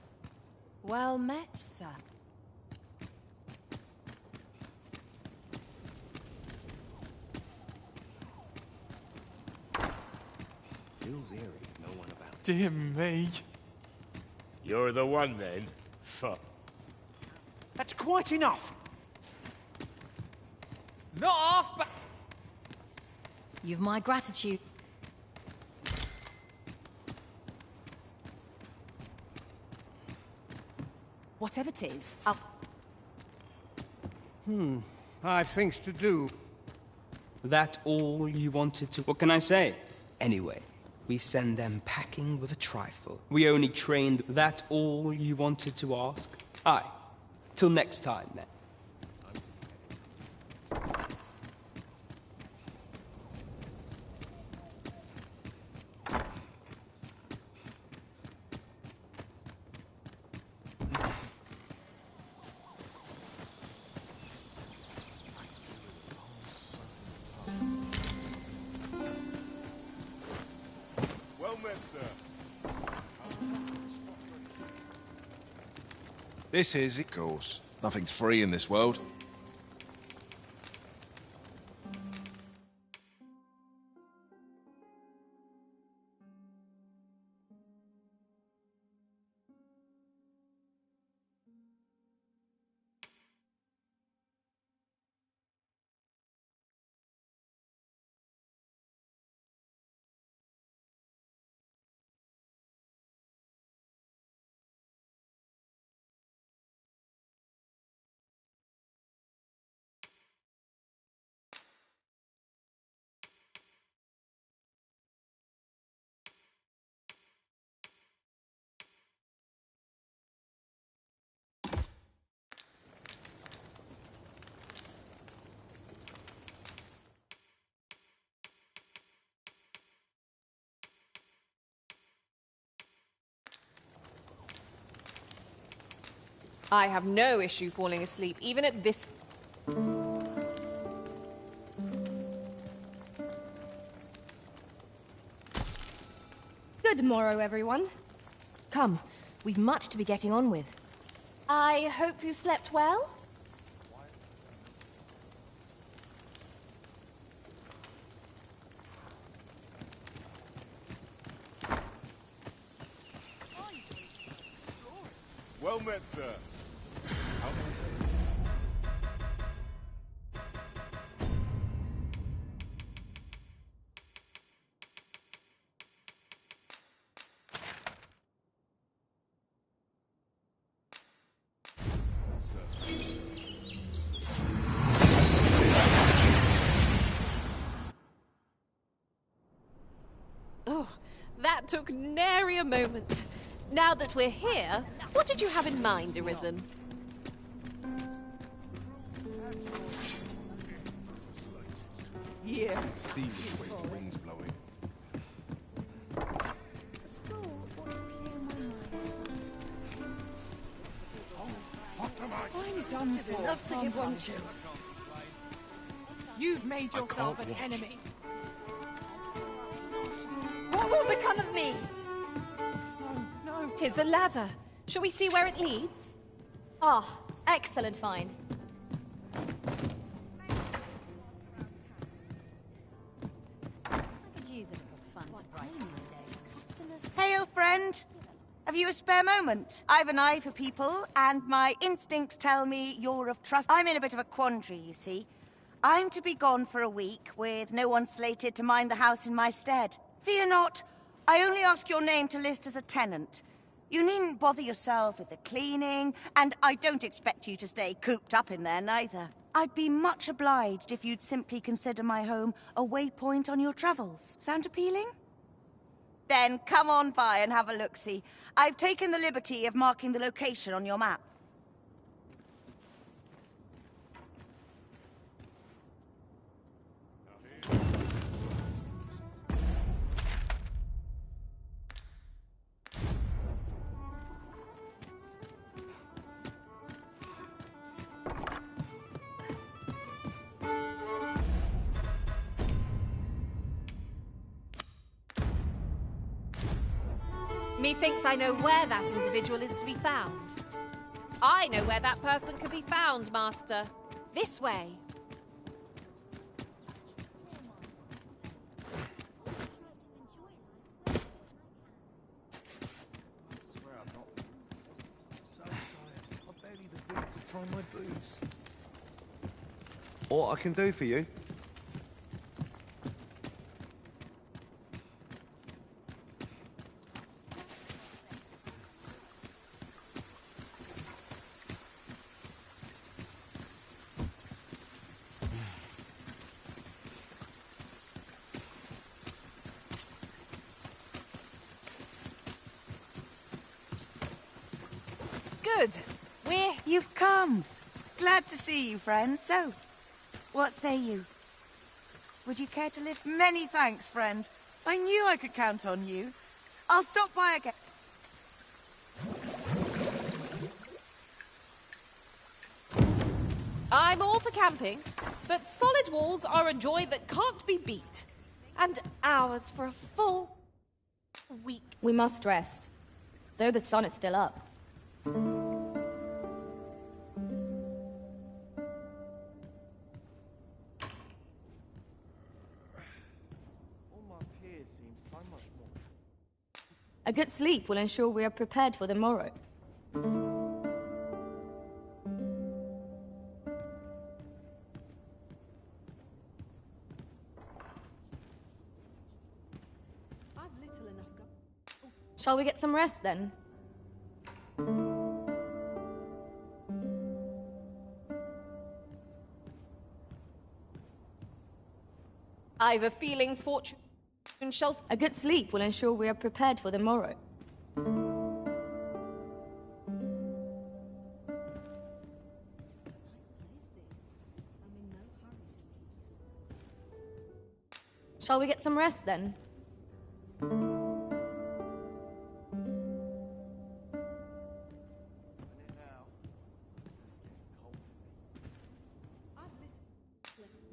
Well met, sir. Feels eerie, no one about. Dear me. You're the one then? Fuck. That's quite enough. Not half, but... You've my gratitude. Whatever it is, I'll... I've things to do. That all you wanted to... What can I say? Anyway, we send them packing with a trifle. We only trained... That all you wanted to ask? Aye. Till next time, then. Well met, sir. This is, of course. Nothing's free in this world. I have no issue falling asleep, even at this... Good morrow, everyone. Come, we've much to be getting on with. I hope you slept well? Well met, sir. How may I take Oh, that took nary a moment. Now that we're here, what did you have in mind, Arisen? Yeah. See which way the wind's blowing. I'm done for. Enough to give one chance. You've made yourself an enemy. What will become of me? No. 'Tis a ladder. Shall we see where it leads? Ah, excellent find. Hail, friend. Have you a spare moment? I've an eye for people, and my instincts tell me you're of trust. I'm in a bit of a quandary, you see. I'm to be gone for a week, with no one slated to mind the house in my stead. Fear not. I only ask your name to list as a tenant. You needn't bother yourself with the cleaning, and I don't expect you to stay cooped up in there, neither. I'd be much obliged if you'd simply consider my home a waypoint on your travels. Sound appealing? Then come on by and have a look-see. I've taken the liberty of marking the location on your map. Methinks I know where that individual is to be found. I know where that person can be found, Master. This way. find my boots. What I can do for you? Good. You've come. Glad to see you, friend. So, what say you? Would you care to live? Many thanks, friend. I knew I could count on you. I'll stop by again. I'm all for camping, but solid walls are a joy that can't be beat. And hours for a full week. We must rest, though the sun is still up. A good sleep will ensure we are prepared for the morrow. Shall we get some rest then? I've a feeling fortune shall... A good sleep will ensure we are prepared for the morrow. Shall we get some rest then?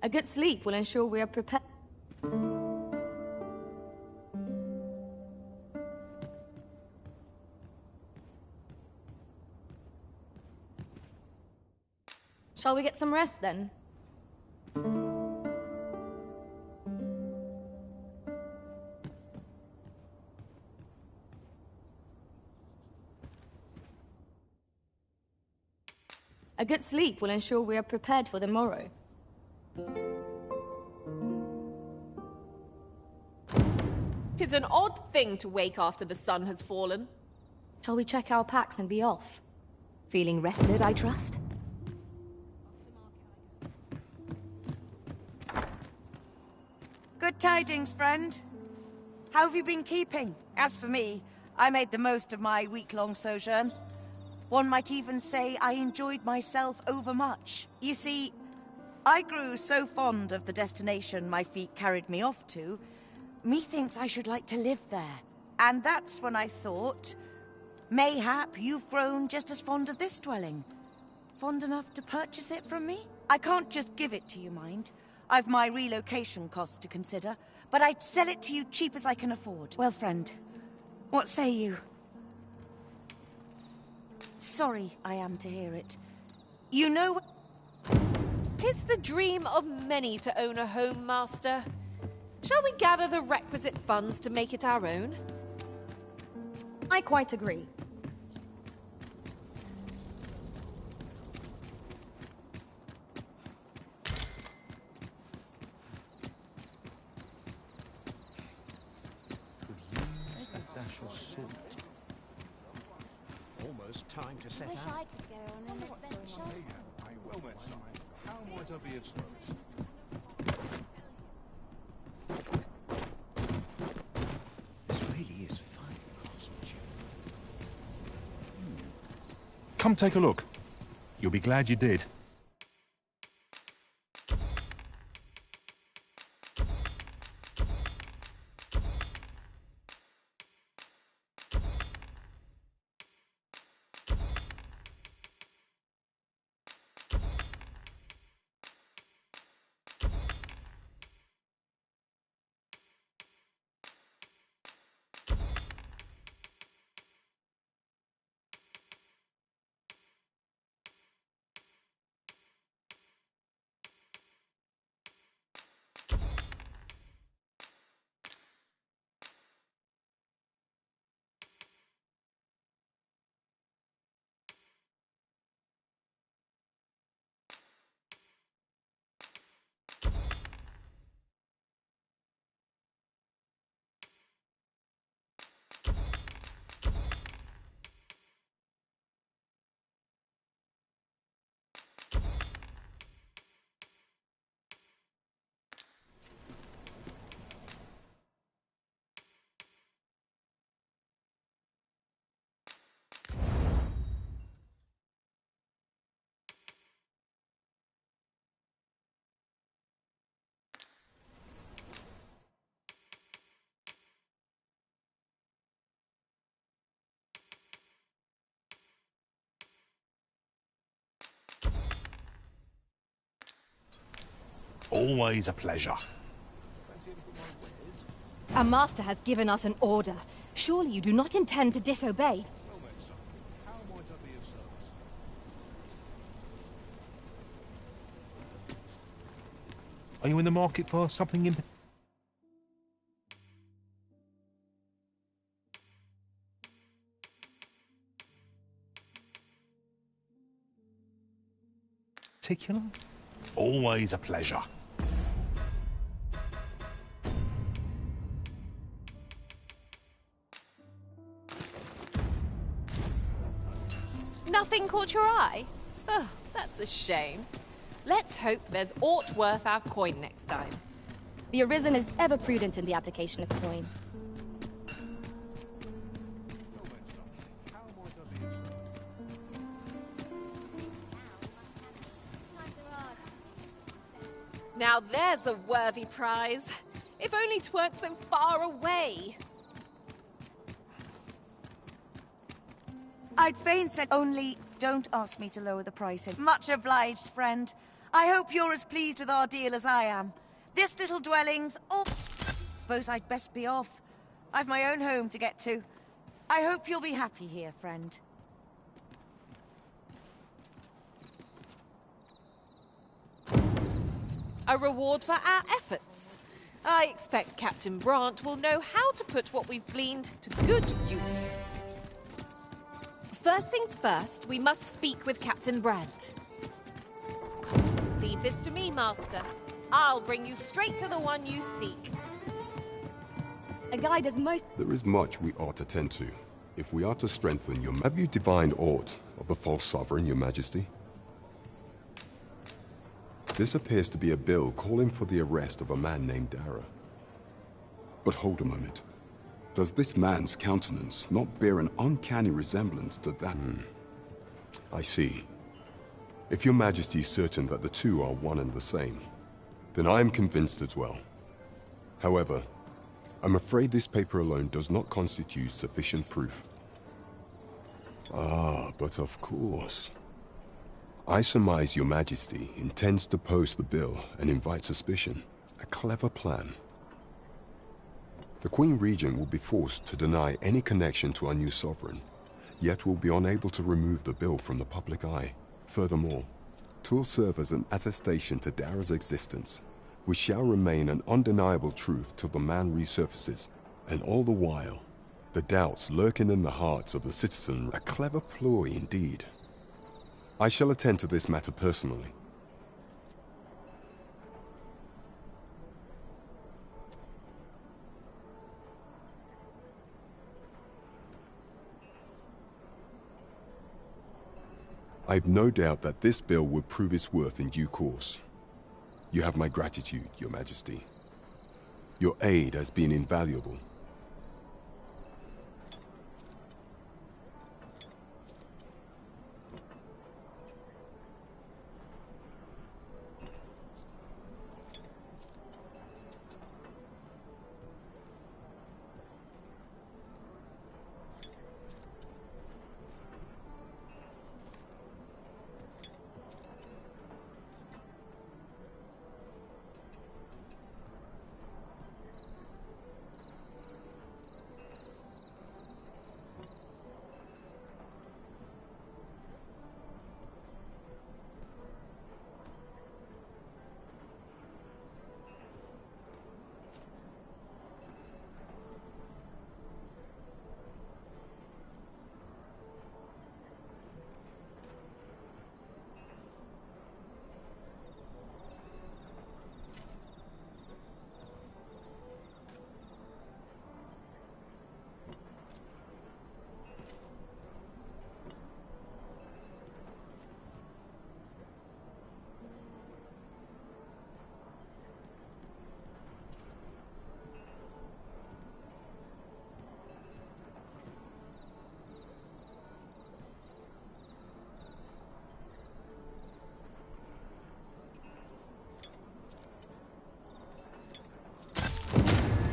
A good sleep will ensure we are prepared. Shall we get some rest then? A good sleep will ensure we are prepared for the morrow. 'Tis an odd thing to wake after the sun has fallen. Shall we check our packs and be off? Feeling rested, I trust? Good tidings, friend. How have you been keeping? As for me, I made the most of my week-long sojourn. One might even say I enjoyed myself overmuch. You see, I grew so fond of the destination my feet carried me off to, methinks I should like to live there. And that's when I thought, mayhap you've grown just as fond of this dwelling. Fond enough to purchase it from me? I can't just give it to you, mind. I've my relocation costs to consider, but I'd sell it to you cheap as I can afford. Well, friend, what say you? Sorry I am to hear it. You know... 'Tis the dream of many to own a home, Master. Shall we gather the requisite funds to make it our own? I quite agree. Dash of salt. Almost time to set Wish out. I could go on an adventure. Well met, Simon. How might I be of service? This really is fun, craftsmanship. Come take a look. You'll be glad you did. Always a pleasure. Our master has given us an order. Surely you do not intend to disobey? Are you in the market for something in particular? Always a pleasure. Nothing caught your eye? Oh, that's a shame. Let's hope there's aught worth our coin next time. The Arisen is ever prudent in the application of coin. Now there's a worthy prize. If only 'tweren't so far away. I'd fain said only don't ask me to lower the price. Much obliged, friend. I hope you're as pleased with our deal as I am. This little dwelling's all... Suppose I'd best be off. I've my own home to get to. I hope you'll be happy here, friend. A reward for our efforts. I expect Captain Brant will know how to put what we've gleaned to good use. First things first, we must speak with Captain Brant. Leave this to me, Master. I'll bring you straight to the one you seek. A guide is most... There is much we ought to tend to. If we are to strengthen your... Have you divined aught of the false sovereign, your majesty? This appears to be a bill calling for the arrest of a man named Dara. But hold a moment. Does this man's countenance not bear an uncanny resemblance to that? I see. If your majesty is certain that the two are one and the same, then I am convinced as well. However, I'm afraid this paper alone does not constitute sufficient proof. Ah, but of course. I surmise your majesty intends to post the bill and invite suspicion. A clever plan. The Queen Regent will be forced to deny any connection to our new sovereign, yet will be unable to remove the bill from the public eye. Furthermore, 'twill serve as an attestation to Dara's existence, which shall remain an undeniable truth till the man resurfaces, and all the while, the doubts lurking in the hearts of the citizen. A clever ploy indeed. I shall attend to this matter personally. I've no doubt that this bill will prove its worth in due course. You have my gratitude, Your Majesty. Your aid has been invaluable.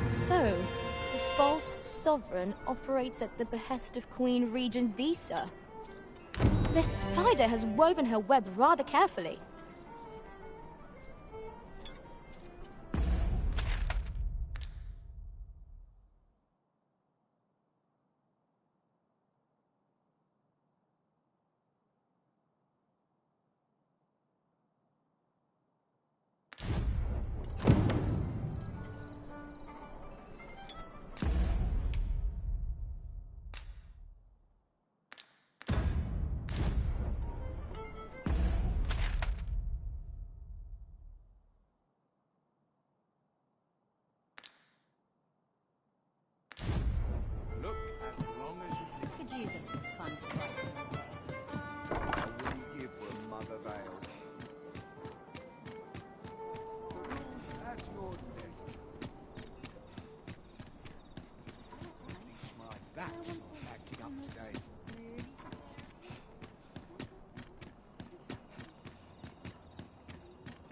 So, the false sovereign operates at the behest of Queen Regent Disa. This spider has woven her web rather carefully.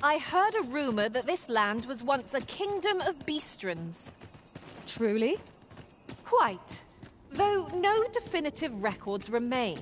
I heard a rumour that this land was once a kingdom of beastrons. Truly? Quite. Though no definitive records remain.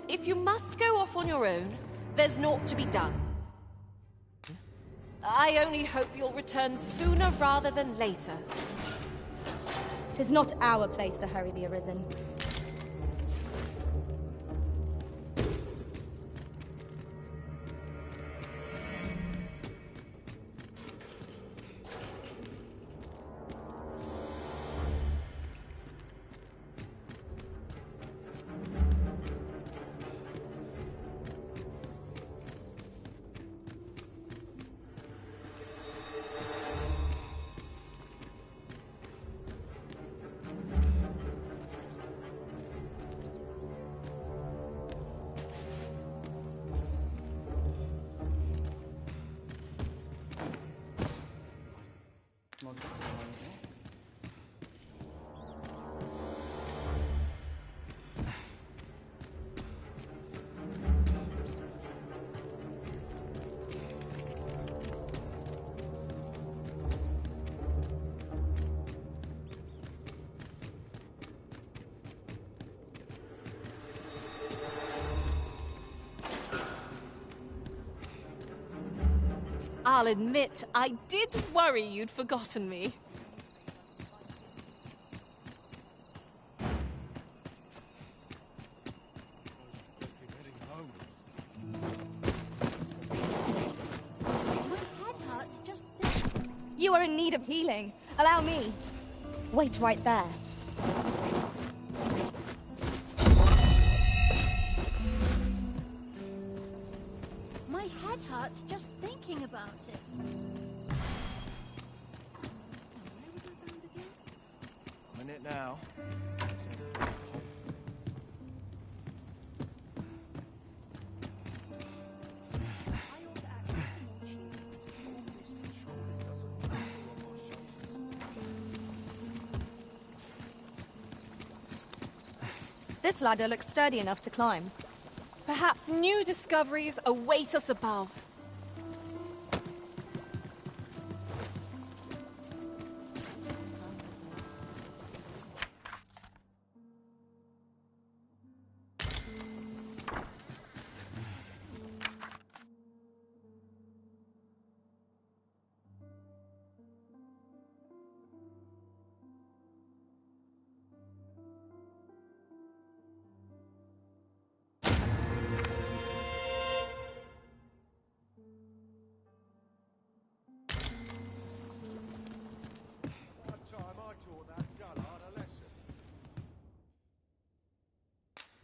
If you must go off on your own, there's naught to be done. I only hope you'll return sooner rather than later. 'Tis not our place to hurry the Arisen. I'll admit, I did worry you'd forgotten me. You are in need of healing. Allow me. Wait right there. My head hurts just thinking about it. I'm in it now. This ladder looks sturdy enough to climb. Perhaps new discoveries await us above.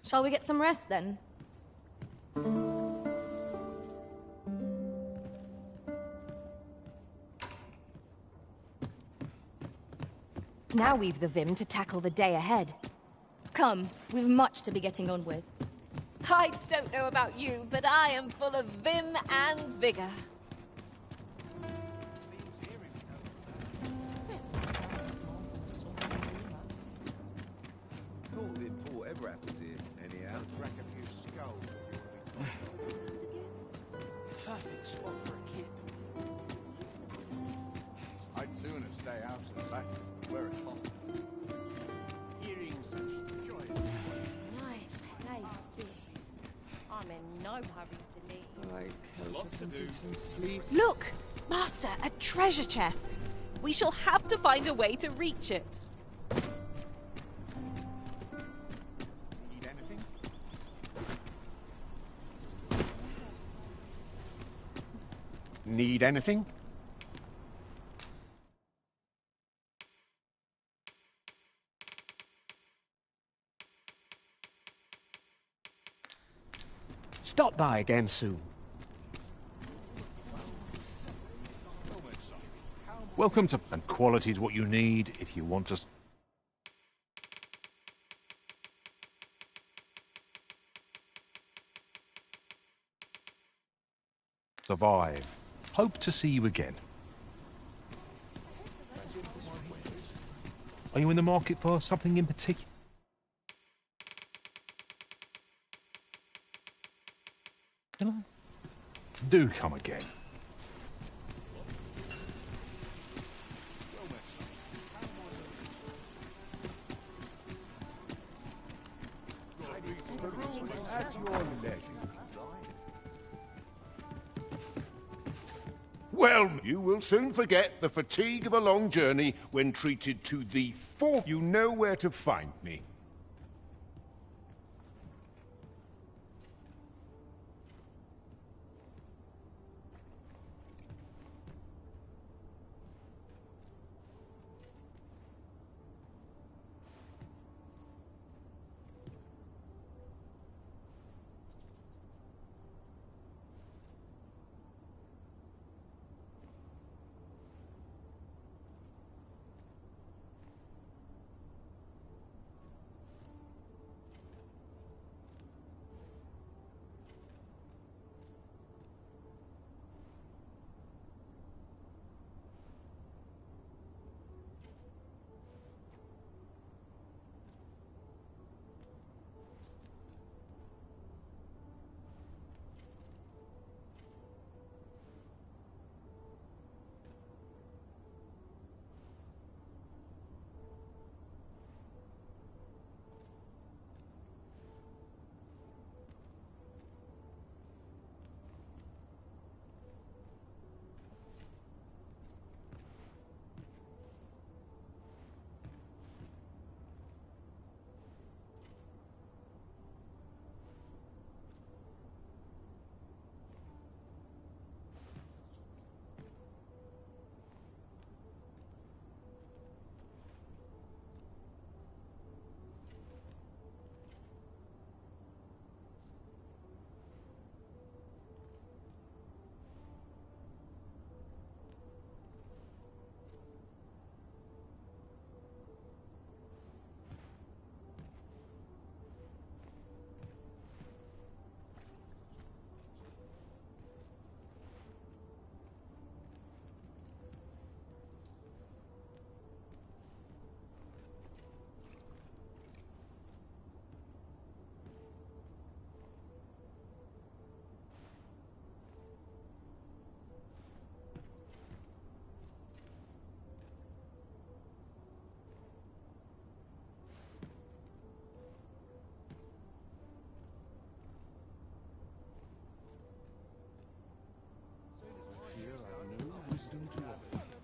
Shall we get some rest then? Now we've the vim to tackle the day ahead. Come, we've much to be getting on with. I don't know about you, but I am full of vim and vigour. Thought we'd pull whatever happens here, anyhow. Crack a few skulls if you want to be told. Perfect spot for a kid. I'd sooner stay out of battle, where it's possible. Hearing such joyous Nice place, this. I'm in no hurry to leave. Lots to do. Sleep. Look! Master, a treasure chest! We shall have to find a way to reach it. Need anything? Need anything? stop by again soon. Welcome to... And quality's what you need if you want to... survive. Hope to see you again. Are you in the market for something in particular? Do come again. At your leisure. Well, you will soon forget the fatigue of a long journey when treated to the full. You know where to find me.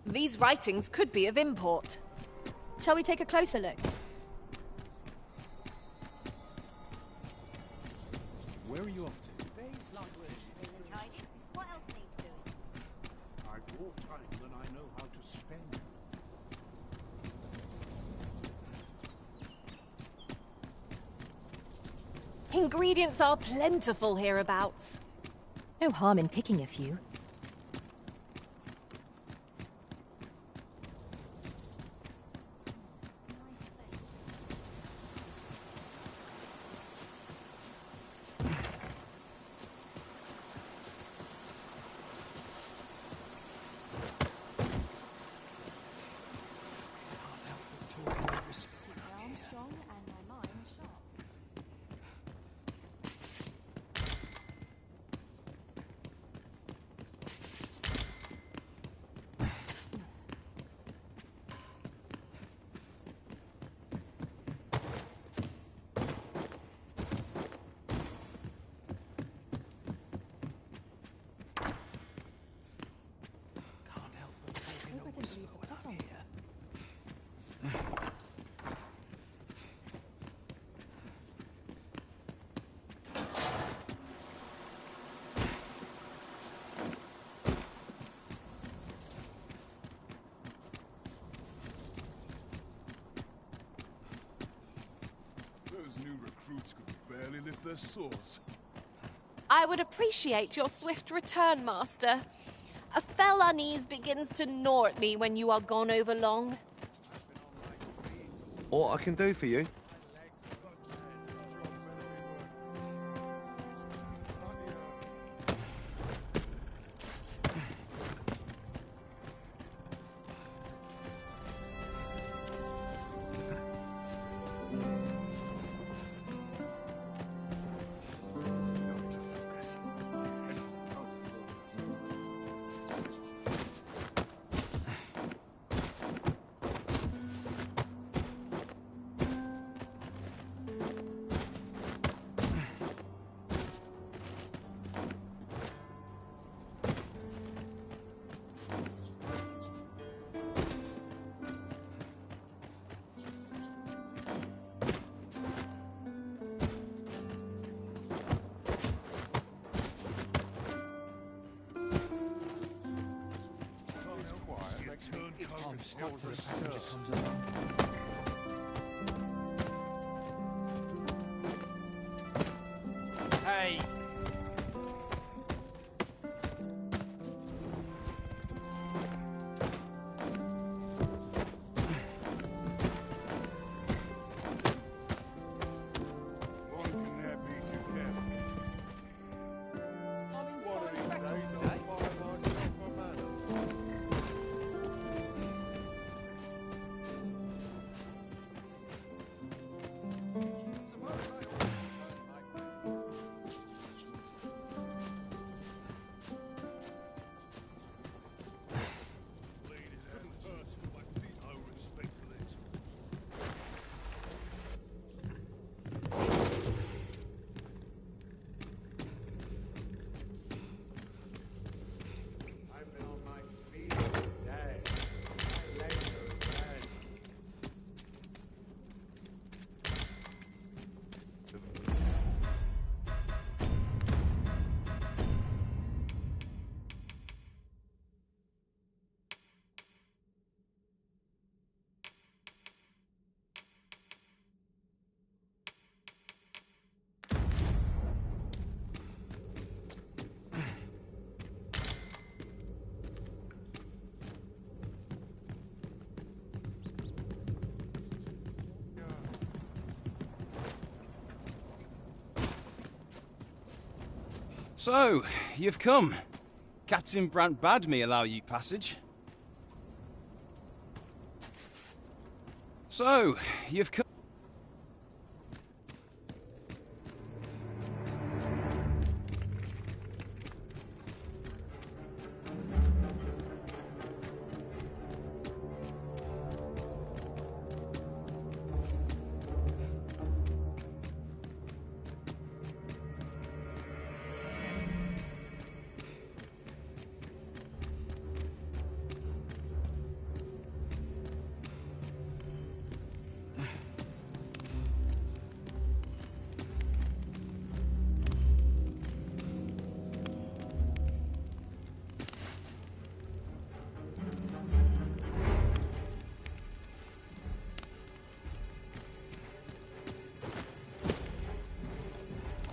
These writings could be of import. Shall we take a closer look? Where are you off to? What else needs doing? I've more time than I know how to spend. Ingredients are plentiful hereabouts. No harm in picking a few. Those new recruits could barely lift their swords. I would appreciate your swift return, Master. A fell unease begins to gnaw at me when you are gone over long. What I can do for you? I'm stuck till the passenger comes along. Hey! So, you've come. Captain Brant bade me allow you passage. So, you've come.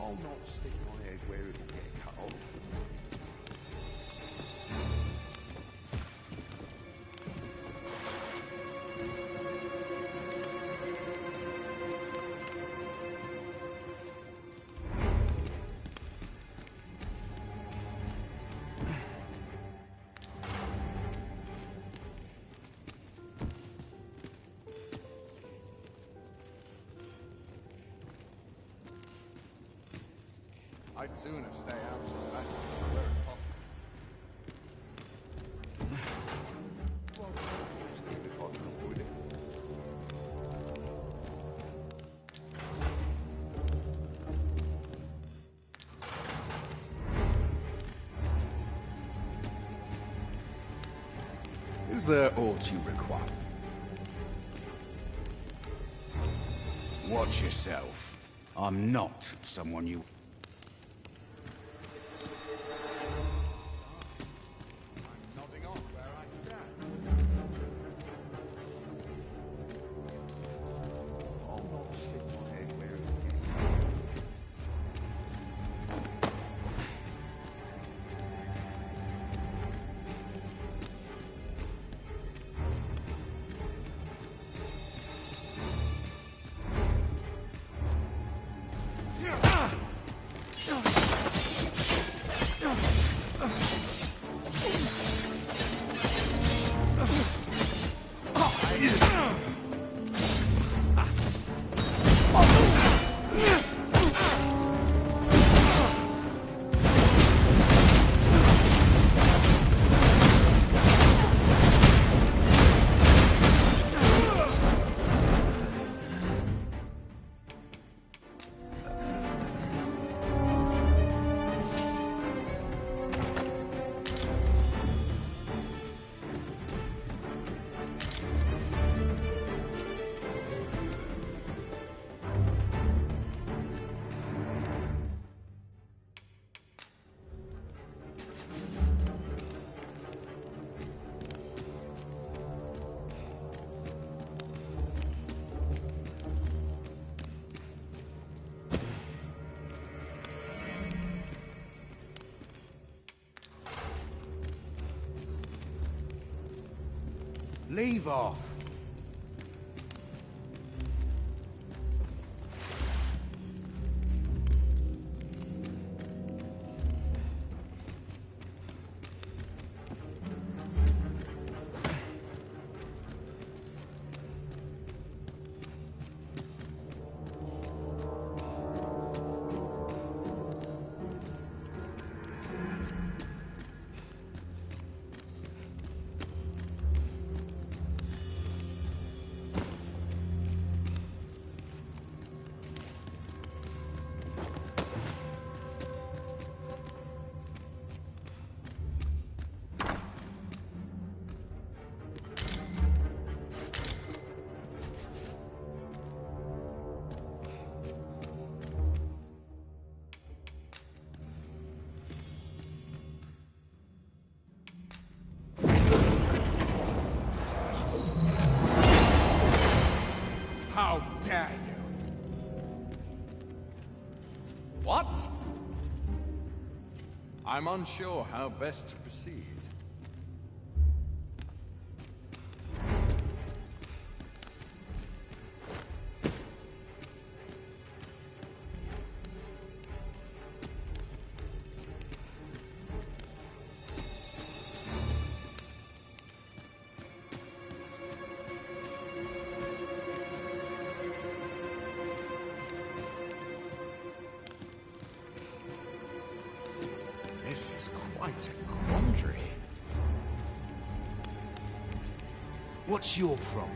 I'll not stick my head where it'll get cut off. I'd sooner stay out of that where possible. Well, if I can avoid it. Is there aught you require? Watch yourself. I'm not someone you... Nodding off where I stand. I'll not stick my head where it'll get cut off. Leave off. How dare you? What? I'm unsure how best to proceed. This is quite a quandary. What's your problem?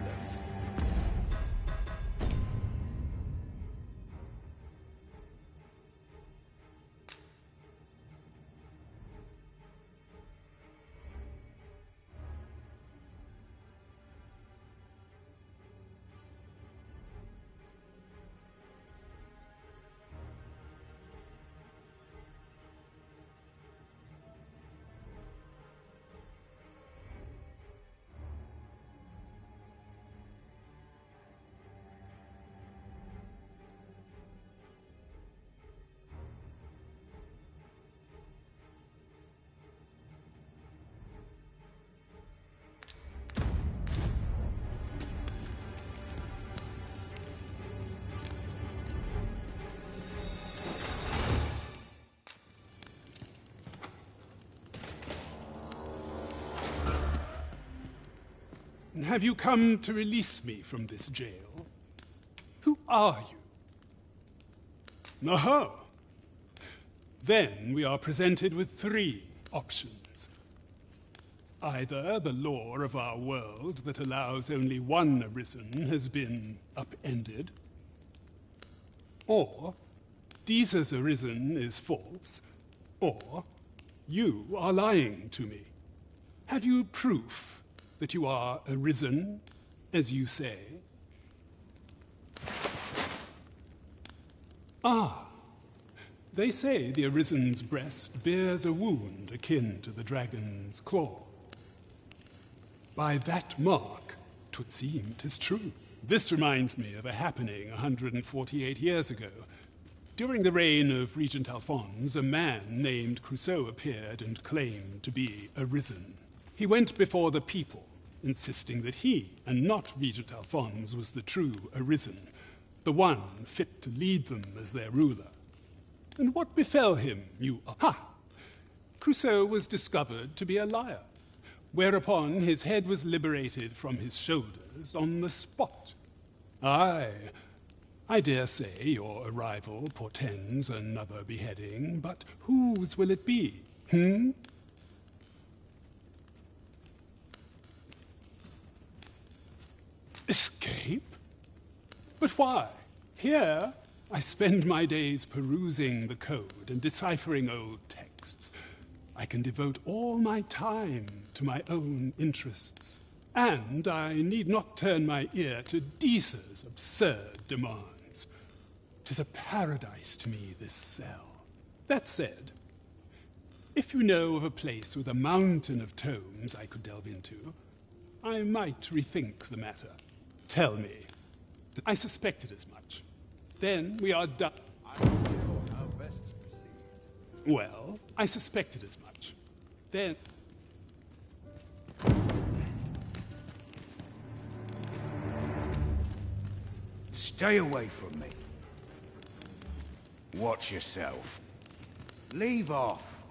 Have you come to release me from this jail? Who are you? Aha! Then we are presented with three options. Either the law of our world that allows only one arisen has been upended, or Deeza's arisen is false, or you are lying to me. Have you proof that you are arisen, as you say? Ah, they say the Arisen's breast bears a wound akin to the dragon's claw. By that mark, 'twould seem 'tis true. This reminds me of a happening 148 years ago. During the reign of Regent Alphonse, a man named Crusoe appeared and claimed to be arisen. He went before the people, insisting that he, and not Regent Alphonse, was the true arisen, the one fit to lead them as their ruler. And what befell him, you... Ha! Crusoe was discovered to be a liar, whereupon his head was liberated from his shoulders on the spot. Aye, I dare say your arrival portends another beheading, but whose will it be, Escape? But why? Here, I spend my days perusing the code and deciphering old texts. I can devote all my time to my own interests, and I need not turn my ear to Deeza's absurd demands. 'Tis a paradise to me, this cell. That said, if you know of a place with a mountain of tomes I could delve into, I might rethink the matter. Tell me. I suspected as much. Then we are done. I'm not sure how best to proceed. Well, I suspected as much. Then... Stay away from me. Watch yourself. Leave off.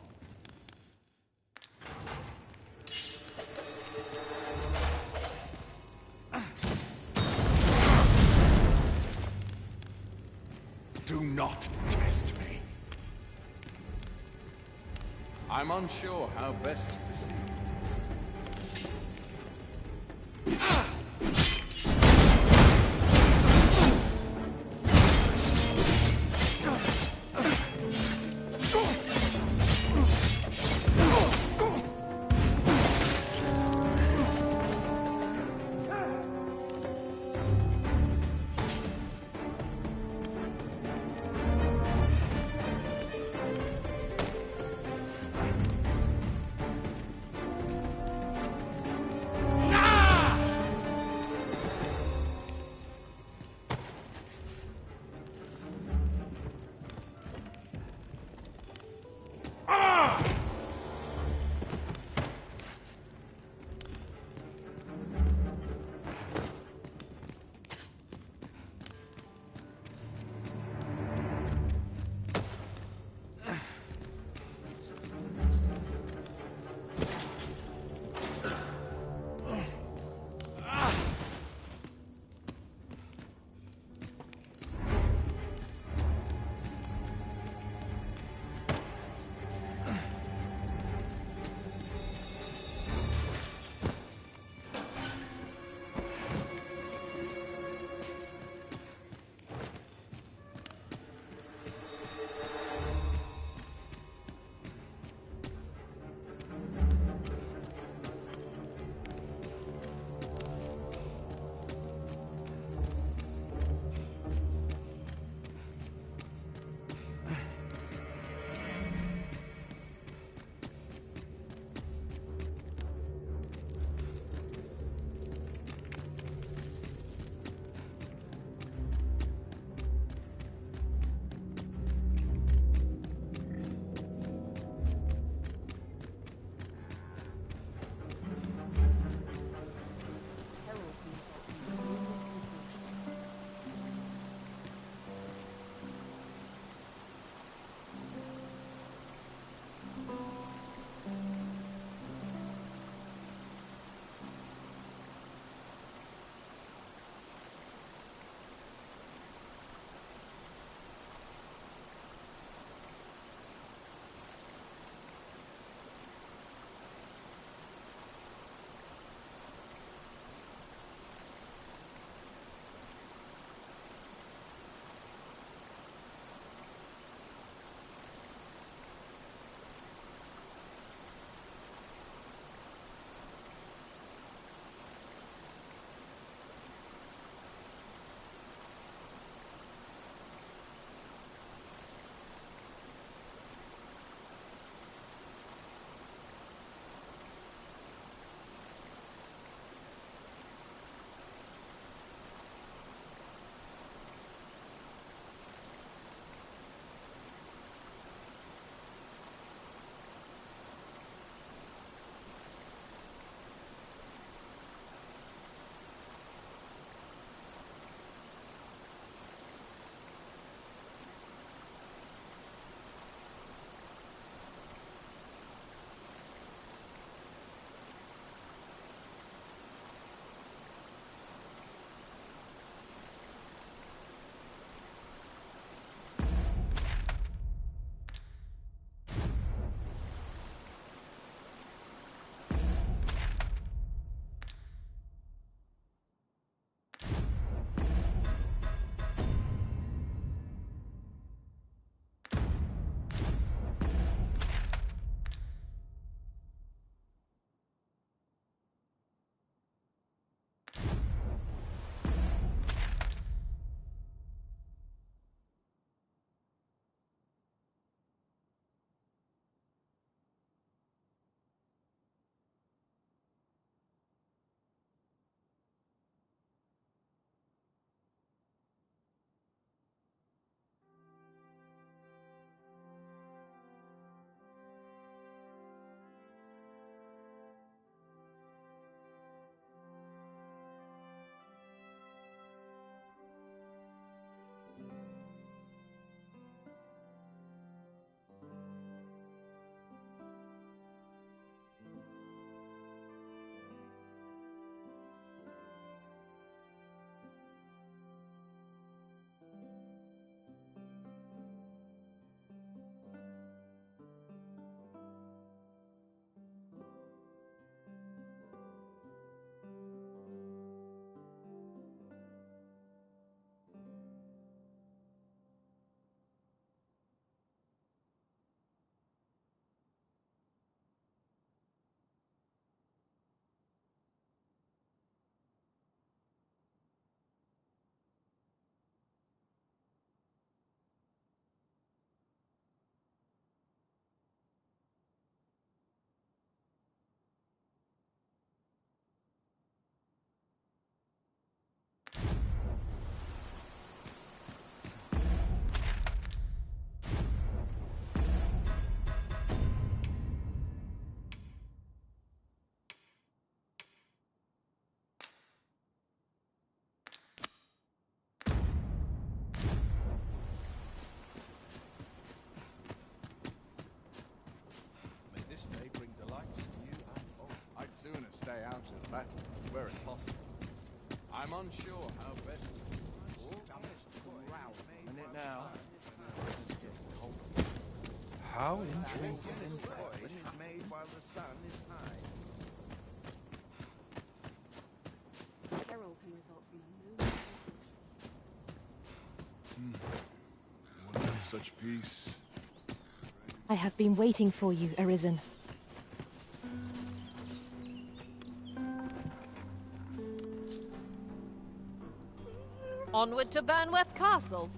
Do not test me. I'm unsure how best to proceed. sooner stay out of that, were it possible. I'm unsure how best minute now. How intriguing. This coin is made while the sun is high. Peril can result from a What is such peace? I have been waiting for you, Arisen. Onward to Burnworth Castle.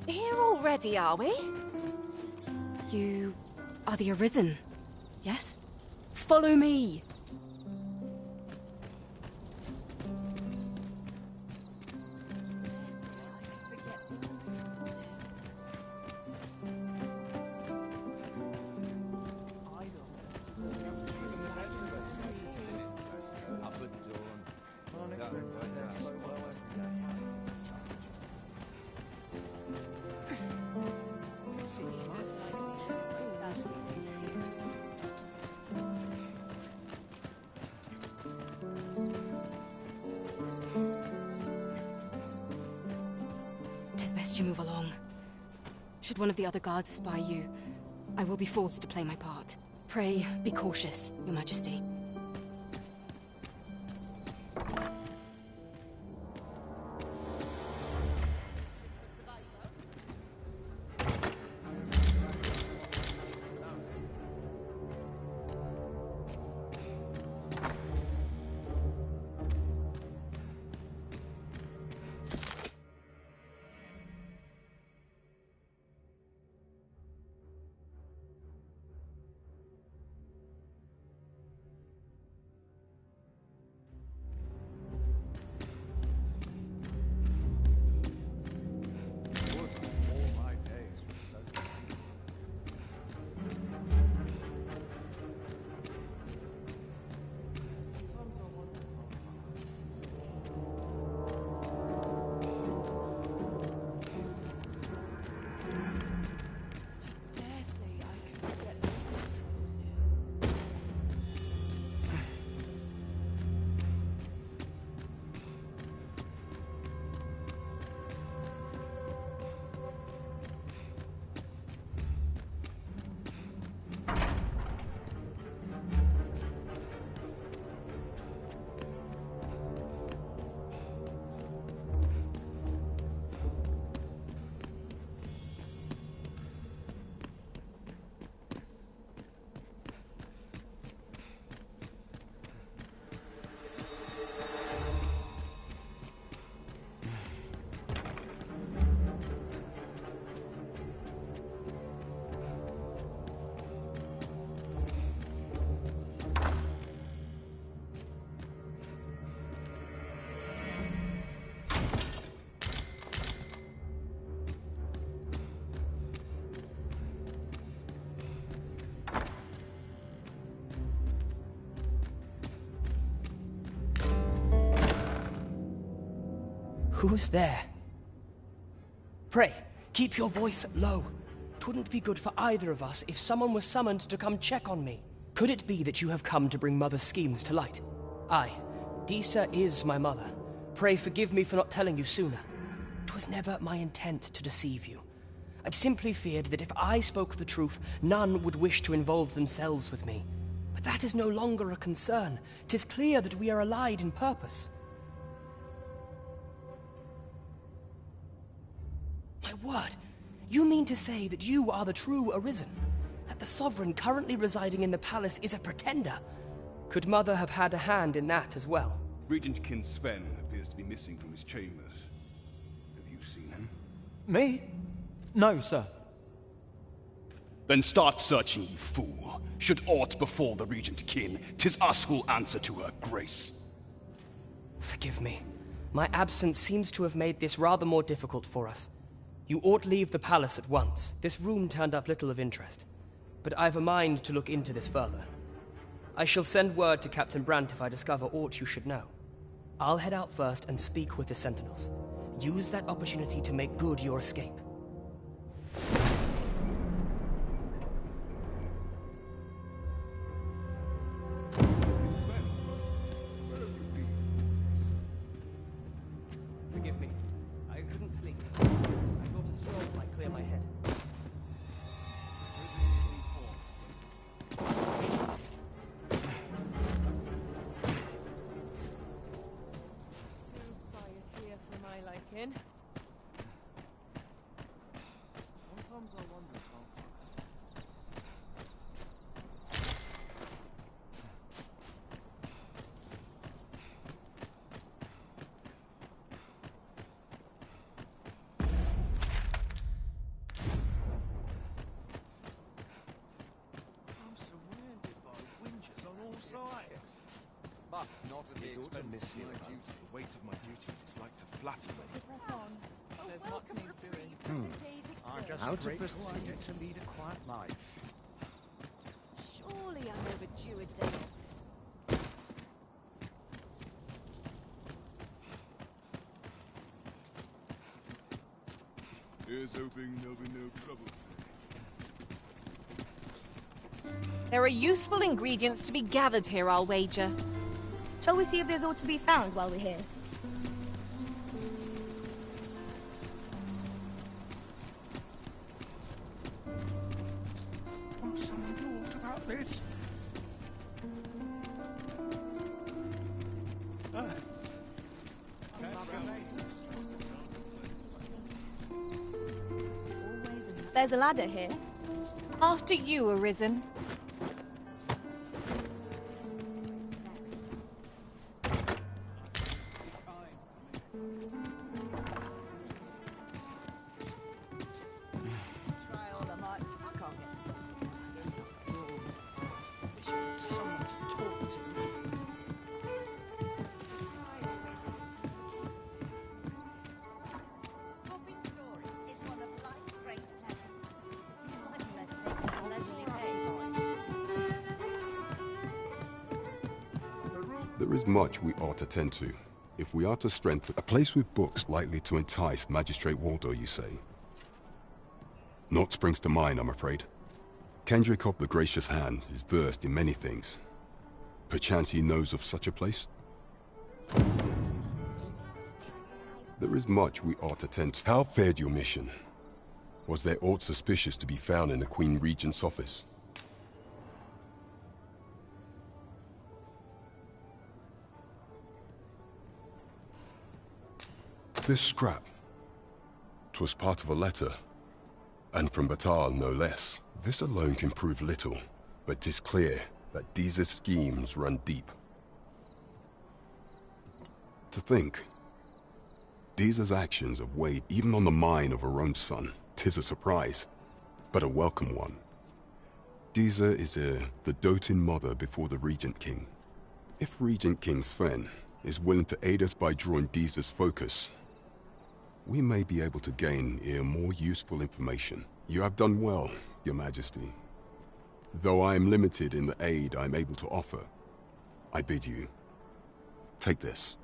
Here already, are we? You are the Arisen, yes? Follow me! Up at dawn. Unexpected this. Tis best you move along. Should one of the other guards spy you, I will be forced to play my part. Pray, be cautious, Your Majesty. Who's there? Pray, keep your voice low. 'Twouldn't be good for either of us if someone was summoned to come check on me. Could it be that you have come to bring Mother's schemes to light? Aye, Disa is my mother. Pray forgive me for not telling you sooner. 'Twas never my intent to deceive you. I'd simply feared that if I spoke the truth, none would wish to involve themselves with me. But that is no longer a concern. 'Tis clear that we are allied in purpose. My word, you mean to say that you are the true Arisen? That the Sovereign currently residing in the palace is a pretender? Could Mother have had a hand in that as well? Regent Kin Sven appears to be missing from his chambers. Have you seen him? Me? No, sir. Then start searching, you fool. Should aught befall the Regent Kin, 'tis us who'll answer to her grace. Forgive me. My absence seems to have made this rather more difficult for us. You ought leave the palace at once. This room turned up little of interest. But I've a mind to look into this further. I shall send word to Captain Brandt if I discover aught you should know. I'll head out first and speak with the Sentinels. Use that opportunity to make good your escape. Forgive me. I couldn't sleep. I thought a stroll might clear my head. Sometimes I wonder if I'm surrounded by winches on all sides. But not at the It's ought to expense miss of you. my duty. The weight of my duties is like to flatter me. There's much needs doing. I'm just How to grateful I proceed? get to lead a quiet life. Surely I'm overdue a day off. Here's hoping there'll be no trouble. There are useful ingredients to be gathered here, I'll wager. Shall we see if there's aught to be found while we're here? Won't someone do aught about this? There's a ladder here. After you, Arisen. Try all I might. I can't get something Someone to talk to. Swapping stories is one of life's great pleasures. Much less taken at a leisurely pace. There is much we ought to tend to, if we are to strengthen a place with books likely to entice Magistrate Waldo, you say. Naught springs to mind, I'm afraid. Kendrick of the Gracious Hand is versed in many things. Perchance he knows of such a place? There is much we ought to tend to. How fared your mission? Was there aught suspicious to be found in the Queen Regent's office? This scrap. 'Twas part of a letter. And from Batal, no less. This alone can prove little, but 'tis clear that Deeza's schemes run deep. To think, Deeza's actions have weighed even on the mind of her own son. 'Tis a surprise, but a welcome one. Deeza is the doting mother before the Regent King. If Regent King Sven is willing to aid us by drawing Deeza's focus, we may be able to gain more useful information. You have done well, Your Majesty. Though I am limited in the aid I'm able to offer, I bid you, take this.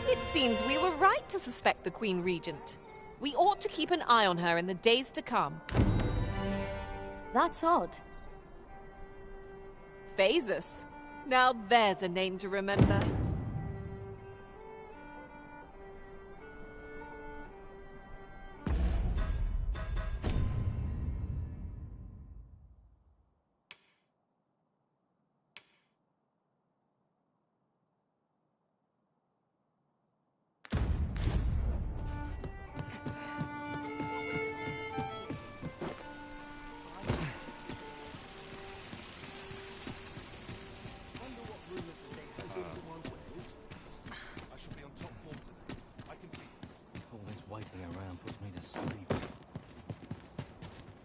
It seems we were right to suspect the Queen Regent. We ought to keep an eye on her in the days to come. That's odd. Phasus. Now there's a name to remember. Waiting around puts me to sleep.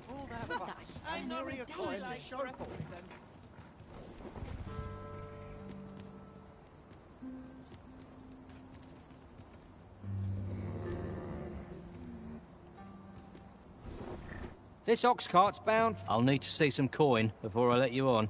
All that fuss. I know a coin to show for it. This ox cart's bound. I'll need to see some coin before I let you on.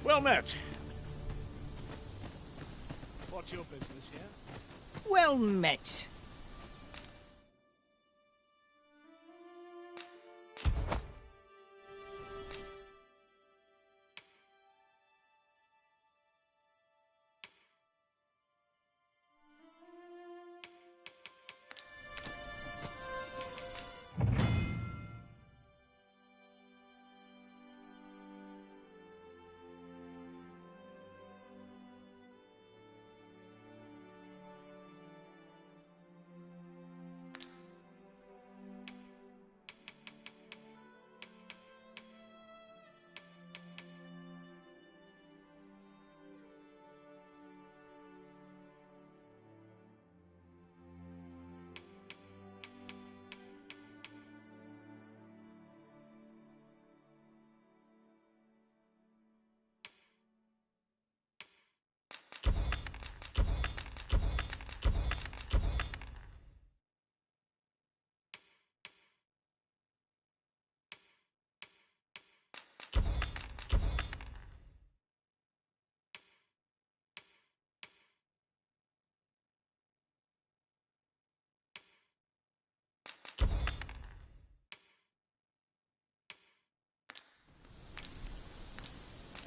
Well met. What's your business here? Well met.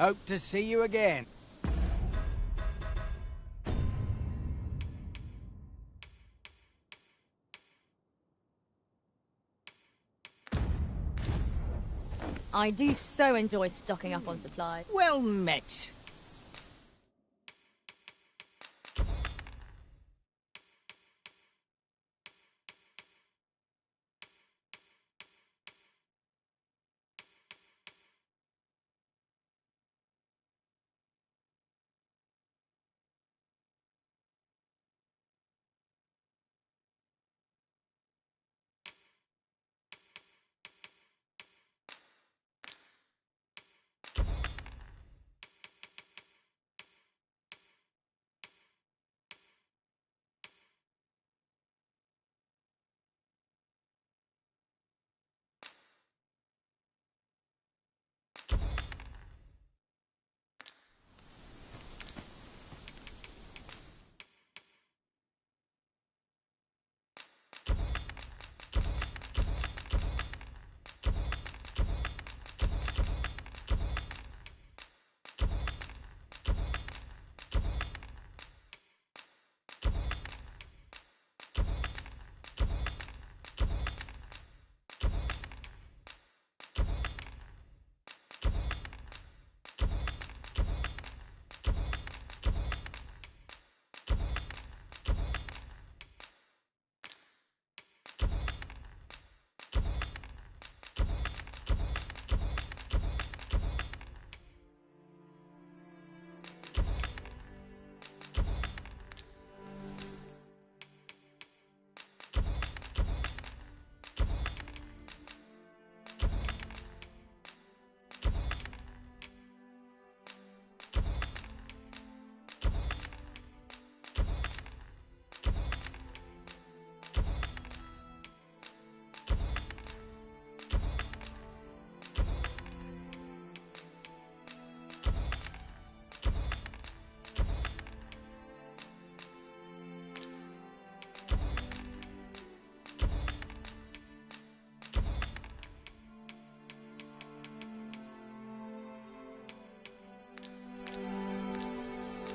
Hope to see you again. I do so enjoy stocking up on supplies. Well met.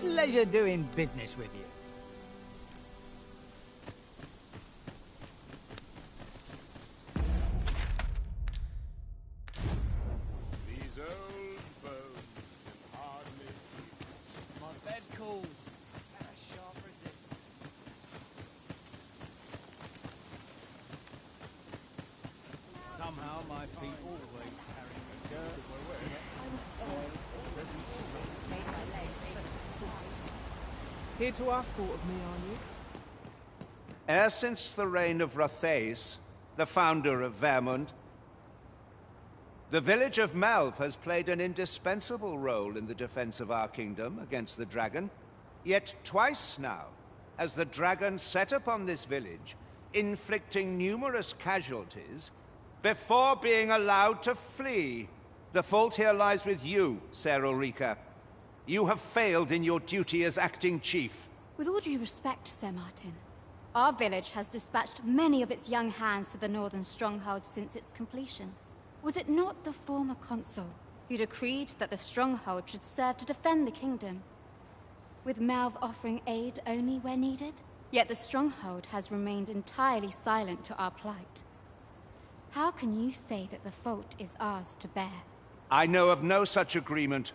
Pleasure doing business with you. These old bones can hardly feel. My bed calls. And I shan't resist. Here to ask aught of me, are you? E'er since the reign of Rothaeus, the founder of Vermund, the village of Malv has played an indispensable role in the defense of our kingdom against the dragon. Yet twice now has the dragon set upon this village, inflicting numerous casualties before being allowed to flee. The fault here lies with you, Ser Ulrika. You have failed in your duty as acting chief. With all due respect, Sir Martin, our village has dispatched many of its young hands to the northern stronghold since its completion. Was it not the former consul who decreed that the stronghold should serve to defend the kingdom, with Malv offering aid only where needed? Yet the stronghold has remained entirely silent to our plight. How can you say that the fault is ours to bear? I know of no such agreement.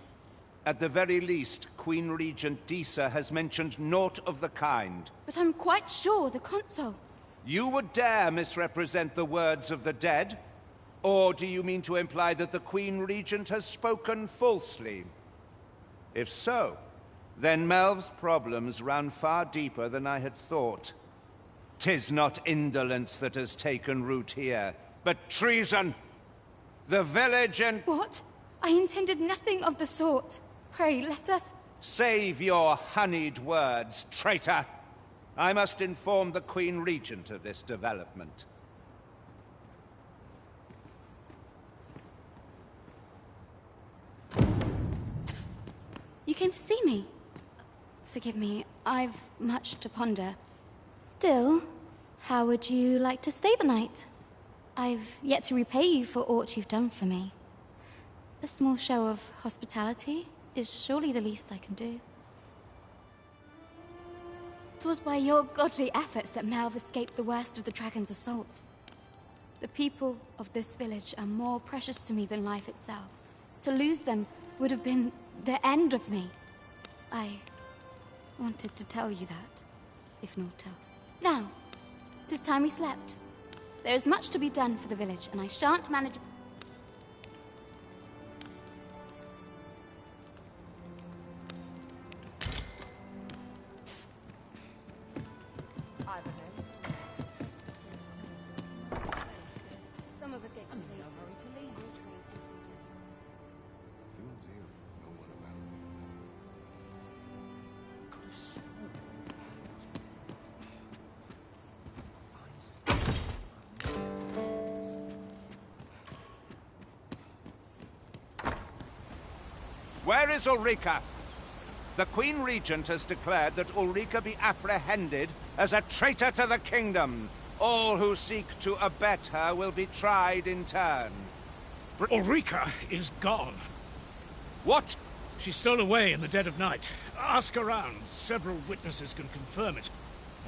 At the very least, Queen Regent Disa has mentioned naught of the kind. But I'm quite sure the consul... You would dare misrepresent the words of the dead? Or do you mean to imply that the Queen Regent has spoken falsely? If so, then Melv's problems run far deeper than I had thought. 'Tis not indolence that has taken root here, but treason! The village and... What? I intended nothing of the sort. Pray, let us... Save your honeyed words, traitor! I must inform the Queen Regent of this development. You came to see me? Forgive me, I've much to ponder. Still, how would you like to stay the night? I've yet to repay you for aught you've done for me. A small show of hospitality is surely the least I can do. 'Twas by your godly efforts that Malv escaped the worst of the dragon's assault. The people of this village are more precious to me than life itself. To lose them would have been the end of me. I wanted to tell you that, if naught else. Now, 'tis time we slept. There is much to be done for the village, and I shan't manage... Some of us get complacent. Where is Ulrika? The Queen Regent has declared that Ulrika be apprehended as a traitor to the kingdom. All who seek to abet her will be tried in turn. Ulrika is gone. What? She stole away in the dead of night. Ask around. Several witnesses can confirm it.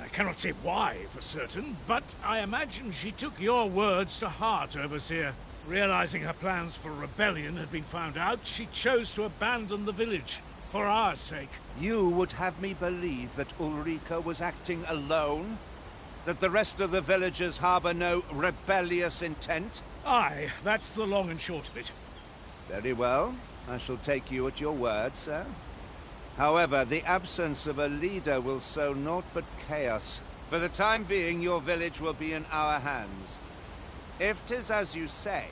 I cannot say why for certain, but I imagine she took your words to heart, Overseer. Realizing her plans for rebellion had been found out, she chose to abandon the village, for our sake. You would have me believe that Ulrika was acting alone? That the rest of the villagers harbor no rebellious intent? Aye, that's the long and short of it. Very well. I shall take you at your word, sir. However, the absence of a leader will sow naught but chaos. For the time being, your village will be in our hands. If 'tis as you say,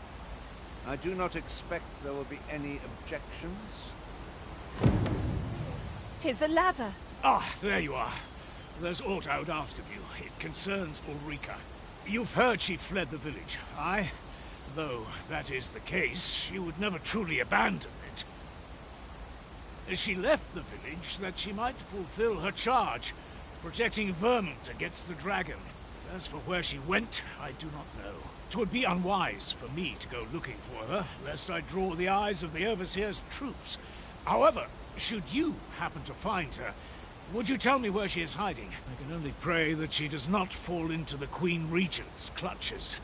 I do not expect there will be any objections. 'Tis a ladder. Ah, there you are. There's aught I would ask of you. It concerns Ulrika. You've heard she fled the village, aye? Though that is the case, she would never truly abandon it. She left the village that she might fulfill her charge, protecting Vermund against the dragon. As for where she went, I do not know. 'Twould be unwise for me to go looking for her, lest I draw the eyes of the Overseer's troops. However, should you happen to find her, would you tell me where she is hiding? I can only pray that she does not fall into the Queen Regent's clutches.